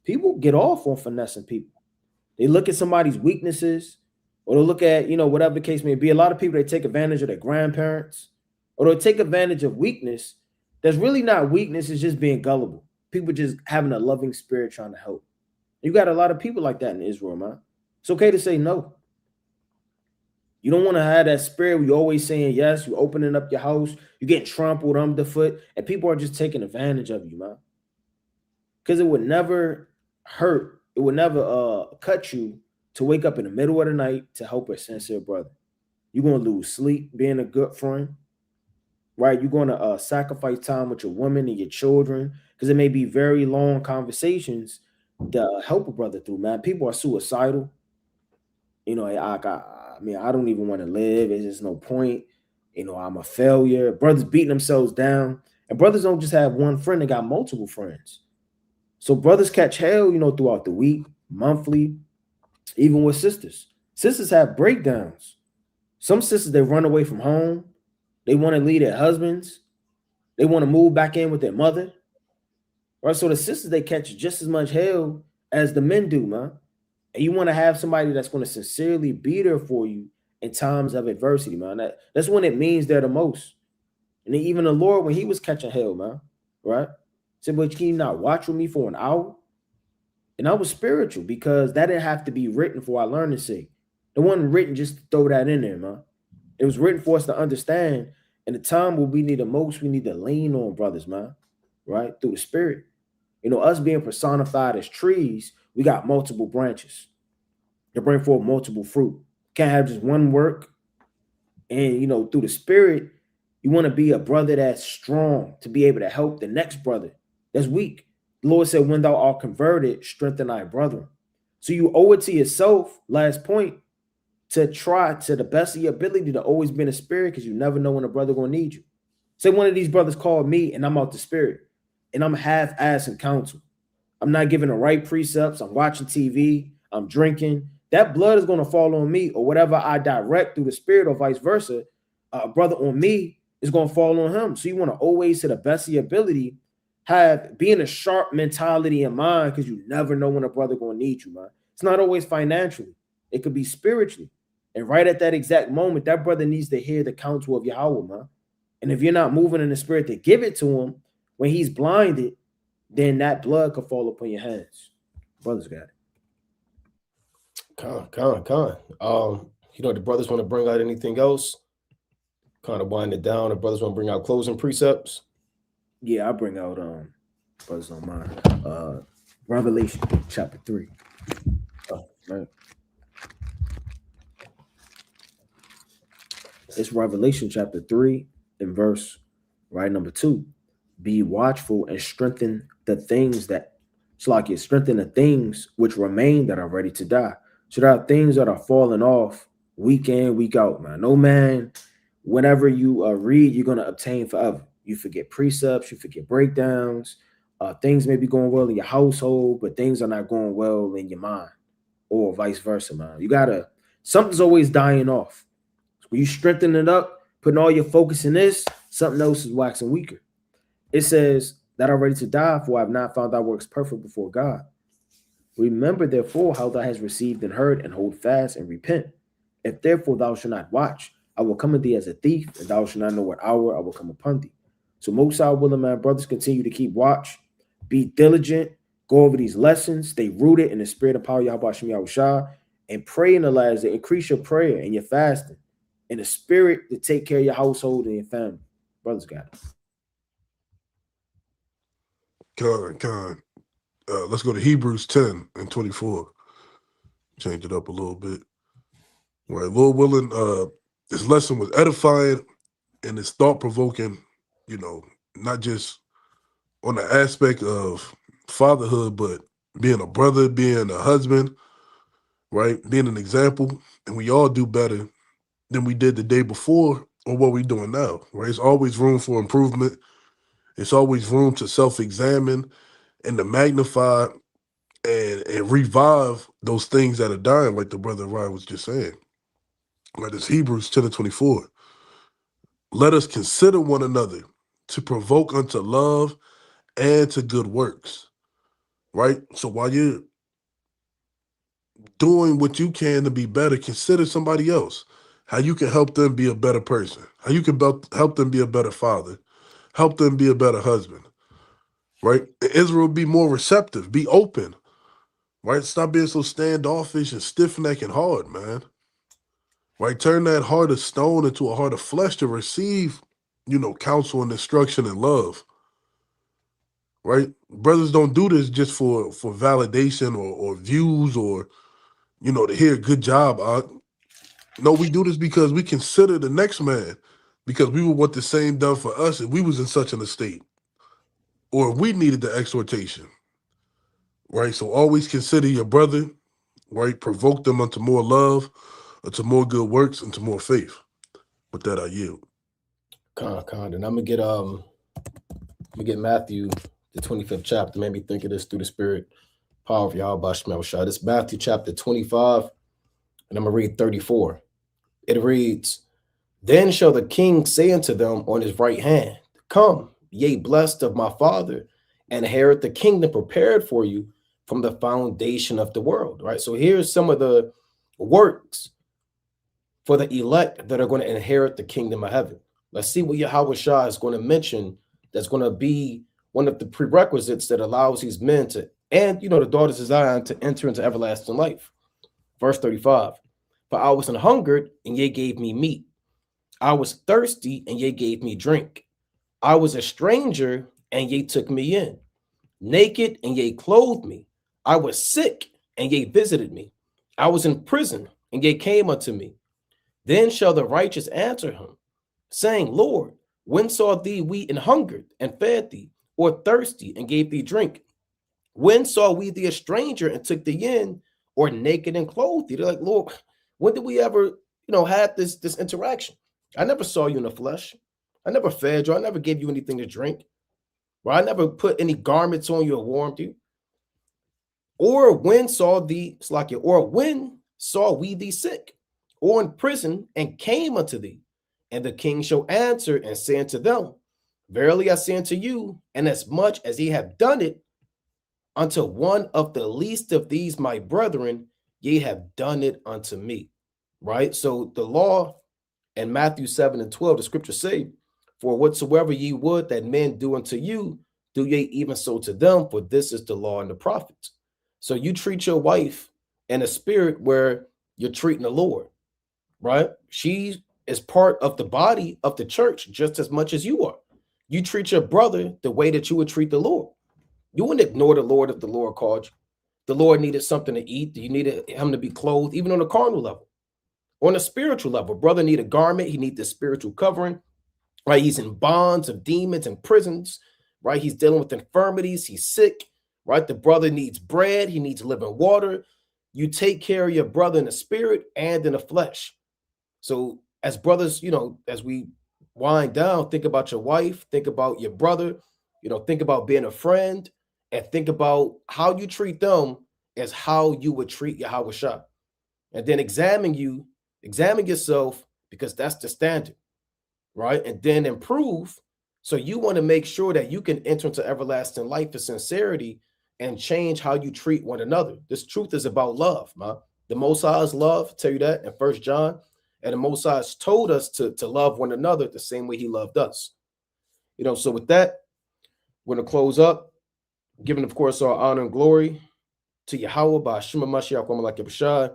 People get off on finessing people. They look at somebody's weaknesses, or they'll look at, whatever the case may be. A lot of people, they take advantage of their grandparents, or they'll take advantage of weakness. That's really not weakness, it's just being gullible. People just having a loving spirit trying to help. You got a lot of people like that in Israel, man. It's okay to say no. You don't want to have that spirit where you're always saying yes, you're opening up your house, you're getting trampled underfoot, and people are just taking advantage of you, man. Because it would never hurt, it would never cut you to wake up in the middle of the night to help a sincere brother. You're going to lose sleep being a good friend, right? You're going to sacrifice time with your woman and your children, because it may be very long conversations to help a brother through, man. People are suicidal. I don't even want to live. There's just no point. I'm a failure. Brothers beating themselves down. And brothers don't just have one friend. They got multiple friends. So brothers catch hell, throughout the week, monthly, even with sisters. Sisters have breakdowns. Some sisters, they run away from home. They want to leave their husbands. They want to move back in with their mother. Right? So the sisters, they catch just as much hell as the men do, man. And you want to have somebody that's going to sincerely be there for you in times of adversity, man. That's when it means they're the most. And then even the Lord, when he was catching hell, man, right? Said, but can you not watch with me for an hour? And I was spiritual because that didn't have to be written for our learning sake. It wasn't written just to throw that in there, man. It was written for us to understand. In the time where we need the most, we need to lean on brothers, man, right? Through the spirit. Us being personified as trees, we got multiple branches to bring forth multiple fruit. Can't have just one work. And, through the spirit, you want to be a brother that's strong to be able to help the next brother that's weak. The Lord said, when thou art converted, strengthen thy brother. So you owe it to yourself, last point, to try to the best of your ability to always be in the spirit, because you never know when a brother going to need you. Say one of these brothers called me and I'm out the spirit and I'm half-ass in counsel. I'm not giving the right precepts. I'm watching TV. I'm drinking. That blood is going to fall on me, or whatever I direct through the spirit or vice versa. A brother on me is going to fall on him. So you want to always, to the best of your ability, being a sharp mentality in mind, because you never know when a brother going to need you, man. It's not always financially. It could be spiritually. And right at that exact moment, that brother needs to hear the counsel of Yahweh, man. And if you're not moving in the spirit to give it to him when he's blinded, then that blood could fall upon your hands. Brothers got it. Con. The brothers want to bring out anything else? Kind of wind it down. The brothers want to bring out closing precepts. Yeah, I bring out brothers on mine. Revelation chapter 3. Right. It's Revelation chapter 3 and verse number 2. Be watchful and strengthen the things strengthen the things which remain that are ready to die. So there are things that are falling off week in, week out, man. No man, whenever you read, you're going to obtain forever. You forget precepts, you forget breakdowns. Things may be going well in your household, but things are not going well in your mind, or vice versa, man. Something's always dying off. When you strengthen it up, putting all your focus in this, something else is waxing weaker. It says that are ready to die, for I have not found thy works perfect before God. Remember, therefore, how thou hast received and heard, and hold fast and repent. If therefore thou shalt not watch, I will come to thee as a thief, and thou shalt not know what hour I will come upon thee. So most High willing, man, brothers, continue to keep watch, be diligent, go over these lessons, stay rooted in the spirit of power, Yahweh Shem Yahushua, and pray in the last day. Increase your prayer and your fasting in the spirit to take care of your household and your family. Brothers got it. Con. Let's go to Hebrews 10 and 24. Change it up a little bit. All right, Lord willing, this lesson was edifying and it's thought-provoking, not just on the aspect of fatherhood, but being a brother, being a husband, right? Being an example. And we all do better than we did the day before or what we're doing now, right? It's always room for improvement. It's always room to self-examine and to magnify and revive those things that are dying, like the brother Ryan was just saying. Right, it's Hebrews 10 and 24. Let us consider one another to provoke unto love and to good works. Right? So while you're doing what you can to be better, consider somebody else. How you can help them be a better person. How you can help them be a better father. Help them be a better husband. Right? Israel be more receptive. Be open. Right? Stop being so standoffish and stiff-necked and hard, man. Right? Turn that heart of stone into a heart of flesh to receive, counsel and instruction and love. Right? Brothers don't do this just for validation or views or, to hear good job. No, we do this because we consider the next man, because we would want the same done for us if we was in such an estate or if we needed the exhortation. Right? So always consider your brother, right? Provoke them unto more love, unto more good works, and to more faith. With that, I yield. Con. And I'm gonna get Matthew, the 25th chapter. Made me think of this through the spirit power of Yahweh Shem Shah. This Matthew chapter 25, and I'm gonna read 34. It reads, Then shall the king say unto them on his right hand, Come, ye blessed of my father, and inherit the kingdom prepared for you from the foundation of the world. Right. So here's some of the works for the elect that are going to inherit the kingdom of heaven. Let's see what Yahweh Shah is going to mention. That's going to be one of the prerequisites that allows these men to, and the daughters of Zion, to enter into everlasting life. Verse 35. For I was an hungered, and ye gave me meat. I was thirsty, and ye gave me drink. I was a stranger, and ye took me in. Naked, and ye clothed me. I was sick, and ye visited me. I was in prison, and ye came unto me. Then shall the righteous answer him, saying, Lord, when saw thee we and hungered, and fed thee, or thirsty, and gave thee drink? When saw we thee a stranger, and took thee in, or naked and clothed thee? They're like, Lord, when did we ever, have this interaction? I never saw you in the flesh. I never fed you. I never gave you anything to drink. Well, I never put any garments on you or warmed you. Or when saw thee, or when saw we thee sick, or in prison, and came unto thee? And the king shall answer and say unto them, Verily I say unto you, and as much as ye have done it unto one of the least of these my brethren, ye have done it unto me. right? So the law in Matthew 7:12, the scriptures say, for whatsoever ye would that men do unto you, do ye even so to them, for this is the law and the prophets. So you treat your wife in a spirit where you're treating the Lord, right? She is part of the body of the church just as much as you are. You treat your brother the way that you would treat the Lord. You wouldn't ignore the Lord if the Lord called you. The Lord needed something to eat. You needed him to be clothed, even on a carnal level. On a spiritual level, brother need a garment. He needs the spiritual covering, right? He's in bonds of demons and prisons, right? He's dealing with infirmities. He's sick, right? The brother needs bread. He needs living water. You take care of your brother in the spirit and in the flesh. So as brothers, as we wind down, think about your wife, think about your brother, think about being a friend, and think about how you treat them as how you would treat Yahweh Shah. And then examine yourself, because that's the standard, right? And then improve. So you want to make sure that you can enter into everlasting life with sincerity and change how you treat one another. This truth is about love, man. The Most High's love, tell you that in 1 John. And the Most High has told us to love one another the same way he loved us. So with that, we're going to close up, giving, of course, our honor and glory to Yahweh by Shema Mashiach, Kwamalak Bashai,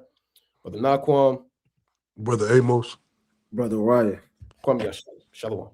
Brother Naquam, Brother Amos, Brother Raya. Kwam Yashai. Shalom.